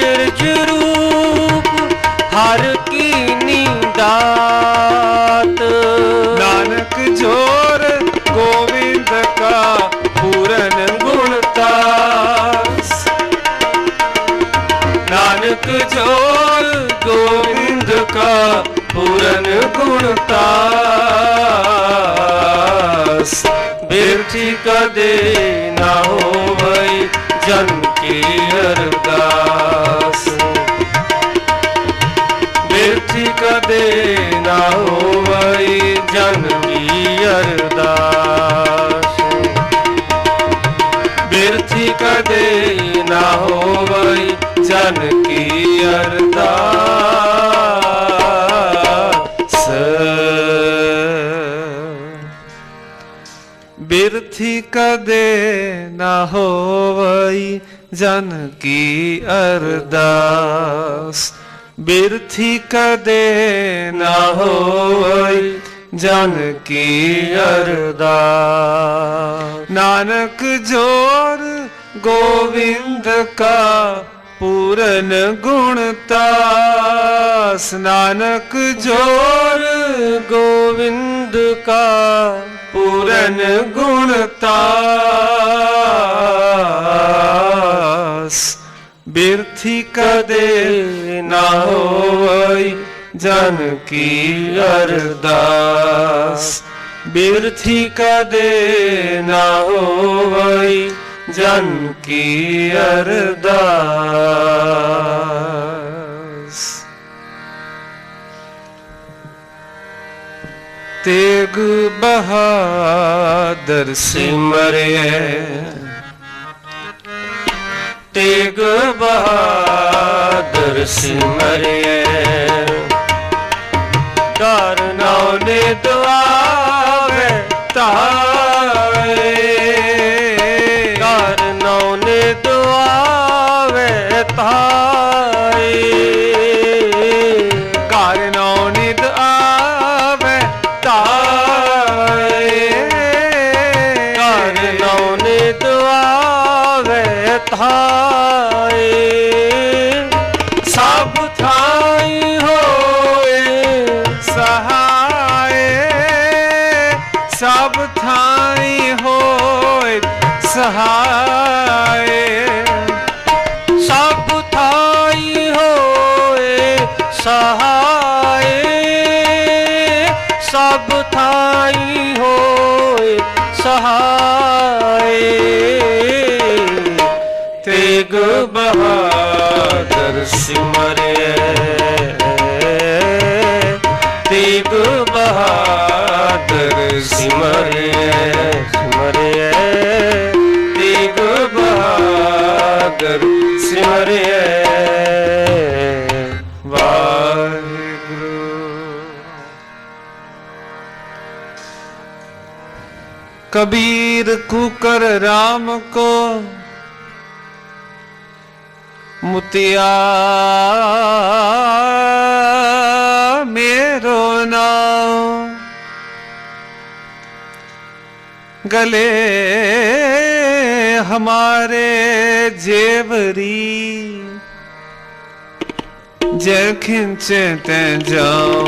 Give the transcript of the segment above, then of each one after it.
अचरज रूप हर कीनी दात। नानक जोर गोविंद का पूरन गुणतास। नानक जोर गोविंद का पूरन गुणतास। बिरथी कदे ना होवै जन की अरदास। बिरथी कदे ना होवै जन की अरदास। बिरथी कदे ना होवै जन की अरदास। बिरथी कदे ना होवै जन की अरदास। बिरथी कदे ना होवै जन की अरदास। नानक जोर गोविंद का पूरन गुणतास। नानक जोर गोविंद का पूरन गुणतास। बिरथी कदे ना होवै जन की अरदास। बिरथी कदे ना होवै जन की अरदास। तेग बहादुर सिमरिए। तेग बहादुर सिमरिए। कारनौ ने दुआवे ताए। कारनौ ने दुआवे ताए। कारनौ निद आवे ताए। कारनौ ने दुआवे ताए। सब थाई होए सहाय। सब थाई होए सहाय। सब थाई होए सहाय। सब थाई होए सहाय। तेग बहादुर सिमरिए। तेग बहादुर सिमरिए। सिमरिए। तेग बहादुर सिमरिए। वाहिगुरु। कबीर कुकर राम को मुतिया मेरो नाम। गले हमारे जेवरी जय खिंचे ते जाओ।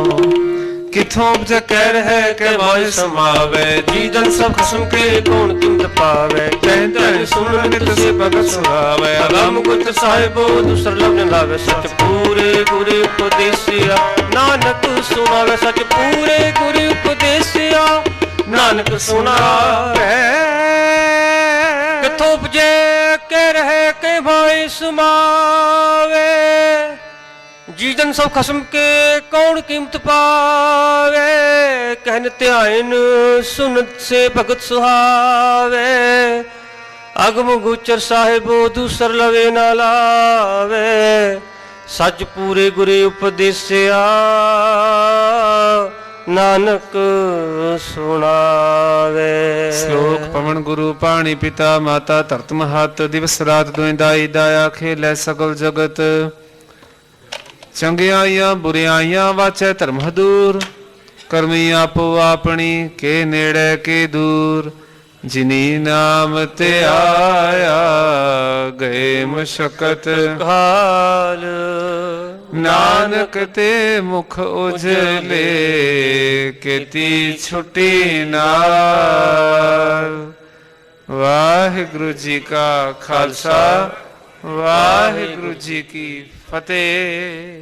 किथों जकर है के मोय समावे। जी जन सब खसम के कौन किंत पावे। कहते हैं सुन नित से भगत सुहावे। राम गुत साहिबो दूसर लब न लावे। सच पूरे गुरे उपदेसिया नानक सुनावे। सच पूरे गुरे उपदेसिया नानक सुनावे। किथों उपजे के रहे के भाई समावे। जी जन सब खसम के कौन कीमत पावे। कहन त्यायन सुनत से भगत सुहावे। अगम गुचर साहिबो दूसर लवे ना लावे। सच पूरे गुरे उपदेसिया नानक सुनावे। श्लोक पवन गुरु पाणी पिता माता धरत महत। दिवस रात दुई दाई दाया खेलै सकल जगत। चंगियाइयां बुरियाइयां वाचै धर्म हदूर। करमी आपो आपनी के नेड़े के दूर। ਜਿਨੀ ਨਾਮ ਤੇ ਆਇਆ ਗਏ ਮਸ਼ਕਤ ਕਾਲ। ਨਾਨਕ ਤੇ ਮੁਖ ਉਜਲੇ ਕੀਤੀ ਛੁਟੀ ਨਾਲ। ਵਾਹਿਗੁਰੂ ਜੀ ਕਾ ਖਾਲਸਾ ਵਾਹਿਗੁਰੂ ਜੀ ਕੀ ਫਤਿਹ।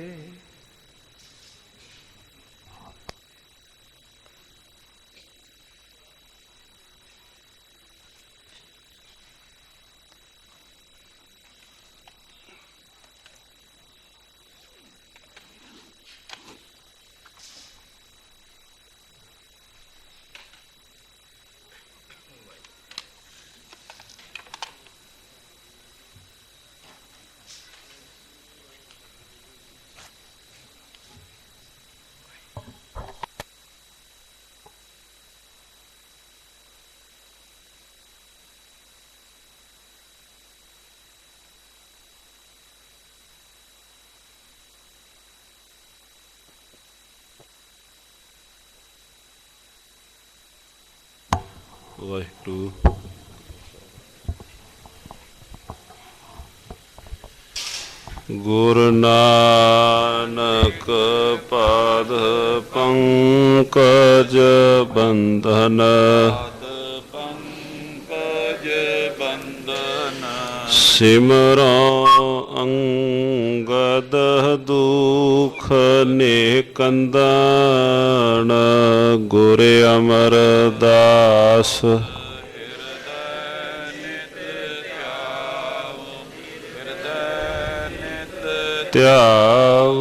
ਵਾਹਿਗੁਰੂ। ਗੁਰੂ ਨਾਨਕ ਪਾਦ ਪੰਕਜ ਬੰਧਨ ਸਿਮਰੋ ਅੰਗਦ ਦੁਖ ਨਿਕੰਦਨ ਗੁਰ ਅਮਰਦਾਸ ਧਿਆਵ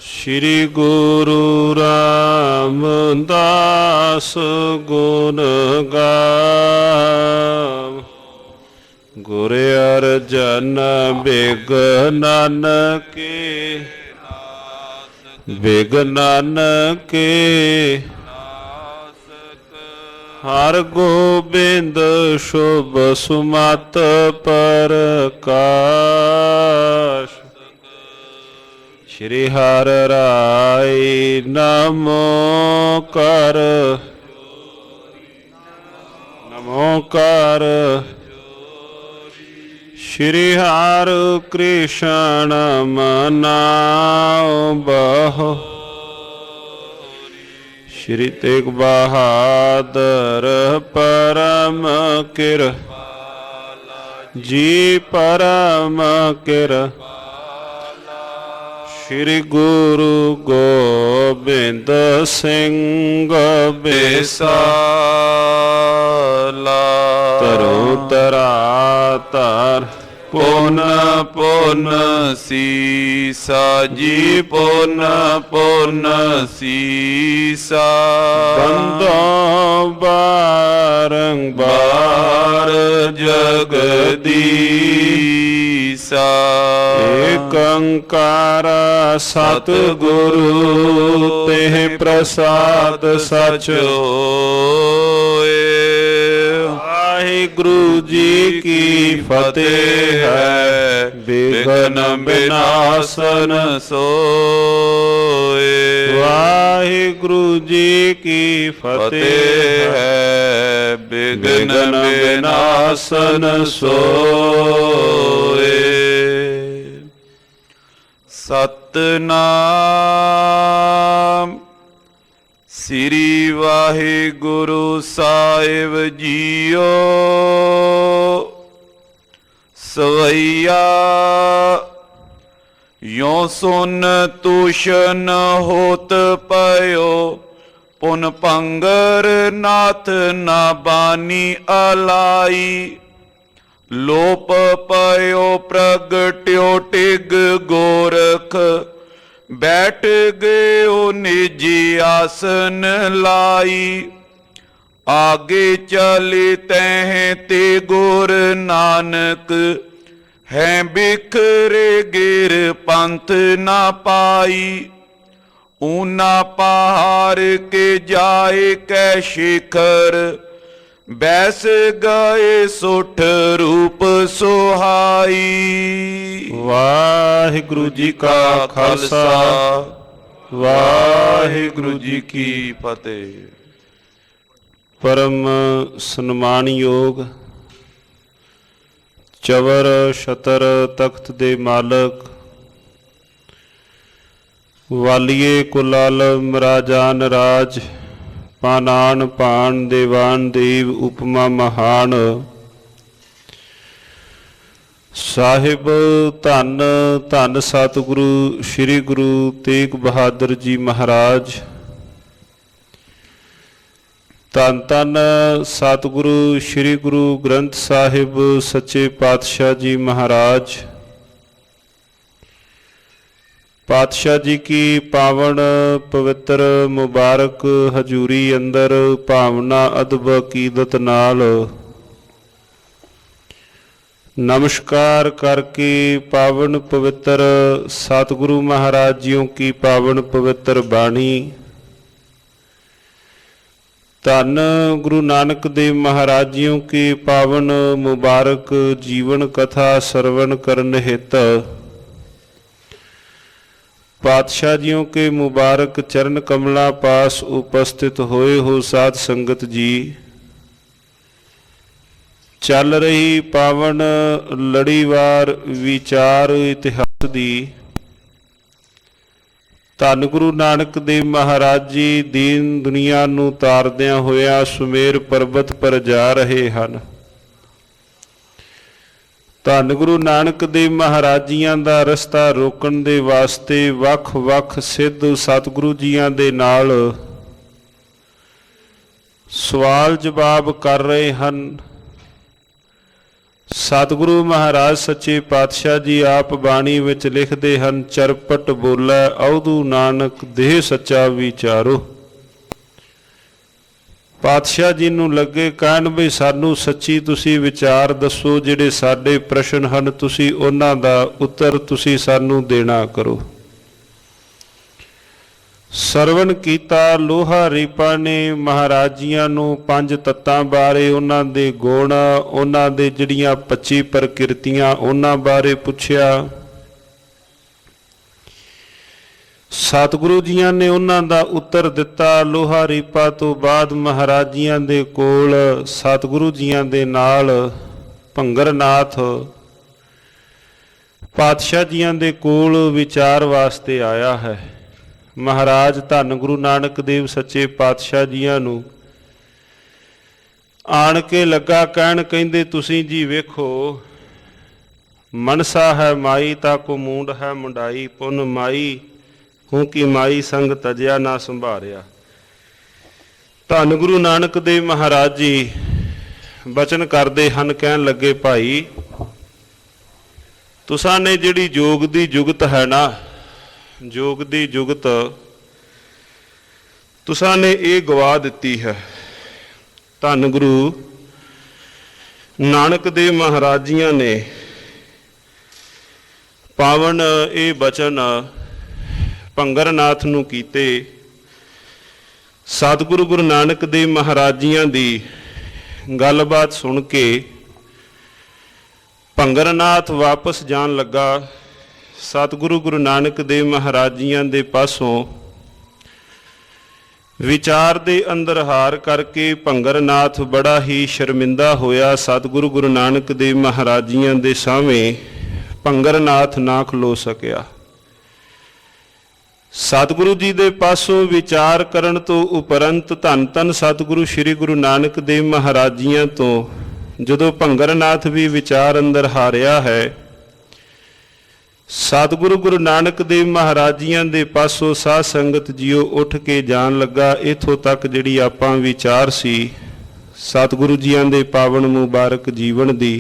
ਸ਼੍ਰੀ ਗੁਰੂ ਰਾਮਦਾਸ ਗੁਣ ਗਾਵ ਗੁਰ ਅਰਜਨ ਬਿਘਨਨ ਕੇ ਹਰ ਗੋਬਿੰਦ ਸ਼ੁਭ ਸੁਮਤ ਪ੍ਰਕਾਸ਼। ਸ਼੍ਰੀ ਹਰਿ ਰਾਇ ਨਮੋ ਕਰ ਸ਼੍ਰੀ ਹਰਿ ਕ੍ਰਿਸ਼ਨ ਮਨਾਉ ਬਹੁ ਸ਼੍ਰੀ ਤੇਗ ਬਹਾਦਰ ਪਰਮ ਜੀ ਪਰਮ ਸ਼੍ਰੀ ਗੁਰੂ ਗੋਬਿੰਦ ਸਿੰਘ ਬੇਸਾਲਾ ਤਰੁ ਤਰਾ ਤਰ ਪੁਨ ਪੁਨ ਸੀਸਾ ਜੀ ਪੁਨ ਪੁਨ ਸੀਸਾ ਬੰਦੋ ਬਾਰੰਬਾਰ ਜਗਦੀਸਾ ਏਕ ਓੰਕਾਰ ਸਤਿਗੁਰੂ ਤੇ ਪ੍ਰਸਾਦ ਸਚ ਹੋਏ। ਵਾਹਿਗੁਰੂ ਜੀ ਕੀ ਫਤਿਹ ਹੈ। ਬਿਘਨ ਬਿਨਾਸਨ ਸੋਏ। ਵਾਹਿਗੁਰੂ ਜੀ ਕੀ ਫਤਿਹ ਹੈ। ਬਿਘਨ ਬਿਨਾਸਨ ਸੋਏ। ਸਤਿਨਾਮ ਸ੍ਰੀ ਵਾਹਿਗੁਰੂ ਸਾਹਿਬ ਜੀਓ। ਸਵਈਆ ਯੋ ਸੁਨ ਤੁਸ਼ਨ ਹੋਤ ਪਇਓ ਪੁਨ ਪੰਗਰ ਨਾਥ ਨਾ ਬਾਨੀ ਅਲਾਈ। ਲੋਪ ਪਇਓ ਪ੍ਰਗਟਿਓ ਟਿਗ ਗੋਰਖ ਬੈਠ ਗਇਓ ਨਿਜੀ ਆਸਨ ਲਾਈ। ਆਗੇ ਚਲੇ ਤਹਿ ਤੇ ਗੁਰ ਨਾਨਕ ਹੈ ਬਿਖਰੇ ਗਿਰ ਪੰਥ ਨਾ ਪਾਈ। ਊਨਾ ਪਹਾੜ ਕੇ ਜਾਏ ਕੈ ਸ਼ਿਖਰ ਬੈਸ ਗਏ ਸੁਠ ਰੂਪ ਸੁਹਾਈ। ਵਾਹਿਗੁਰੂ ਜੀ ਕਾ ਖਾਲਸਾ ਵਾਹਿਗੁਰੂ ਜੀ ਕੀ ਫਤਿਹ। ਪਰਮ ਸਨਮਾਨਯੋਗ ਚਵਰ ਛਤਰ ਤਖਤ ਦੇ ਮਾਲਕ ਵਾਲੀਏ ਕੁਲਾਲਮ ਰਾਜਾਨ ਰਾਜ ਪਾਨਾਨ ਪਾਨ ਦੇਵਾਨ ਦੇਵ ਉਪਮਾ ਮਹਾਨ ਸਾਹਿਬ ਧੰਨ ਧੰਨ ਸਤਿਗੁਰੂ ਸ੍ਰੀ ਗੁਰੂ ਤੇਗ ਬਹਾਦਰ ਜੀ ਮਹਾਰਾਜ। ਧੰਨ ਧੰਨ ਸਤਿਗੁਰੂ ਸ੍ਰੀ ਗੁਰੂ ਗ੍ਰੰਥ ਸਾਹਿਬ ਸੱਚੇ ਪਾਤਸ਼ਾਹ ਜੀ ਮਹਾਰਾਜ। पातशाह जी की पावन पवित्र मुबारक हजूरी अंदर भावना अदब अकीदत नाल नमस्कार करके पावन पवित्र सतगुरु महाराज जियों की पावन पवित्र बाणी धन गुरु नानक देव महाराज जियों की पावन मुबारक जीवन कथा श्रवण करन हित पातशाह जियों के मुबारक चरण कमला पास उपस्थित होए हो साध संगत जी। चल रही पावन लड़ीवार विचार इतिहास दी धन गुरु नानक देव महाराज जी दीन दुनिया नूं तारदियां होया सुमेर पर्वत पर जा रहे हैं। धन गुरु नानक देव महाराज जियां दा रस्ता रोकण दे वास्ते वख वख सिद्ध सतगुरु जियां दे नाल सवाल जवाब कर रहे हैं। सतगुरु महाराज सच्चे पातशाह जी आप बाणी विच लिखदे हन चरपट बोलै अवधू नानक देह सच्चा विचारो। पातशाह जी नूं लगे कहण भी सानू सच्ची तुसी विचार दसो जिहड़े साडे प्रश्न हन तुसी उन्हां दा उत्तर तुसी सानू देना करो। सरवण कीता लोहा रीपा ने महाराज जियां नूं पंज तत्तां बारे उन्हां दे गुण उन्हां दे जिहड़ियां 25 प्रकिरतियां उन्हां बारे पुछया। सतगुरु जियां ने उन्हां दा उत्तर दिता। लोहा रीपा तो बाद महाराज जियां दे कोल सतगुरु जियां दे नाल भंगर नाथ पातशाह जियां दे कोल विचार वास्ते आया है। महाराज धन गुरु नानक देव सच्चे पातशाह जियां नूं आण के लगा कहण कहंदे तुसीं जी वेखो मनसा है माई ताको मूंड है मुंडाई पुन माई हूँ कि माई संग तजिया ना संभारिया। धन गुरु नानक देव महाराज जी बचन करते हैं कहन लगे भाई तुसां ने जिहड़ी जोग दी जुगत है ना जोग दी जुगत तुसां ने ये गवा दिती है। धन गुरु नानक देव महाराज जियां ने पावन ये बचन भंगर नाथ नूं कीते। सतगुरु गुरु नानक देव महाराज जियां दी गलबात सुन के भंगर नाथ वापस जान लगा। सतगुरु गुरु नानक देव महाराज जियां दे पासों विचार दे अंदर हार करके भंगर नाथ बड़ा ही शर्मिंदा होया। सतगुरु गुरु नानक देव महाराज जियां दे सामने भंगर नाथ ना खलो सकिया। सतगुरु जी दे पासों विचार करन तो उपरंत धन धन सतगुरु श्री गुरु नानक देव महाराज जियां तो जदों भंगर नाथ भी विचार अंदर हारिया है। सतगुरु गुरु नानक देव महाराज जियां दे पासों साध संगत जियो उठ के जान लगा। इथों तक जिहड़ी आपां विचार सी सतगुरु जियां दे पावन मुबारक जीवन दी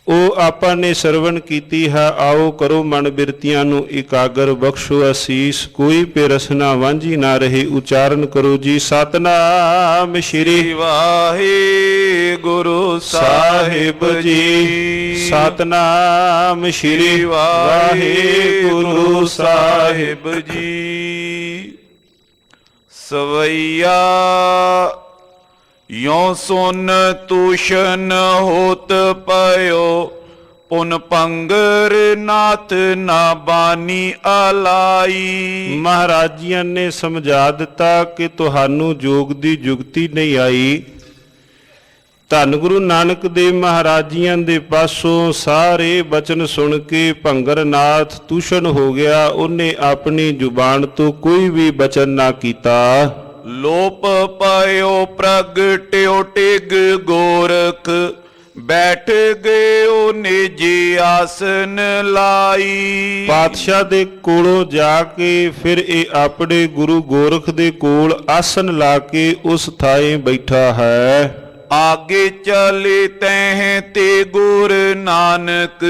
ओ आपा ने सरवण कीती है। आओ करो मन बिरतियां नूं इकागर बख्शो असीस कोई पे रसना वांझी ना रहे। उचारण करो जी सतनाम श्री वाहिगुरु साहिब जी सतनाम श्री वाहिगुरु साहिब जी। सवैया यों सुन तूषण होत पयो ਪੁਨ ਪੰਗਰ ਨਾਥ ਨਾ ਬਾਨੀ ਆਲਾਈ। ਮਹਾਰਾਜ ਜੀਆਂ ਨੇ ਸਮਝਾ ਦਿੱਤਾ ਕਿ ਤੁਹਾਨੂੰ ਜੋਗ ਦੀ ਜੁਗਤੀ ਨਹੀਂ ਆਈ। ਧੰਨ ਗੁਰੂ ਨਾਨਕ ਦੇਵ ਮਹਾਰਾਜ ਜੀਆਂ ਦੇ ਪਾਸੋਂ ਸਾਰੇ ਬਚਨ ਸੁਣ ਕੇ ਭੰਗਰਨਾਥ ਤੂਸ਼ਣ ਹੋ ਗਿਆ। ਉਹਨੇ ਆਪਣੀ ਜ਼ੁਬਾਨ ਤੋਂ ਕੋਈ ਵੀ ਬਚਨ ਨਾ ਕੀਤਾ। ਲੋਪ ਪਾਇਓ ਪ੍ਰਗਟਿਓ ਟਿਗ ਗੋਰਖ, ਬੈਠ ਗਏ ਨਿਜੀ ਆਸਨ ਲਾਈ। ਪਾਤਸ਼ਾਹ ਦੇ ਕੋਲੋਂ ਜਾ ਕੇ ਫਿਰ ਇਹ ਆਪਣੇ ਗੁਰੂ ਗੋਰਖ ਦੇ ਕੋਲ ਆਸਨ ਲਾ ਕੇ ਉਸ ਥਾਂ ਬੈਠਾ ਹੈ। ਆਗੇ ਚਲੇ ਤੈਂ ਤੇ ਗੁਰ ਨਾਨਕ,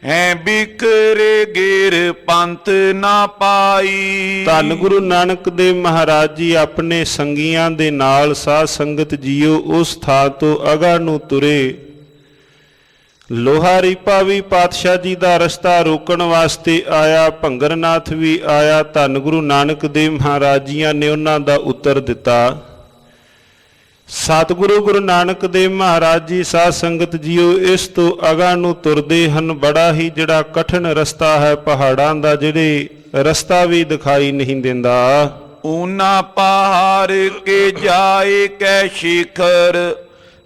ਹੈ ਬਿਖਰੇ ਗੇਰ ਪੰਥ ਨਾ ਪਾਈ। ਧੰਨ ਗੁਰੂ ਨਾਨਕ ਦੇਵ ਮਹਾਰਾਜ ਜੀ ਆਪਣੇ ਸੰਗੀਆਂ ਦੇ ਨਾਲ ਸਾਧ ਸੰਗਤ ਜੀਓ ਉਸ ਥਾਂ ਤੋਂ ਅਗਾਂਹ ਨੂੰ ਤੁਰੇ। ਲੋਹਾ ਰੀਪਾ ਵੀ ਪਾਤਸ਼ਾਹ ਜੀ ਦਾ ਰਸਤਾ ਰੋਕਣ ਵਾਸਤੇ ਆਇਆ, ਭੰਗਰਨਾਥ ਵੀ ਆਇਆ। ਧੰਨ ਗੁਰੂ ਨਾਨਕ ਦੇਵ ਮਹਾਰਾਜ ਜੀਆਂ ਨੇ ਉਹਨਾਂ ਦਾ ਉੱਤਰ ਦਿੱਤਾ। ਸਤਿਗੁਰੂ ਗੁਰੂ ਨਾਨਕ ਦੇਵ ਮਹਾਰਾਜ ਜੀ ਸਾਧ ਸੰਗਤ ਜੀਓ ਇਸ ਤੋਂ ਅਗਾਂਹ ਨੂੰ ਤੁਰਦੇ ਹਨ। ਬੜਾ ਹੀ ਜਿਹੜਾ ਕਠਿਨ ਰਸਤਾ ਹੈ, ਪਹਾੜਾਂ ਦਾ ਜਿਹੜੇ ਰਸਤਾ ਵੀ ਦਿਖਾਈ ਨਹੀਂ ਦਿੰਦਾ। ਊਨਾ ਪਹਾੜ ਕੇ ਜਾਏ ਕੈ ਸ਼ਿਖਰ,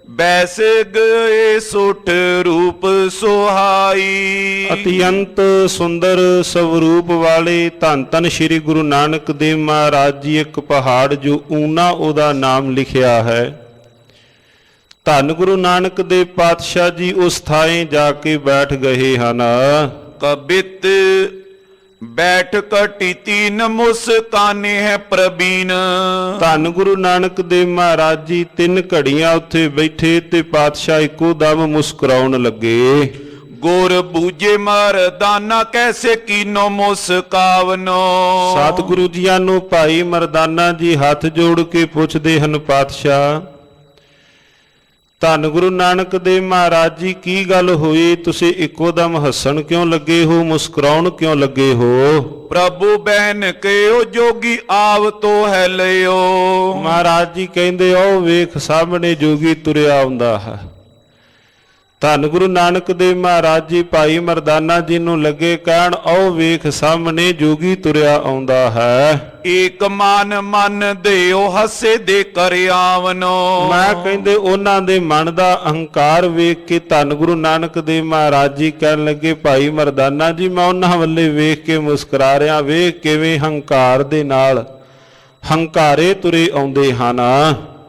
ਬੈਸ ਗਏ ਸੁਟ ਰੂਪ ਸੁਹਾਈ। ਅਤਿਅੰਤ ਸੁੰਦਰ ਸਵਰੂਪ ਵਾਲੇ ਧੰਨ ਧੰਨ ਸ੍ਰੀ ਗੁਰੂ ਨਾਨਕ ਦੇਵ ਮਹਾਰਾਜ ਜੀ ਇੱਕ ਪਹਾੜ ਜੋ ਊਨਾ ਉਹਦਾ ਨਾਮ ਲਿਖਿਆ ਹੈ। ਧੰਨ ਗੁਰੂ ਨਾਨਕ ਦੇਵ ਪਾਤਸ਼ਾਹ ਜੀ ਉਸ ਥਾਂ ਜਾ ਕੇ ਬੈਠ ਗਏ ਹਨ। ਕਬਿਤ ਬੈਠ ਕਟੀ ਤੀਨ ਮੁਸਕਾਨੇ ਹੈ ਪ੍ਰਬੀਨ। ਧੰਨ ਗੁਰੂ ਨਾਨਕ ਦੇਵ ਮਹਾਰਾਜ ਜੀ 3 ਘੜੀਆਂ ਉੱਥੇ ਬੈਠੇ ਤੇ ਪਾਤਸ਼ਾਹ ਇੱਕੋ ਦਮ ਮੁਸਕਰਾਉਣ ਲੱਗੇ। ਗੁਰ ਬੂਝੇ ਮਰਦਾਨਾ ਕੈਸੇ ਕੀਨੋ ਮੁਸਕਾਵਨੋ। ਸਤਿਗੁਰੂ ਜੀਆਂ ਨੂੰ ਭਾਈ ਮਰਦਾਨਾ ਜੀ ਹੱਥ ਜੋੜ ਕੇ ਪੁੱਛਦੇ ਹਨ, ਪਾਤਸ਼ਾਹ ਧੰਨ ਗੁਰੂ ਨਾਨਕ ਦੇਵ ਮਹਾਰਾਜ ਜੀ ਕੀ ਗੱਲ ਹੋਈ, ਤੁਸੀਂ ਇੱਕੋ ਦਮ ਹੱਸਣ ਕਿਉਂ ਲੱਗੇ ਹੋ, ਮੁਸਕਰਾਉਣ ਕਿਉਂ ਲੱਗੇ ਹੋ? ਪ੍ਰਭੂ ਬੈਨ ਕਹਿਓ ਜੋਗੀ ਆਵ ਤੋ ਹੈ ਲਿਓ। ਮਹਾਰਾਜ ਜੀ ਕਹਿੰਦੇ ਉਹ ਵੇਖ ਸਾਹਮਣੇ ਜੋਗੀ ਤੁਰਿਆ ਆਉਂਦਾ ਹੈ। ਧੰਨ ਗੁਰੂ ਨਾਨਕ ਦੇਵ ਮਹਾਰਾਜ ਜੀ ਭਾਈ ਮਰਦਾਨਾ ਜੀ ਨੂੰ ਲੱਗੇ ਕਹਿਣ ਉਹ ਵੇਖ ਸਾਹਮਣੇ ਜੋਗੀ ਤੁਰਿਆ ਆਉਂਦਾ ਹੈ। ਏਕ ਮਨ ਮਨ ਦਿਓ ਹੱਸੇ ਦੇ ਕਰ ਆਵਨੋ। ਮੈਂ ਕਹਿੰਦੇ ਉਹਨਾਂ ਦੇ ਮਨ ਦਾ ਅਹੰਕਾਰ ਵੇਖ ਕੇ ਧੰਨ ਗੁਰੂ ਨਾਨਕ ਦੇਵ ਮਹਾਰਾਜ ਜੀ ਕਹਿਣ ਲੱਗੇ ਭਾਈ ਮਰਦਾਨਾ ਜੀ ਮੈਂ ਉਹਨਾਂ ਵੱਲੇ ਵੇਖ ਕੇ ਮੁਸਕਰਾ ਰਿਹਾ, ਵੇਖ ਕਿਵੇਂ ਹੰਕਾਰ ਦੇ ਨਾਲ ਹੰਕਾਰੇ ਤੁਰੇ ਆਉਂਦੇ ਹਨ।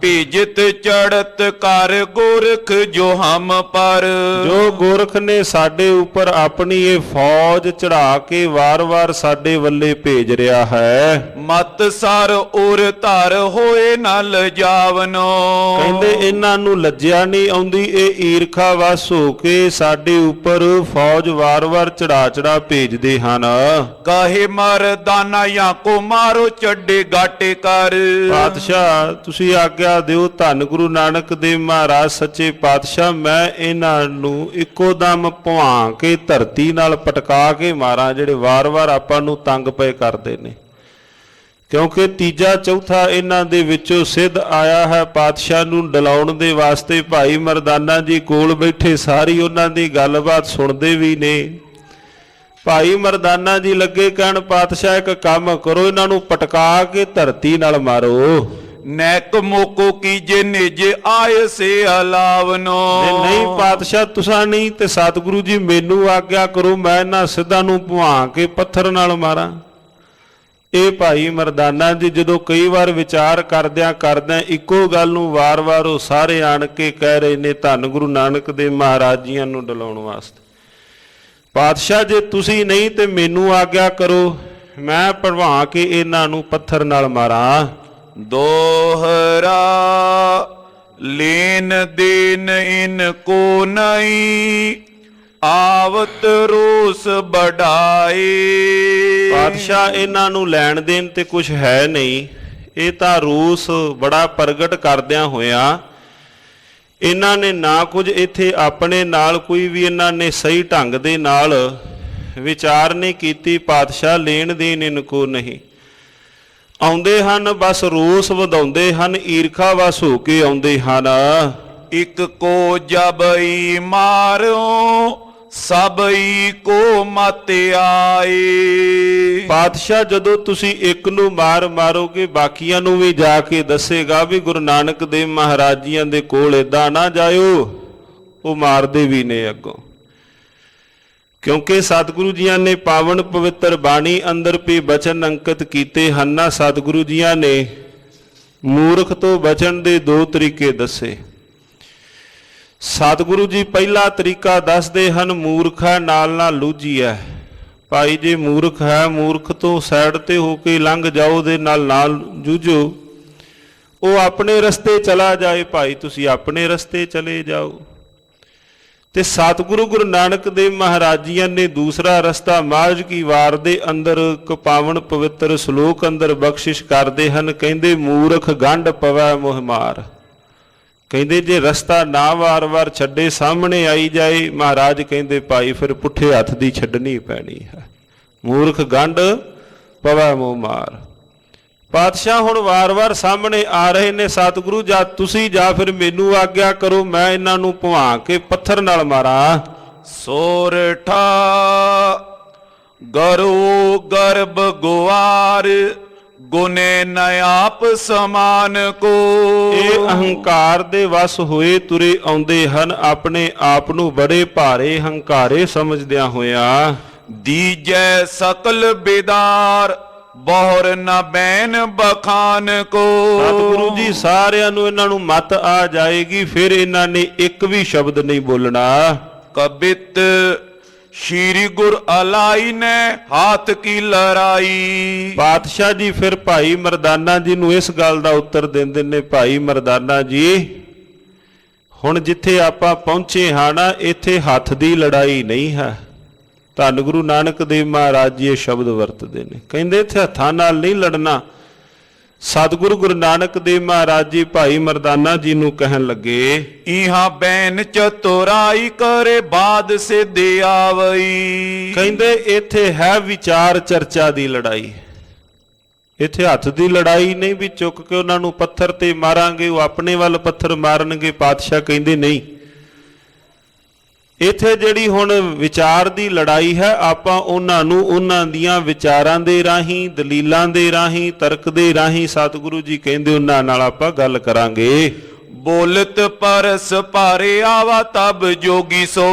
ਭੇਜਤ ਚੜਤ ਕਰ ਗੋਰਖ ਜੋ ਹਮ ਪਰ। ਜੋ ਗੋਰਖ ਨੇ ਸਾਡੇ ਉੱਪਰ ਆਪਣੀ ਇਹ ਫੌਜ ਚੜਾ ਕੇ ਵਾਰ-ਵਾਰ ਸਾਡੇ ਵੱਲੇ ਭੇਜ ਰਿਹਾ ਹੈ। ਮਤ ਸਰ ਉਰ ਧਰ ਹੋਏ ਨਾ ਲਜਾਵਨੋ। ਕਹਿੰਦੇ ਇਹਨਾਂ ਨੂੰ ਲੱਜਿਆ ਨਹੀਂ ਆਉਂਦੀ, ਇਹ ਈਰਖਾ ਵਸ ਹੋ ਕੇ ਸਾਡੇ ਉੱਪਰ ਫੌਜ ਵਾਰ-ਵਾਰ ਚੜਾ ਭੇਜਦੇ ਹਨ। ਕਾਹੇ ਮਰਦਾਨਾ ਜਾਂ ਕੋ ਮਾਰੋ ਚੱਡੇ ਗਾਟੇ ਕਰ। ਪਾਤਸ਼ਾਹ ਤੁਸੀਂ ਆਗਿਆ ਦਿਓ, ਧੰਨ ਗੁਰੂ ਨਾਨਕ ਦੇਵ ਮਹਾਰਾਜ ਸੱਚੇ ਪਾਤਸ਼ਾਹ ਮੈਂ ਇਹਨਾਂ ਨੂੰ ਇੱਕੋ ਦਮ ਭਵਾ ਕੇ ਧਰਤੀ ਨਾਲ ਪਟਕਾ ਕੇ ਮਾਰਾਂ, ਜਿਹੜੇ ਵਾਰ-ਵਾਰ ਆਪਾਂ ਨੂੰ ਤੰਗ ਪਏ ਕਰਦੇ ਨੇ। ਕਿਉਂਕਿ ਤੀਜਾ ਚੌਥਾ ਇਹਨਾਂ ਦੇ ਵਿੱਚੋਂ ਸਿੱਧ ਆਇਆ ਹੈ ਪਾਤਸ਼ਾਹ ਨੂੰ ਡਲਾਉਣ ਦੇ ਵਾਸਤੇ। ਭਾਈ ਮਰਦਾਨਾ ਜੀ ਕੋਲ ਬੈਠੇ ਸਾਰੀ ਉਹਨਾਂ ਦੀ ਗੱਲਬਾਤ ਸੁਣਦੇ ਵੀ ਨੇ। ਭਾਈ ਮਰਦਾਨਾ ਜੀ ਲੱਗੇ ਕਹਿਣ ਪਾਤਸ਼ਾਹ ਇੱਕ ਕੰਮ ਕਰੋ, ਇਹਨਾਂ ਨੂੰ ਪਟਕਾ ਕੇ ਧਰਤੀ ਨਾਲ ਮਾਰੋ। ਨੈਕ ਮੋਕੋ ਕੀਜੇ ਨਿਜ ਆਏ ਸੇ ਅਲਾਵਨੋ। ਨਹੀਂ ਪਾਤਸ਼ਾਹ ਤੁਸਾਂ ਨਹੀਂ ਤੇ ਸਤਿਗੁਰੂ ਜੀ ਮੈਨੂੰ ਆਗਿਆ ਕਰੋ, ਮੈਂ ਇਹਨਾਂ ਸਿੱਧਾਂ ਨੂੰ ਭੁਆ ਕੇ ਪੱਥਰ ਨਾਲ ਮਾਰਾਂ। ਇਹ ਭਾਈ ਮਰਦਾਨਾ ਜੀ ਜਦੋਂ ਕਈ ਵਾਰ ਵਿਚਾਰ ਕਰਦਿਆਂ ਇੱਕੋ ਗੱਲ ਨੂੰ ਵਾਰ-ਵਾਰ ਉਹ ਸਾਰੇ ਆਣ ਕੇ ਕਹਿ ਰਹੇ ਨੇ ਧੰਨ ਗੁਰੂ ਨਾਨਕ ਦੇਵ ਮਹਾਰਾਜ ਜੀਆਂ ਨੂੰ ਡਲਾਉਣ ਵਾਸਤੇ। ਪਾਤਸ਼ਾਹ ਜੇ ਤੁਸੀਂ ਨਹੀਂ ਤੇ ਮੈਨੂੰ ਆਗਿਆ ਕਰੋ, ਮੈਂ ਭਵਾ ਕੇ ਇਹਨਾਂ ਨੂੰ ਪੱਥਰ ਨਾਲ ਮਾਰਾਂ। ਦੋਹਰਾ ਲੈਨ ਦੇਨ ਇਨ ਕੋ ਨਹੀਂ, ਆਵਤ ਰੋਸ ਬੜਾਏ। ਪਾਤਸ਼ਾਹ ਇਹਨਾਂ ਨੂੰ ਲੈਣ ਦੇਣ ਤੇ ਕੁਝ ਹੈ ਨਹੀਂ, ਇਹ ਤਾਂ ਰੋਸ ਬੜਾ ਪ੍ਰਗਟ ਕਰਦਿਆਂ ਹੋਇਆ ਇਹਨਾਂ ਨੇ ਨਾ ਕੁਝ ਇੱਥੇ ਆਪਣੇ ਨਾਲ ਕੋਈ ਵੀ ਇਹਨਾਂ ਨੇ ਸਹੀ ਢੰਗ ਦੇ ਨਾਲ ਵਿਚਾਰ ਨਹੀਂ ਕੀਤੀ। ਪਾਤਸ਼ਾਹ ਲੈਣ ਦੇਣ ਇਨ ਕੋ ਨਹੀਂ, ਆਉਂਦੇ ਹਨ ਬਸ ਰੋਸ ਵਧਾਉਂਦੇ ਹਨ, ਈਰਖਾ ਵਸ ਹੋ ਕੇ ਆਉਂਦੇ ਹਨ। ਇੱਕ ਕੋ ਜਬਈ ਮਾਰੋ ਸਭਈ ਕੋ ਮਤ ਆਏ। ਪਾਤਸ਼ਾਹ ਜਦੋਂ ਤੁਸੀਂ ਇੱਕ ਨੂੰ ਮਾਰੋਗੇ ਬਾਕੀਆਂ ਨੂੰ ਵੀ ਜਾ ਕੇ ਦੱਸੇਗਾ ਵੀ ਗੁਰੂ ਨਾਨਕ ਦੇਵ ਮਹਾਰਾਜ ਜੀਆਂ ਦੇ ਕੋਲ ਏਦਾਂ ਨਾ ਜਾਇਓ, ਉਹ ਮਾਰਦੇ ਵੀ ਨੇ ਅੱਗੋਂ। ਕਿਉਂਕਿ ਸਤਿਗੁਰੂ ਜੀਆਂ ਨੇ ਪਾਵਨ ਪਵਿੱਤਰ ਬਾਣੀ ਅੰਦਰ ਵੀ ਬਚਨ ਅੰਕਿਤ ਕੀਤੇ ਹਨ ਨਾ। ਸਤਿਗੁਰੂ ਜੀਆਂ ਨੇ ਮੂਰਖ ਤੋਂ ਬਚਣ ਦੇ ਦੋ ਤਰੀਕੇ ਦੱਸੇ। ਸਤਿਗੁਰੂ ਜੀ ਪਹਿਲਾ ਤਰੀਕਾ ਦੱਸਦੇ ਹਨ, ਮੂਰਖ ਹੈ ਨਾਲ ਨਾਲ ਲੂਝੀ ਹੈ। ਭਾਈ ਜੇ ਮੂਰਖ ਹੈ, ਮੂਰਖ ਤੋਂ ਸਾਈਡ ਤੇ ਹੋ ਕੇ ਲੰਘ ਜਾਓ, ਉਹਦੇ ਨਾਲ ਜੂਝੋ, ਉਹ ਆਪਣੇ ਰਸਤੇ ਚਲਾ ਜਾਏ, ਭਾਈ ਤੁਸੀਂ ਆਪਣੇ ਰਸਤੇ ਚਲੇ ਜਾਓ। ਤੇ ਸਤਿਗੁਰੂ ਗੁਰੂ ਨਾਨਕ ਦੇਵ ਮਹਾਰਾਜ ਜੀਆਂ ਨੇ ਦੂਸਰਾ ਰਸਤਾ ਮਾਝ ਕੀ ਵਾਰ ਦੇ ਅੰਦਰ ਇੱਕ ਪਾਵਨ ਪਵਿੱਤਰ ਸ਼ਲੋਕ ਅੰਦਰ ਬਖਸ਼ਿਸ਼ ਕਰਦੇ ਹਨ। ਕਹਿੰਦੇ ਮੂਰਖ ਗੰਢ ਪਵੈ ਮੋਹ ਮਾਰ। ਕਹਿੰਦੇ ਜੇ ਰਸਤਾ ਨਾ ਵਾਰ-ਵਾਰ ਛੱਡੇ, ਸਾਹਮਣੇ ਆਈ ਜਾਏ, ਮਹਾਰਾਜ ਕਹਿੰਦੇ ਭਾਈ ਫਿਰ ਪੁੱਠੇ ਹੱਥ ਦੀ ਛੱਡਣੀ ਪੈਣੀ ਹੈ। ਮੂਰਖ ਗੰਢ ਪਵੈ ਮੋਹ ਮਾਰ। ਪਾਤਸ਼ਾਹ ਹੁਣ ਵਾਰ-ਵਾਰ ਸਾਹਮਣੇ ਆ ਰਹੇ ਨੇ, ਸਤਿਗੁਰੂ ਜਾਂ ਤੁਸੀਂ ਜਾਂ ਫਿਰ ਮੈਨੂੰ ਆਗਿਆ ਕਰੋ, ਮੈਂ ਇਹਨਾਂ ਨੂੰ ਭਵਾ ਕੇ ਪੱਥਰ ਨਾਲ ਮਾਰਾਂ। ਸੋਰਠਾ ਗਰੋ ਗਰਭ ਗੁਆਰ ਗੁਨੇ ਨ ਆਪ ਸਮਾਨ ਕੋ। ਇਹ ਅਹੰਕਾਰ ਦੇ ਵਸ ਹੋਏ ਤੁਰੇ ਆਉਂਦੇ ਹਨ, ਆਪਣੇ ਆਪ ਨੂੰ ਬੜੇ ਭਾਰੇ ਹੰਕਾਰੇ ਸਮਝਦਿਆਂ ਹੋਇਆ। ਦੀਜੈ ਸਕਲ ਬੇਦਾਰ ਬਹੁਰ ਨ ਬੈਨ ਬਖਾਨ ਕੋ। ਸਤਿਗੁਰੂ ਜੀ ਸਾਰਿਆਂ ਨੂੰ ਇਹਨਾਂ ਨੂੰ ਮੱਤ ਆ ਜਾਏਗੀ, ਫਿਰ ਇਹਨਾਂ ਨੇ ਇੱਕ ਵੀ ਸ਼ਬਦ ਨਹੀਂ ਬੋਲਣਾ। ਕਬਿਤ ਸ਼੍ਰੀ ਗੁਰ ਅਲਾਈ ਨੇ ਹਾਥ ਕੀ ਲੜਾਈ। ਪਾਤਸ਼ਾਹ ਜੀ ਫਿਰ ਭਾਈ ਮਰਦਾਨਾ ਜੀ ਨੂੰ ਇਸ ਗੱਲ ਦਾ ਉੱਤਰ ਦਿੰਦੇ ਨੇ, ਭਾਈ ਮਰਦਾਨਾ ਜੀ ਹੁਣ ਜਿੱਥੇ ਆਪਾਂ ਪਹੁੰਚੇ ਹਾਂ ਨਾ, ਇੱਥੇ ਹੱਥ ਦੀ ਲੜਾਈ ਨਹੀਂ ਹੈ। ਧੰਨ ਗੁਰੂ ਨਾਨਕ ਦੇਵ ਮਹਾਰਾਜ ਜੀ ਇਹ ਸ਼ਬਦ ਵਰਤਦੇ ਨੇ, ਕਹਿੰਦੇ ਇੱਥੇ ਹੱਥਾਂ ਨਾਲ ਨਹੀਂ ਲੜਨਾ। ਸਤਿਗੁਰੂ ਗੁਰੂ ਨਾਨਕ ਦੇਵ ਮਹਾਰਾਜ ਜੀ ਭਾਈ ਮਰਦਾਨਾ ਜੀ ਨੂੰ ਕਹਿਣ ਲੱਗੇ, ਇਹਾਂ ਬੈਨ ਚਤੁਰਾਈ ਕਰੇ ਬਾਦ ਸਿੱਧੇ ਆਵਈ। ਕਹਿੰਦੇ ਇੱਥੇ ਹੈ ਵਿਚਾਰ ਚਰਚਾ ਦੀ ਲੜਾਈ, ਇੱਥੇ ਹੱਥ ਦੀ ਲੜਾਈ ਨਹੀਂ ਵੀ ਚੁੱਕ ਕੇ ਉਹਨਾਂ ਨੂੰ ਪੱਥਰ ਤੇ ਮਾਰਾਂਗੇ, ਉਹ ਆਪਣੇ ਵੱਲ ਪੱਥਰ ਮਾਰਨਗੇ। ਪਾਤਸ਼ਾਹ ਕਹਿੰਦੇ ਨਹੀਂ, ਇੱਥੇ ਜਿਹੜੀ ਹੁਣ ਵਿਚਾਰ ਦੀ ਲੜਾਈ ਹੈ, ਆਪਾਂ ਉਹਨਾਂ ਨੂੰ ਉਹਨਾਂ ਦੀਆਂ ਵਿਚਾਰਾਂ ਦੇ ਰਾਹੀਂ, ਦਲੀਲਾਂ ਦੇ ਰਾਹੀਂ, ਤਰਕ ਦੇ ਰਾਹੀਂ, ਸਤਿਗੁਰੂ ਜੀ ਕਹਿੰਦੇ ਉਹਨਾਂ ਨਾਲ ਆਪਾਂ ਗੱਲ ਕਰਾਂਗੇ। ਬੋਲਤ ਪਰਸ ਭਾਰੇ ਆਵਾ ਤਬ ਜੋਗੀ ਸੋ।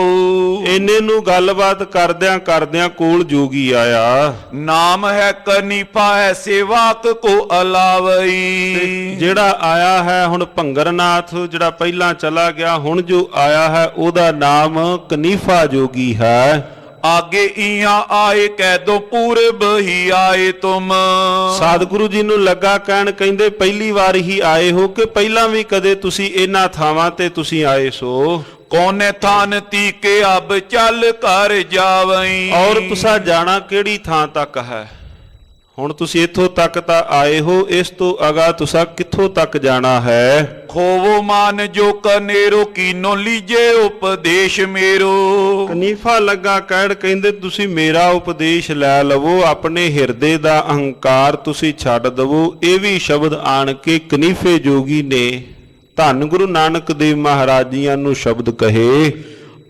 ਇੰਨੇ ਨੂੰ ਗੱਲਬਾਤ ਕਰਦਿਆਂ ਕਰਦਿਆਂ ਕੋਲ ਜੋਗੀ ਆਇਆ। ਨਾਮ ਹੈ ਕਨੀਫਾ ਐਸੇ ਵਾਕ ਕੋ ਅਲਾਵਈ। ਜਿਹੜਾ ਆਇਆ ਹੈ ਹੁਣ ਭੰਗਰਨਾਥ, ਜਿਹੜਾ ਪਹਿਲਾਂ ਚਲਾ ਗਿਆ, ਹੁਣ ਜੋ ਆਇਆ ਹੈ ਉਹਦਾ ਨਾਮ ਕਨੀਫਾ ਜੋਗੀ ਹੈ। ਆਗੇ ਇਹਾਂ ਆਏ ਕਹਿ ਦੋ ਪੂਰਬ ਹੀ ਆਏ ਤੁਮ। ਸਤਿਗੁਰੂ ਜੀ ਨੂੰ ਲੱਗਾ ਕਹਿਣ, ਕਹਿੰਦੇ ਪਹਿਲੀ ਵਾਰ ਹੀ ਆਏ ਹੋ ਕਿ ਪਹਿਲਾਂ ਵੀ ਕਦੇ ਤੁਸੀਂ ਇਹਨਾਂ ਥਾਵਾਂ ਤੇ ਤੁਸੀਂ ਆਏ ਸੋ? ਕੋਨੇ ਥਾਨ ਤੀਕੇ ਅਬ ਚੱਲ ਕਰ ਜਾਵਈ। ਔਰ ਤੁਸੀਂ ਜਾਣਾ ਕਿਹੜੀ ਥਾਂ ਤੱਕ ਹੈ? ਹੁਣ ਤੁਸੀਂ ਇੱਥੋਂ ਤੱਕ ਤਾਂ ਆਏ ਹੋ, ਇਸ ਤੋਂ ਅਗਾ ਤੁਸੀਂ ਕਿੱਥੋਂ ਤੱਕ ਜਾਣਾ ਹੈ? ਖੋਵੋ ਮਾਨ ਜੋ ਕਨੇਰੋ ਕੀਨੋ ਲੀਜੇ ਉਪਦੇਸ਼ ਮੇਰੋ। ਕਨੀਫਾ ਲੱਗਾ ਕਹਿਣ, ਕਹਿੰਦੇ ਤੁਸੀਂ ਮੇਰਾ ਉਪਦੇਸ਼ ਲੈ ਲਵੋ, ਆਪਣੇ ਹਿਰਦੇ ਦਾ ਅਹੰਕਾਰ ਤੁਸੀਂ ਛੱਡ ਦਵੋ। ਇਹ ਵੀ ਸ਼ਬਦ ਆਣ ਕੇ ਕਨੀਫੇ ਜੋਗੀ ਨੇ ਧੰਨ ਗੁਰੂ ਨਾਨਕ ਦੇਵ ਮਹਾਰਾਜ ਜੀਆਂ ਨੂੰ ਸ਼ਬਦ ਕਹੇ।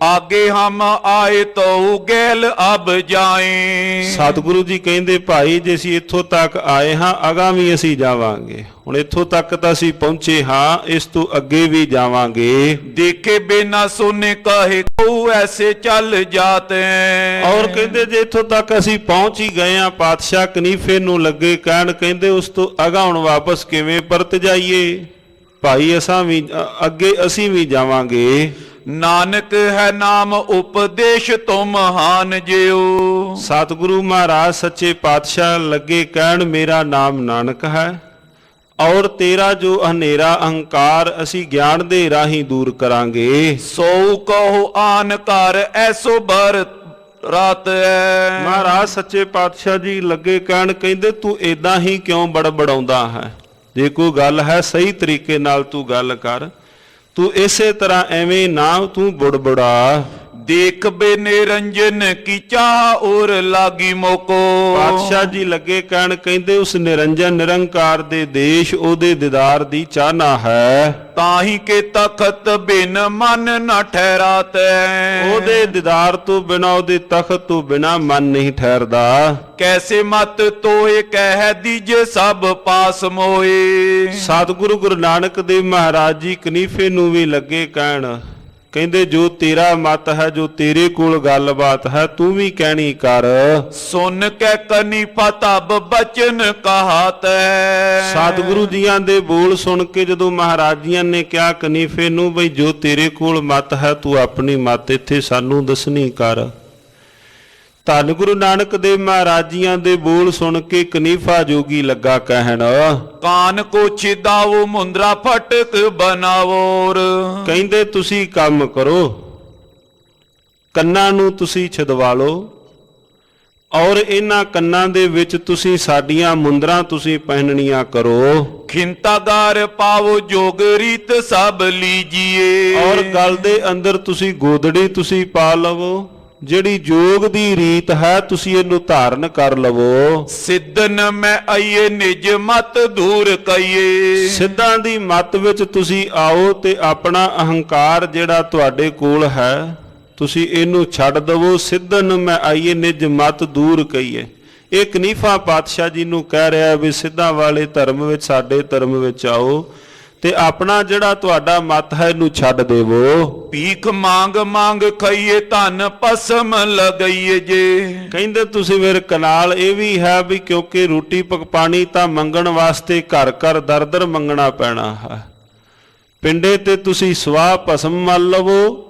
ਆਗੇ ਹਮ ਆਏ ਤੋ ਗੈਲ ਅਬ ਜਾਏ। ਸਤਿਗੁਰੂ ਜੀ ਕਹਿੰਦੇ ਭਾਈ ਜੇ ਅਸੀਂ ਇੱਥੋਂ ਤੱਕ ਆਏ ਹਾਂ, ਅਗਾਂ ਵੀ ਅਸੀਂ ਜਾਵਾਂਗੇ। ਹੁਣ ਇੱਥੋਂ ਤੱਕ ਤਾਂ ਅਸੀਂ ਪਹੁੰਚੇ ਹਾਂ, ਇਸ ਤੋਂ ਅੱਗੇ ਵੀ ਜਾਵਾਂਗੇ। ਦੇਖੇ ਬਿਨਾ ਸੁਨੇ ਕਹੇ ਕੋ ਐਸੇ ਚੱਲ ਜਾਤੇ। ਔਰ ਕਹਿੰਦੇ ਜੇ ਇੱਥੋਂ ਤੱਕ ਅਸੀਂ ਪਹੁੰਚ ਹੀ ਗਏ ਹਾਂ, ਪਾਤਸ਼ਾਹ ਕਨੀਫੇ ਨੂੰ ਲੱਗੇ ਕਹਿਣ, ਕਹਿੰਦੇ ਉਸ ਤੋਂ ਅਗਾਂ ਹੁਣ ਵਾਪਸ ਕਿਵੇਂ ਪਰਤ ਜਾਈਏ? ਭਾਈ ਅੱਗੇ ਅਸੀਂ ਵੀ ਜਾਵਾਂਗੇ। ਨਾਨਕ ਹੈ ਨਾਮ ਉਪਦੇਸ਼ ਤੁਮ ਮਹਾਨ ਜਿਉ। ਸਤਿਗੁਰੂ ਮਹਾਰਾਜ ਸੱਚੇ ਪਾਤਸ਼ਾਹ ਲੱਗੇ ਕਹਿਣ, ਮੇਰਾ ਨਾਮ ਨਾਨਕ ਹੈ ਔਰ ਤੇਰਾ ਜੋ ਹਨੇਰਾ ਅਹੰਕਾਰ ਅਸੀਂ ਗਿਆਨ ਦੇ ਰਾਹੀਂ ਦੂਰ ਕਰਾਂਗੇ। ਸੋ ਕਹੋ ਆਨ ਕਰ ਐਸੋ ਬਰ ਰਾਤ ਹੈ। ਮਹਾਰਾਜ ਸੱਚੇ ਪਾਤਸ਼ਾਹ ਜੀ ਲੱਗੇ ਕਹਿਣ, ਕਹਿੰਦੇ ਤੂੰ ਏਦਾਂ ਹੀ ਕਿਉਂ ਬੜਬੜਾਉਂਦਾ ਹੈ? ਜੇ ਕੋਈ ਗੱਲ ਹੈ ਸਹੀ ਤਰੀਕੇ ਨਾਲ ਤੂੰ ਗੱਲ ਕਰ, ਤੂੰ ਇਸੇ ਤਰ੍ਹਾਂ ਐਵੇਂ ਨਾ ਤੂੰ ਬੁੜਬੜਾ। ਦੇਖ ਬੇ ਨਿਰੰਜਨ ਕੀ ਚਾਹ ਔਰ ਲਾਗੀ ਮੋਕੋ। ਪਾਤਸ਼ਾਹ ਜੀ ਲੱਗੇ ਕਹਿਣ, ਕਹਿੰਦੇ ਉਸ ਨਿਰੰਜਨ ਨਿਰੰਕਾਰ ਦੇ ਦੇਸ਼ ਉਹਦੇ ਦੀਦਾਰ ਦੀ ਚਾਹਨਾ ਹੈ। ਤਾਹੀ ਕੇ ਤਖਤ ਬਿਨ ਮਨ ਨਾ ਠਹਿਰਾਤੈ। ਉਹਦੇ ਦੀਦਾਰ ਤੋਂ ਬਿਨਾ, ਉਹਦੇ ਤਖਤ ਤੋਂ ਬਿਨਾ ਮਨ ਨਹੀਂ ਠਹਿਰਦਾ। ਕੈਸੇ ਮਤ ਤੋਏ ਕਹਿ ਦੀਜੇ ਸਭ ਪਾਸ ਮੋਏ। ਸਤਿਗੁਰੂ ਗੁਰੂ ਨਾਨਕ ਦੇਵ ਮਹਾਰਾਜ ਜੀ ਕਨੀਫੇ ਨੂੰ ਵੀ ਲੱਗੇ ਕਹਿਣ, ਕਹਿੰਦੇ ਜੋ ਤੇਰਾ ਮਤ ਹੈ, ਜੋ ਤੇਰੇ ਕੋਲ ਗੱਲਬਾਤ ਹੈ, ਤੂੰ ਵੀ ਕਹਿਣੀ ਕਰ। ਸੁਨ ਕੇ ਕਨੀਫਾ ਤਬ ਬਚਨ ਕਹਾਤੈ। ਸਤਿਗੁਰੂ ਜੀਆਂ ਦੇ ਬੋਲ ਸੁਣ ਕੇ ਜਦੋਂ ਮਹਾਰਾਜ ਜੀਆਂ ਨੇ ਕਿਹਾ ਕਨੀਫੇ ਨੂੰ, ਬਈ ਜੋ ਤੇਰੇ ਕੋਲ ਮਤ ਹੈ, ਤੂੰ ਆਪਣੀ ਮਤ ਇੱਥੇ ਸਾਨੂੰ ਦੱਸਣੀ ਕਰ। ਧੰਨ ਗੁਰੂ ਨਾਨਕ ਦੇਵ ਮਹਾਰਾਜ ਜੀਆਂ ਦੇ ਬੋਲ ਸੁਣ ਕੇ ਕਨੀਫਾ ਜੋਗੀ ਲੱਗਾ ਕਹਿਣ, ਕਾਨ ਕੋ ਛਿਦਾਵੋ ਮੁੰਦਰਾ ਫਟਕ ਬਣਾਵੋਰ। ਕਹਿੰਦੇ ਤੁਸੀਂ ਕੰਮ ਕਰੋ, ਕੰਨਾਂ ਨੂੰ ਤੁਸੀਂ ਛਿਦਵਾ ਲਓ ਔਰ ਇਹਨਾਂ ਕੰਨਾਂ ਦੇ ਵਿੱਚ ਤੁਸੀਂ ਸਾਡੀਆਂ ਮੁੰਦਰਾਂ ਤੁਸੀਂ ਪਹਿਨਣੀਆਂ ਕਰੋ। ਖਿੰਤਾਗਾਰ ਪਾਵੋ ਜੋਗ ਰੀਤ ਸਭ ਲੀਜੀਏ। ਔਰ ਗਲ ਦੇ ਅੰਦਰ ਤੁਸੀਂ ਗੋਦੜੀ ਤੁਸੀਂ ਪਾ ਲਵੋ, ਜਿਹੜੀ ਜੋਗ ਦੀ ਰੀਤ ਹੈ ਤੁਸੀਂ ਇਹਨੂੰ ਧਾਰਨ ਕਰ ਲਵੋ। ਸਿੱਧਨ ਮੈਂ ਆਈਏ ਨਿਜ ਮਤ ਦੂਰ ਕਈਏ। ਸਿੱਧਾਂ ਦੀ ਮਤ ਵਿੱਚ ਤੁਸੀਂ ਆਓ ਤੇ ਆਪਣਾ ਅਹੰਕਾਰ ਜਿਹੜਾ ਤੁਹਾਡੇ ਕੋਲ ਹੈ ਤੁਸੀਂ ਇਹਨੂੰ ਛੱਡ ਦਵੋ। ਸਿੱਧਨ ਮੈਂ ਆਈਏ ਨਿਜ ਮਤ ਦੂਰ ਕਈਏ। ਇਹ ਕਨੀਫਾ ਪਾਤਸ਼ਾਹ ਜੀ ਨੂੰ ਕਹਿ ਰਿਹਾ ਵੀ ਸਿੱਧਾਂ ਵਾਲੇ ਧਰਮ ਵਿੱਚ, ਸਾਡੇ ਧਰਮ ਵਿੱਚ ਆਓ ਤੇ ਆਪਣਾ ਜਿਹੜਾ ਤੁਹਾਡਾ ਮਤ ਹੈ ਇਹਨੂੰ ਛੱਡ ਦੇਵੋ। ਭੀਖ ਮੰਗ ਮੰਗ ਖਾਈਏ ਧਨ ਪਸਮ ਲਗਈਏ ਜੇ। ਕਹਿੰਦੇ ਤੁਸੀਂ ਮੇਰੇ ਕਨਾਲ ਇਹ ਵੀ ਹੈ ਵੀ ਕਿਉਂਕਿ ਰੋਟੀ ਪਾਣੀ ਤਾਂ ਮੰਗਣ ਵਾਸਤੇ ਘਰ ਘਰ ਦਰ ਦਰ ਮੰਗਣਾ ਪੈਣਾ ਹੈ। ਪਿੰਡੇ ਤੇ ਤੁਸੀਂ ਸਵਾਹ ਭਸਮ ਮਲ ਲਵੋ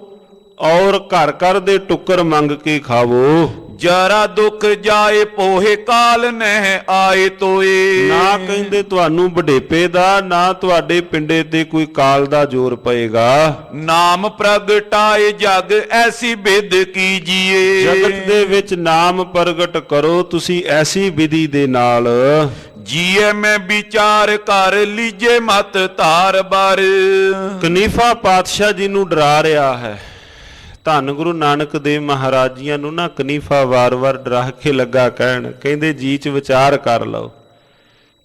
ਔਰ ਘਰ ਘਰ ਦੇ ਟੁੱਕਰ ਮੰਗ ਕੇ ਖਾਵੋ। ਜਰਾ ਦੁੱਖ ਜਾਏ ਪੋਹੇ ਕਾਲ ਨਹਿ ਆਏ ਤੋਏ। ਨਾ ਕਹਿੰਦੇ ਤੁਹਾਨੂੰ ਵਡੇਪੇ ਦਾ, ਨਾ ਤੁਹਾਡੇ ਪਿੰਡੇ ਤੇ ਕੋਈ ਕਾਲ ਦਾ ਜ਼ੋਰ ਪਏਗਾ। ਨਾਮ ਪ੍ਰਗਟਾਏ ਜਗ ਐਸੀ ਬਿਦ ਕੀਜੀਏ। ਜਗਤ ਦੇ ਵਿੱਚ ਨਾਮ ਪ੍ਰਗਟ ਕਰੋ ਤੁਸੀਂ ਐਸੀ ਵਿਧੀ ਦੇ ਨਾਲ। ਜੀਏ ਮੈਂ ਵਿਚਾਰ ਕਰ ਲੀਜੇ ਮਤ ਧਾਰ ਬਾਰ। ਕਨੀਫਾ ਪਾਤਸ਼ਾਹ ਜੀ ਨੂੰ ਡਰਾ ਰਿਹਾ ਹੈ। ਧੰਨ ਗੁਰੂ ਨਾਨਕ ਦੇਵ ਮਹਾਰਾਜ ਜੀਆਂ ਨੂੰ ਨਾ ਕਨੀਫਾ ਵਾਰ-ਵਾਰ ਡਰਾ ਕੇ ਲੱਗਾ ਕਹਿਣ, ਕਹਿੰਦੇ ਜੀ ਚ ਵਿਚਾਰ ਕਰ ਲਓ।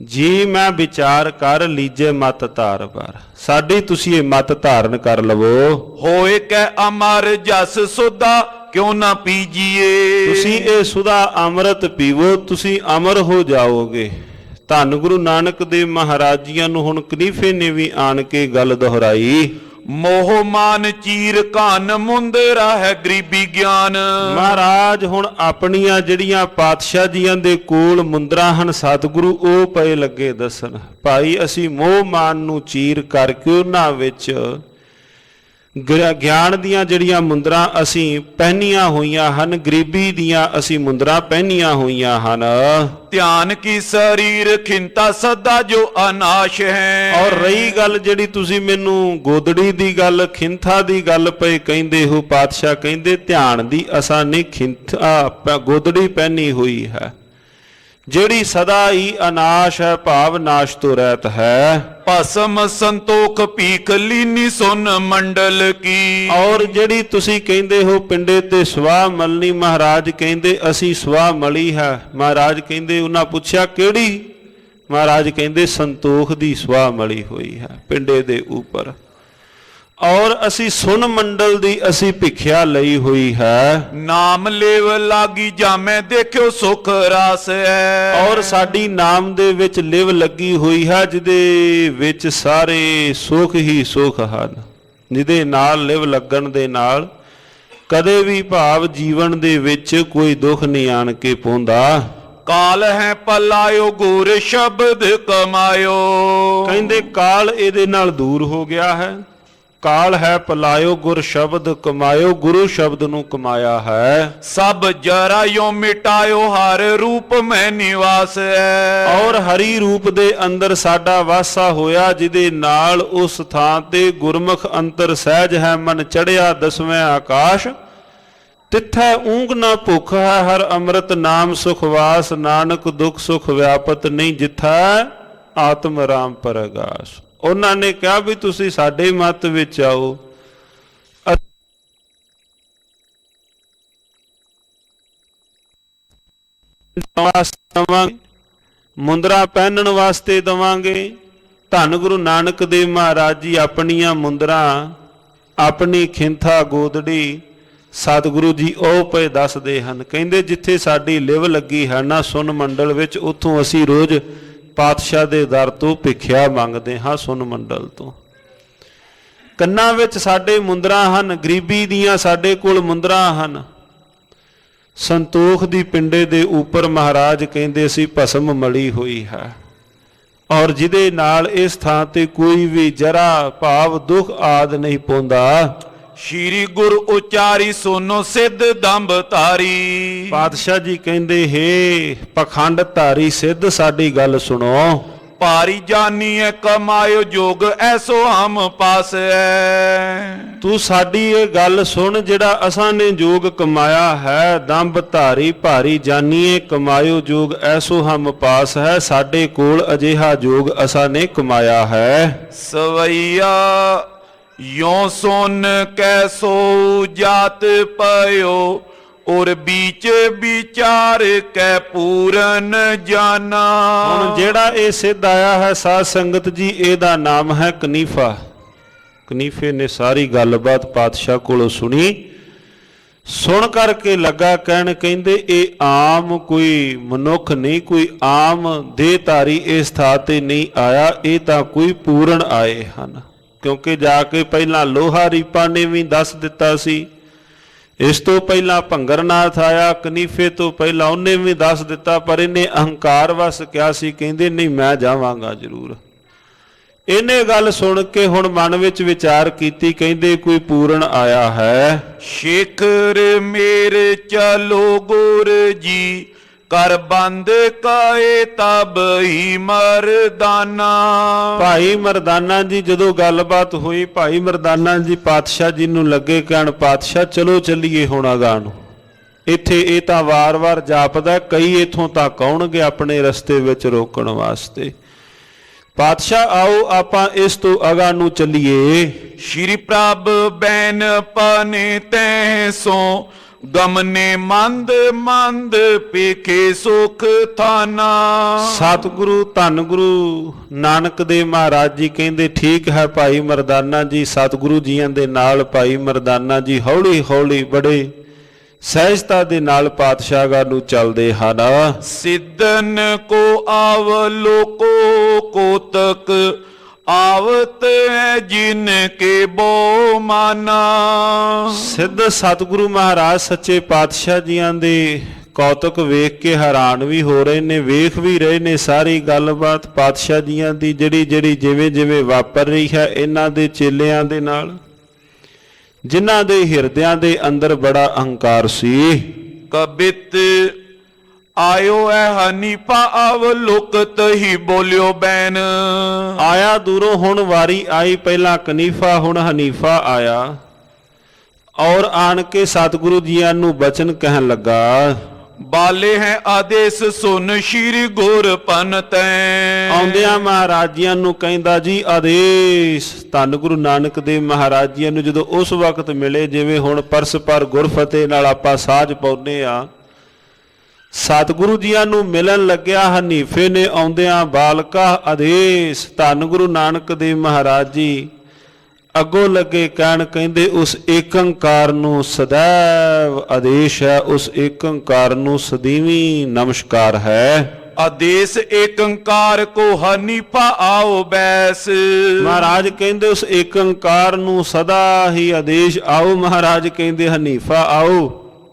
ਜੀ ਮੈਂ ਵਿਚਾਰ ਕਰ ਲੀਜੇ ਮਤ ਧਾਰ ਬਾਰ। ਸਾਡੀ ਤੁਸੀਂ ਇਹ ਮਤ ਧਾਰਨ ਕਰ ਲਵੋ। ਹੋਏ ਕੈ ਅਮਰ ਜਸ ਸੁਦਾ ਕਿਉਂ ਨਾ ਪੀਜੀਏ। ਤੁਸੀਂ ਇਹ ਸੁਦਾ ਅੰਮ੍ਰਿਤ ਪੀਵੋ, ਤੁਸੀਂ ਅਮਰ ਹੋ ਜਾਓਗੇ। ਧੰਨ ਗੁਰੂ ਨਾਨਕ ਦੇਵ ਮਹਾਰਾਜ ਜੀਆਂ ਨੂੰ ਹੁਣ ਕਨੀਫੇ ਨੇ ਵੀ ਆਣ ਕੇ ਗੱਲ ਦੁਹਰਾਈ। ਮੋਹ ਮਾਨ ਚੀਰ ਕਾਨ ਮੁੰਦਰਾ ਹੈ ਗਰੀਬੀ ਗਿਆਨ। ਮਹਾਰਾਜ ਹੁਣ ਆਪਣੀਆਂ ਜਿਹੜੀਆਂ ਪਾਤਸ਼ਾਹ ਜੀਆਂ ਦੇ ਕੋਲ ਮੁੰਦਰਾਂ ਹਨ ਸਤਿਗੁਰੂ ਉਹ ਪਏ ਲੱਗੇ ਦੱਸਣ, ਭਾਈ ਅਸੀਂ ਮੋਹ ਮਾਨ ਨੂੰ ਚੀਰ ਕਰਕੇ ਉਹਨਾਂ ਵਿੱਚ ਗਿਆਨ ਦੀਆਂ ਜਿਹੜੀਆਂ ਮੁੰਦਰਾਂ ਅਸੀਂ ਪਹਿਨੀਆਂ ਹੋਈਆਂ ਹਨ, ਗਰੀਬੀ ਦੀਆਂ ਅਸੀਂ ਮੁੰਦਰਾਂ ਪਹਿਨੀਆਂ ਹੋਈਆਂ ਹਨ। ਧਿਆਨ ਕੀ ਸਰੀਰ ਖਿੰਤਾ ਸਦਾ ਜੋ ਅਨਾਸ਼ ਹੈ। ਔਰ ਰਹੀ ਗੱਲ ਜਿਹੜੀ ਤੁਸੀਂ ਮੈਨੂੰ ਗੋਦੜੀ ਦੀ ਗੱਲ, ਖਿੰਥਾ ਦੀ ਗੱਲ ਪਏ ਕਹਿੰਦੇ ਹੋ, ਪਾਤਸ਼ਾਹ ਕਹਿੰਦੇ ਧਿਆਨ ਦੀ ਅਸਾਂ ਨੇ ਖਿੰਥਾ ਗੋਦੜੀ ਪਹਿਨੀ ਹੋਈ ਹੈ, ਜਿਹੜੀ ਸਦਾ ਹੀ ਅਨਾਸ਼ ਹੈ, ਭਾਵ ਨਾਸ਼ ਤੋਂ ਰਹਿਤ ਹੈ। ਭਸਮ ਸੰਤੋਖ ਭੀਖ ਲੀਨੀ ਸੁਨ ਮੰਡਲ ਕੀ। ਔਰ ਜਿਹੜੀ ਤੁਸੀਂ ਕਹਿੰਦੇ ਹੋ ਪਿੰਡੇ ਤੇ ਸਵਾਹ ਮਲਣੀ, ਮਹਾਰਾਜ ਕਹਿੰਦੇ ਅਸੀਂ ਸਵਾਹ ਮਲੀ ਹੈ। ਮਹਾਰਾਜ ਕਹਿੰਦੇ ਉਹਨਾਂ ਪੁੱਛਿਆ ਕਿਹੜੀ? ਮਹਾਰਾਜ ਕਹਿੰਦੇ ਸੰਤੋਖ ਦੀ ਸਵਾਹ ਮਲੀ ਹੋਈ ਹੈ ਪਿੰਡੇ ਦੇ ਉੱਪਰ। ਔਰ ਅਸੀਂ ਸੁਨ ਮੰਡਲ ਦੀ ਅਸੀਂ ਭਿਖਿਆ ਲਈ ਹੋਈ ਹੈ। ਨਾਮ ਲੇਵ ਲਾਗੀ ਜਾਮੇ ਦੇਖਿਓ ਸੁਖ ਰਾਸ ਹੈ। ਔਰ ਸਾਡੀ ਨਾਮ ਦੇ ਵਿੱਚ ਲਿਵ ਲੱਗੀ ਹੋਈ ਹੈ, ਜਿਹਦੇ ਵਿੱਚ ਸਾਰੇ ਸੁਖ ਹੀ ਸੁਖ ਹਨ, ਜਿਹਦੇ ਨਾਲ ਲਿਵ ਲੱਗਣ ਦੇ ਨਾਲ ਕਦੇ ਵੀ ਭਾਵ ਜੀਵਨ ਦੇ ਵਿੱਚ ਕੋਈ ਦੁੱਖ ਨਹੀਂ ਆਣ ਕੇ ਪਹੁੰਚਦਾ। ਕਾਲ ਹੈ ਪਲਾਇਓ ਗੁਰ ਸ਼ਬਦ ਕਮਾਇਓ। ਕਹਿੰਦੇ ਕਾਲ ਇਹਦੇ ਨਾਲ ਦੂਰ ਹੋ ਗਿਆ ਹੈ। ਕਾਲ ਹੈ ਪਲਾਇਓ ਗੁਰ ਸ਼ਬਦ ਕਮਾਇਓ, ਗੁਰੂ ਸ਼ਬਦ ਨੂੰ ਕਮਾਇਆ ਹੈ। ਸਭ ਜਰਾਇਓ ਮਿਟਾਇਓ ਹਰ ਰੂਪ ਮੈਂ ਨਿਵਾਸ ਹੈ। ਔਰ ਹਰੀ ਰੂਪ ਦੇ ਅੰਦਰ ਸਾਡਾ ਵਾਸਾ ਹੋਇਆ, ਜਿਹਦੇ ਨਾਲ ਉਸ ਥਾਂ ਤੇ ਗੁਰਮੁਖ ਅੰਤਰ ਸਹਿਜ ਹੈ। ਮਨ ਚੜਿਆ ਦਸਵੇਂ ਆਕਾਸ਼, ਤਿੱਥੈ ਊਂਘ ਨਾ ਭੁੱਖ ਹੈ। ਹਰ ਅੰਮ੍ਰਿਤ ਨਾਮ ਸੁਖ ਵਾਸ, ਨਾਨਕ ਦੁਖ ਸੁਖ ਵਿਆਪਤ ਨਹੀਂ ਜਿਥੈ ਆਤਮ ਰਾਮ ਪਰਗਾਸ। ਉਹਨਾਂ ਨੇ ਕਿਹਾ ਵੀ ਤੁਸੀਂ ਸਾਡੇ ਮਤ ਵਿੱਚ ਆਓ। ਵਾਸਤੇ ਦੇਵਾਂਗੇ, ਮੁੰਦਰਾ ਪਹਿਨਣ ਵਾਸਤੇ ਦੇਵਾਂਗੇ। ਧੰਨ ਗੁਰੂ ਨਾਨਕ ਦੇਵ ਮਹਾਰਾਜ ਜੀ ਆਪਣੀਆਂ ਮੁੰਦਰਾ, ਆਪਣੀ ਖਿੰਥਾ ਗੋਦੜੀ ਸਤਿਗੁਰੂ ਜੀ ਉਹ ਪਏ ਦੱਸਦੇ ਹਨ। ਕਹਿੰਦੇ ਜਿੱਥੇ ਸਾਡੀ ਲਿਵ ਲੱਗੀ ਹੈ ਨਾ ਸੁਨ ਮੰਡਲ ਵਿੱਚ, ਉੱਥੋਂ ਅਸੀਂ ਰੋਜ਼ ਪਾਤਸ਼ਾਹ ਦੇ ਦਰ ਤੋਂ ਭਿਖਿਆ ਮੰਗਦੇ ਹਾਂ। ਸੁਨ ਮੰਡਲ ਤੋਂ ਕੰਨਾਂ ਵਿੱਚ ਸਾਡੇ ਮੁੰਦਰਾ ਹਨ, ਗਰੀਬੀ ਦੀਆਂ ਸਾਡੇ ਕੋਲ ਮੁੰਦਰਾ ਹਨ। ਸੰਤੋਖ ਦੀ ਪਿੰਡੇ ਦੇ ਉੱਪਰ ਮਹਾਰਾਜ ਕਹਿੰਦੇ ਸੀ ਭਸਮ ਮਲੀ ਹੋਈ ਹੈ, ਔਰ ਜਿਹਦੇ ਨਾਲ ਇਸ ਥਾਂ ਤੇ ਕੋਈ ਵੀ ਜਰਾ ਭਾਵ ਦੁੱਖ ਆਦ ਨਹੀਂ ਪਾਉਂਦਾ। ਸ਼੍ਰੀ ਗੁਰ ਉਚਾਰੀ ਸੋਨੋ ਸਿੱਧ ਦੰਭ ਧਾਰੀ। ਪਾਤਸ਼ਾਹ ਜੀ ਕਹਿੰਦੇ ਹੇ ਪਖੰਡ ਧਾਰੀ ਸਿੱਧ ਸਾਡੀ ਗੱਲ ਸੁਣੋ। ਭਾਰੀ ਜਾਨੀਏ ਕਮਾਇਓ ਜੋਗ ਐਸੋ ਹਮ ਪਾਸ ਹੈ। ਤੂੰ ਸਾਡੀ ਇਹ ਗੱਲ ਸੁਣ, ਜਿਹੜਾ ਅਸਾਂ ਨੇ ਜੋਗ ਕਮਾਇਆ ਹੈ, ਦੰਭ ਧਾਰੀ ਭਾਰੀ ਜਾਨੀਏ ਕਮਾਇਓ ਜੋਗ ਐਸੋ ਹਮ ਪਾਸ ਹੈ। ਸਾਡੇ ਕੋਲ ਅਜਿਹਾ ਜੋਗ ਅਸਾਂ ਨੇ ਕਮਾਇਆ ਹੈ। ਸਵਈਆ ਯੋ ਸੁਨ ਕੈਸੋ ਜਾਤ ਪਇਓ, ਔਰ बीच विचार कै पूरन जाना। ਹੁਣ ਜਿਹੜਾ ਇਹ ਸਿੱਧ ਆਇਆ ਹੈ ਸਾਧ ਸੰਗਤ ਜੀ, ਇਹਦਾ ਨਾਮ ਹੈ ਕਨੀਫਾ। ਕਨੀਫੇ ਨੇ ਸਾਰੀ ਗੱਲਬਾਤ ਪਾਤਸ਼ਾਹ ਕੋਲੋਂ ਸੁਣੀ, ਸੁਣ ਕਰਕੇ ਲੱਗਾ ਕਹਿਣ, ਕਹਿੰਦੇ ਇਹ ਆਮ ਕੋਈ ਮਨੁੱਖ ਨਹੀਂ, ਕੋਈ ਆਮ ਦੇਹਧਾਰੀ ਇਸ ਥਾਂ ਤੇ ਨਹੀਂ ਆਇਆ, ਇਹ ਤਾਂ ਕੋਈ ਪੂਰਨ ਆਏ ਹਨ। ਕਿਉਂਕਿ ਜਾ ਕੇ ਪਹਿਲਾਂ ਲੋਹਾ ਰੀਪਾ ਨੇ ਵੀ ਦੱਸ ਦਿੱਤਾ ਸੀ, ਇਸ ਤੋਂ ਪਹਿਲਾਂ ਭੰਗਰਨਾਥ ਆਇਆ, ਕਨੀਫੇ ਤੋਂ ਪਹਿਲਾਂ ਉਹਨੇ ਵੀ ਦੱਸ ਦਿੱਤਾ, ਪਰ ਇਹਨੇ ਅਹੰਕਾਰ ਵਸ ਕਿਹਾ ਸੀ, ਕਹਿੰਦੇ ਨਹੀਂ ਮੈਂ ਜਾਵਾਂਗਾ ਜ਼ਰੂਰ। ਇਹਨੇ ਗੱਲ ਸੁਣ ਕੇ ਹੁਣ ਮਨ ਵਿੱਚ ਵਿਚਾਰ ਕੀਤੀ, ਕਹਿੰਦੇ ਕੋਈ ਪੂਰਨ ਆਇਆ ਹੈ। ਸ਼ੇਖਰ ਮੇਰੇ ਚਲੋ ਗੁਰ ਜੀ, ਕਰ ਬੰਦ ਕਾਏ ਤਬ ਹੀ ਮਰਦਾਨਾ। ਭਾਈ ਮਰਦਾਨਾ ਜੀ ਜਦੋਂ ਗੱਲਬਾਤ ਹੋਈ, ਭਾਈ ਮਰਦਾਨਾ ਜੀ ਪਾਤਸ਼ਾਹ ਜੀ ਨੂੰ ਲੱਗੇ ਕਹਿਣ, ਪਾਤਸ਼ਾਹ ਚਲੋ ਚੱਲੀਏ ਹੁਣ ਅਗਾਂਹ ਨੂੰ। ਇੱਥੇ ਇਹ ਤਾਂ ਵਾਰ-ਵਾਰ ਜਾਪਦਾ, ਕਈ ਇੱਥੋਂ ਤੱਕ ਆਉਣਗੇ ਆਪਣੇ ਰਸਤੇ ਵਿੱਚ ਰੋਕਣ ਵਾਸਤੇ। ਪਾਤਸ਼ਾਹ ਆਓ ਆਪਾਂ ਇਸ ਤੋਂ ਅਗਾਂਹ ਨੂੰ ਚੱਲੀਏ। ਸ਼੍ਰੀ ਪ੍ਰਭ ਬੈਨ ਪਾਨੇ ਤੈ ਸੋ, ਗਮਨੇ ਮੰਦ ਮੰਦ ਪੇਖੇ ਸੁਖ ਥਾਨਾ। ਸਤਿਗੁਰੂ ਧੰਨ ਗੁਰੂ ਨਾਨਕ ਦੇਵ ਮਹਾਰਾਜ ਜੀ ਕਹਿੰਦੇ ਠੀਕ ਹੈ ਭਾਈ ਮਰਦਾਨਾ ਜੀ। ਸਤਿਗੁਰੂ ਜੀਆਂ ਦੇ ਨਾਲ ਭਾਈ ਮਰਦਾਨਾ ਜੀ ਹੌਲੀ ਹੌਲੀ ਬੜੇ ਸਹਿਜਤਾ ਦੇ ਨਾਲ ਪਾਤਸ਼ਾਹਾਂ ਨੂੰ ਚੱਲਦੇ ਹਨ। ਸਿੱਧਨ ਕੋ ਆਵ ਲੋਕੋ ਕੋਤਕ, ਆਵਤ ਹੈ ਜਿਨ ਕੇ ਬੋ ਮਾਨਾ। ਸਿੱਧ ਸਤਿਗੁਰੂ ਮਹਾਰਾਜ ਸੱਚੇ ਪਾਤਸ਼ਾਹ ਜੀਆਂ ਦੇ ਕੌਤਕ ਵੇਖ ਕੇ ਹੈਰਾਨ ਵੀ ਹੋ ਰਹੇ ਨੇ, ਵੇਖ ਵੀ ਰਹੇ ਨੇ ਸਾਰੀ ਗੱਲਬਾਤ ਪਾਤਸ਼ਾਹ ਜੀਆਂ ਦੀ ਜਿਹੜੀ ਜਿਵੇਂ ਜਿਵੇਂ ਵਾਪਰ ਰਹੀ ਹੈ ਇਹਨਾਂ ਦੇ ਚੇਲਿਆਂ ਦੇ ਨਾਲ, ਜਿਨ੍ਹਾਂ ਦੇ ਹਿਰਦਿਆਂ ਦੇ ਅੰਦਰ ਬੜਾ ਅਹੰਕਾਰ ਸੀ। ਕਬਿਤ ਆਇਓ ਐ ਹਨੀਫਾ ਅਵਲੋਕਤ ਹੀ ਬੋਲਿਓ ਬੈਨ। ਆਇਆ ਦੂਰੋਂ ਹੁਣ ਵਾਰੀ ਆਈ, ਪਹਿਲਾਂ ਕਨੀਫਾ ਹੁਣ ਹਨੀਫਾ ਆਇਆ, ਔਰ ਆਣ ਕੇ ਸਤਿਗੁਰੂ ਜੀਆਂ ਨੂੰ ਬਚਨ ਕਹਿਣ ਲੱਗਾ। ਬਾਲੇ ਹੈ ਆਦੇਸ਼ ਸੁਨ ਸ਼੍ਰੀ ਗੁਰ ਪੰਤੈ। ਆਉਂਦਿਆਂ ਮਹਾਰਾਜ ਜੀਆਂ ਨੂੰ ਕਹਿੰਦਾ ਜੀ ਆਦੇਸ਼। ਧੰਨ ਗੁਰੂ ਨਾਨਕ ਦੇਵ ਮਹਾਰਾਜ ਜੀਆਂ ਨੂੰ ਜਦੋਂ ਉਸ ਵਕਤ ਮਿਲੇ, ਜਿਵੇਂ ਹੁਣ ਪਰਸਪਰ ਗੁਰਫਤਿਹ ਨਾਲ ਆਪਾਂ ਸਾਝ ਪਾਉਂਦੇ ਆ, ਸਤਿਗੁਰੂ ਜੀਆਂ ਨੂੰ ਮਿਲਣ ਲੱਗਿਆ ਹਨੀਫੇ ਨੇ ਆਉਂਦਿਆਂ ਬਾਲਕਾ ਆਦੇਸ਼। ਧੰਨ ਗੁਰੂ ਨਾਨਕ ਦੇਵ ਮਹਾਰਾਜ ਜੀ ਅੱਗੋਂ ਲੱਗੇ ਕਹਿਣ, ਕਹਿੰਦੇ ਉਸ ਏਕੰਕਾਰ ਨੂੰ ਸदैव ਆਦੇਸ਼ ਹੈ, ਉਸ ਏਕੰਕਾਰ ਨੂੰ ਸਦੀਵੀ ਨਮਸਕਾਰ ਹੈ। ਆਦੇਸ਼ ਏਕੰਕਾਰ ਕੋ ਹਨੀਫਾ ਆਓ ਬੈਸ। ਮਹਾਰਾਜ ਕਹਿੰਦੇ ਉਸ ਏਕੰਕਾਰ ਨੂੰ ਸਦਾ ਹੀ ਆਦੇਸ਼ ਆਓ। ਮਹਾਰਾਜ ਕਹਿੰਦੇ ਹਨੀਫਾ ਆਓ,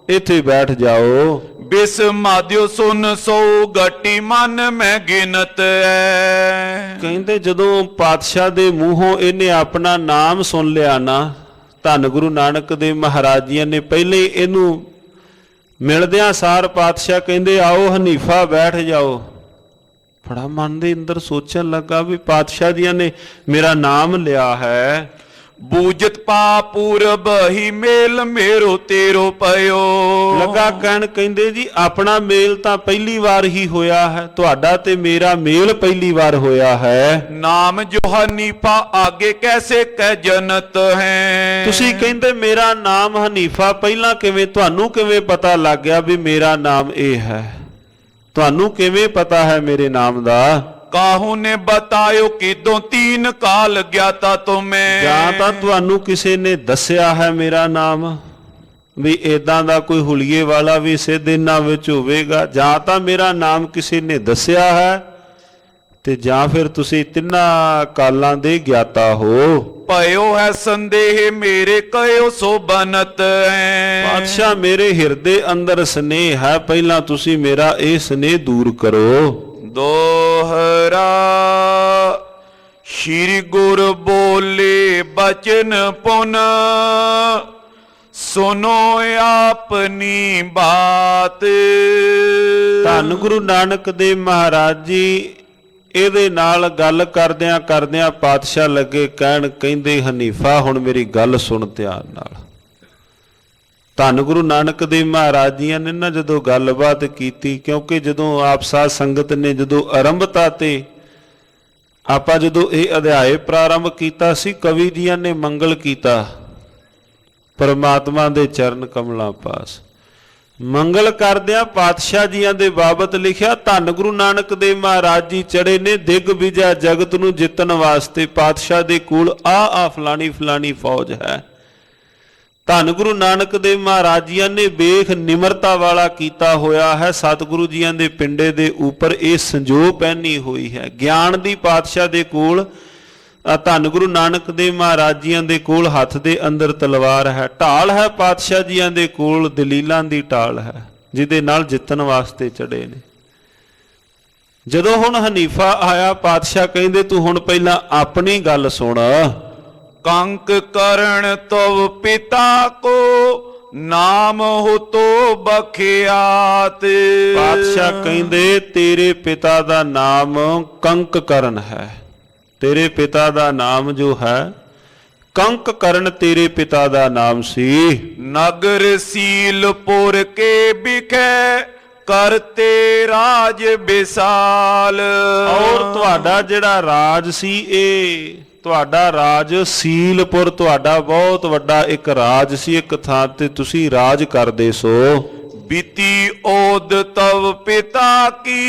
ਇੱਥੇ ਬੈਠ ਜਾਓ। ਬਿਸ ਮਾਧਿਓ ਸੁਨ ਸੋ ਗਟੀ ਮਨ ਮੈਂ ਗਿਨਤ ਐ। ਕਹਿੰਦੇ ਜਦੋਂ ਪਾਤਸ਼ਾਹ ਦੇ ਮੂੰਹੋਂ ਇਹਨੇ ਆਪਣਾ ਨਾਮ ਸੁਣ ਲਿਆ ਨਾ, ਧੰਨ ਗੁਰੂ ਨਾਨਕ ਦੇਵ ਮਹਾਰਾਜ ਜੀ ਨੇ ਪਹਿਲੇ ਇਹਨੂੰ ਮਿਲਦਿਆਂ ਸਾਰ ਪਾਤਸ਼ਾਹ ਕਹਿੰਦੇ ਆਓ ਹਨੀਫਾ ਬੈਠ ਜਾਓ। ਬੜਾ ਮਨ ਦੇ ਅੰਦਰ ਸੋਚਣ ਲੱਗਾ ਵੀ ਪਾਤਸ਼ਾਹ ਜੀ ਨੇ ਮੇਰਾ ਨਾਮ ਲਿਆ ਹੈ। ਬੂਜਤ ਪਾ ਪੂਰਬ ਹੀ ਮੇਲ ਮੇਰੋ ਤੇਰੋ ਪਇਓ। ਲੱਗਾ ਕਹਿਣ, ਕਹਿੰਦੇ ਜੀ ਆਪਣਾ ਮੇਲ ਤਾਂ ਪਹਿਲੀ ਵਾਰ ਹੀ ਹੋਇਆ ਹੈ, ਤੁਹਾਡਾ ਤੇ ਮੇਰਾ ਮੇਲ ਪਹਿਲੀ ਵਾਰ ਹੋਇਆ ਹੈ। ਨਾਮ ਜੋ ਹਨੀਫਾ ਆਗੇ ਕੈਸੇ ਕਹਿ ਜਨਤ ਹੈ। ਤੁਸੀਂ ਕਹਿੰਦੇ ਮੇਰਾ ਨਾਮ ਹਨੀਫਾ, ਪਹਿਲਾਂ ਕਿਵੇਂ ਤੁਹਾਨੂੰ ਕਿਵੇਂ ਪਤਾ ਲੱਗ ਗਿਆ ਵੀ ਮੇਰਾ ਨਾਮ ਇਹ ਹੈ? ਤੁਹਾਨੂੰ ਕਿਵੇਂ ਪਤਾ ਹੈ ਮੇਰੇ ਨਾਮ ਦਾ? काहू ने बतायो कि दो तीन काल ज्ञाता तुम्हें। ਜਾਂ ਤਾਂ ਤੁਹਾਨੂੰ ਕਿਸੇ ਨੇ ਦੱਸਿਆ ਹੈ ਮੇਰਾ ਨਾਮ, ਵੀ ਇਦਾਂ ਦਾ ਕੋਈ ਹੁਲੀਏ ਵਾਲਾ ਵੀ ਸਿੱਧ ਇਹਨਾਂ ਵਿੱਚ ਹੋਵੇਗਾ, ਜਾਂ ਤਾਂ ਮੇਰਾ ਨਾਮ ਕਿਸੇ ਨੇ ਦੱਸਿਆ ਹੈ, ਤੇ ਜਾਂ ਫਿਰ ਤੁਸੀਂ ਤਿੰਨਾਂ ਕਾਲਾਂ ਦੇ ਗਿਆਤਾ ਹੋ। पयो है संदेह मेरे कयो सो बनत है। ਪਾਤਸ਼ਾਹ ਮੇਰੇ ਹਿਰਦੇ ਅੰਦਰ ਸਨੇਹ ਹੈ, ਪਹਿਲਾਂ ਤੁਸੀਂ ਮੇਰਾ ਇਹ ਸਨੇਹ ਦੂਰ ਕਰੋ। दोहरा श्री गुर बोले बचन पुन सुनो अपनी बात। ਧੰਨ ਗੁਰੂ ਨਾਨਕ ਦੇਵ ਮਹਾਰਾਜ ਜੀ ਇਹਦੇ ਨਾਲ ਗੱਲ ਕਰਦਿਆਂ ਕਰਦਿਆਂ ਪਾਤਸ਼ਾਹ ਲੱਗੇ ਕਹਿਣ, ਕਹਿੰਦੇ ਹਨੀਫਾ ਹੁਣ ਮੇਰੀ ਗੱਲ ਸੁਣ ਧਿਆਨ ਨਾਲ। ਧੰਨ ਗੁਰੂ ਨਾਨਕ ਦੇਵ ਮਹਾਰਾਜ ਜੀਆਂ ਨੇ ਨਾ ਜਦੋਂ ਗੱਲਬਾਤ ਕੀਤੀ, ਕਿਉਂਕਿ ਜਦੋਂ ਆਪ ਸਾਧ ਸੰਗਤ ਨੇ ਜਦੋਂ ਆਰੰਭਤਾ ਤੇ ਆਪਾਂ ਜਦੋਂ ਇਹ ਅਧਿਆਇ ਪ੍ਰਾਰੰਭ ਕੀਤਾ ਸੀ, ਕਵੀ ਜੀਆਂ ਨੇ ਮੰਗਲ ਕੀਤਾ ਪਰਮਾਤਮਾ ਦੇ ਚਰਨ ਕਮਲਾਂ ਪਾਸ। ਮੰਗਲ ਕਰਦਿਆਂ ਪਾਤਸ਼ਾਹ ਜੀਆਂ ਦੇ ਬਾਬਤ ਲਿਖਿਆ, ਧੰਨ ਗੁਰੂ ਨਾਨਕ ਦੇਵ ਮਹਾਰਾਜ ਜੀ ਚੜੇ ਨੇ ਦਿਗ ਵਿਜੈ ਜਗਤ ਨੂੰ ਜਿੱਤਣ ਵਾਸਤੇ। ਪਾਤਸ਼ਾਹ ਦੇ ਕੋਲ ਆ ਫਲਾਣੀ ਫਲਾਣੀ ਫੌਜ ਹੈ। ਧੰਨ ਗੁਰੂ ਨਾਨਕ ਦੇਵ ਮਹਾਰਾਜ ਜੀਆਂ ਨੇ ਵੇਖ ਨਿਮਰਤਾ ਵਾਲਾ ਕੀਤਾ ਹੋਇਆ ਹੈ। ਸਤਿਗੁਰੂ ਜੀਆਂ ਦੇ ਪਿੰਡੇ ਦੇ ਉੱਪਰ ਇਹ ਸੰਜੋਗ ਪਹਿਨੀ ਹੋਈ ਹੈ। ਗਿਆਨ ਦੀ ਪਾਤਸ਼ਾਹ ਦੇ ਕੋਲ, ਧੰਨ ਗੁਰੂ ਨਾਨਕ ਦੇਵ ਮਹਾਰਾਜ ਜੀਆਂ ਦੇ ਕੋਲ ਹੱਥ ਦੇ ਅੰਦਰ ਤਲਵਾਰ ਹੈ। ਢਾਲ ਹੈ ਪਾਤਸ਼ਾਹ ਜੀਆਂ ਦੇ ਕੋਲ, ਦਲੀਲਾਂ ਦੀ ਢਾਲ ਹੈ ਜਿਹਦੇ ਨਾਲ ਜਿੱਤਣ ਵਾਸਤੇ ਚੜੇ ਨੇ। ਜਦੋਂ ਹੁਣ ਹਨੀਫਾ ਆਇਆ, ਪਾਤਸ਼ਾਹ ਕਹਿੰਦੇ ਤੂੰ ਹੁਣ ਪਹਿਲਾਂ ਆਪਣੀ ਗੱਲ ਸੁਣ। कंक करण तव पिता को नाम हो तो बखियात। ਪਾਤਸ਼ਾਹ ਕਹਿੰਦੇ ਤੇਰੇ ਪਿਤਾ ਦਾ ਨਾਮ ਕੰਕ ਕਰਨ ਹੈ। ਤੇਰੇ ਪਿਤਾ ਦਾ ਨਾਮ ਜੋ ਹੈ ਕੰਕ ਕਰਨ, ਤੇਰੇ ਪਿਤਾ ਦਾ ਨਾਮ ਸੀ। नगर सीलपुर के बिखे करते राज विशाल। ਔਰ ਤੁਹਾਡਾ ਜਿਹੜਾ ਰਾਜ ਸੀ, ਇਹ ਤੁਹਾਡਾ ਰਾਜ ਸੀਲਪੁਰ, ਤੁਹਾਡਾ ਬਹੁਤ ਵੱਡਾ ਇੱਕ ਰਾਜ ਸੀ, ਇੱਕ ਥਾਂ ਤੇ ਤੁਸੀਂ ਰਾਜ ਕਰਦੇ ਸੋ। बीती ओद तव पिता की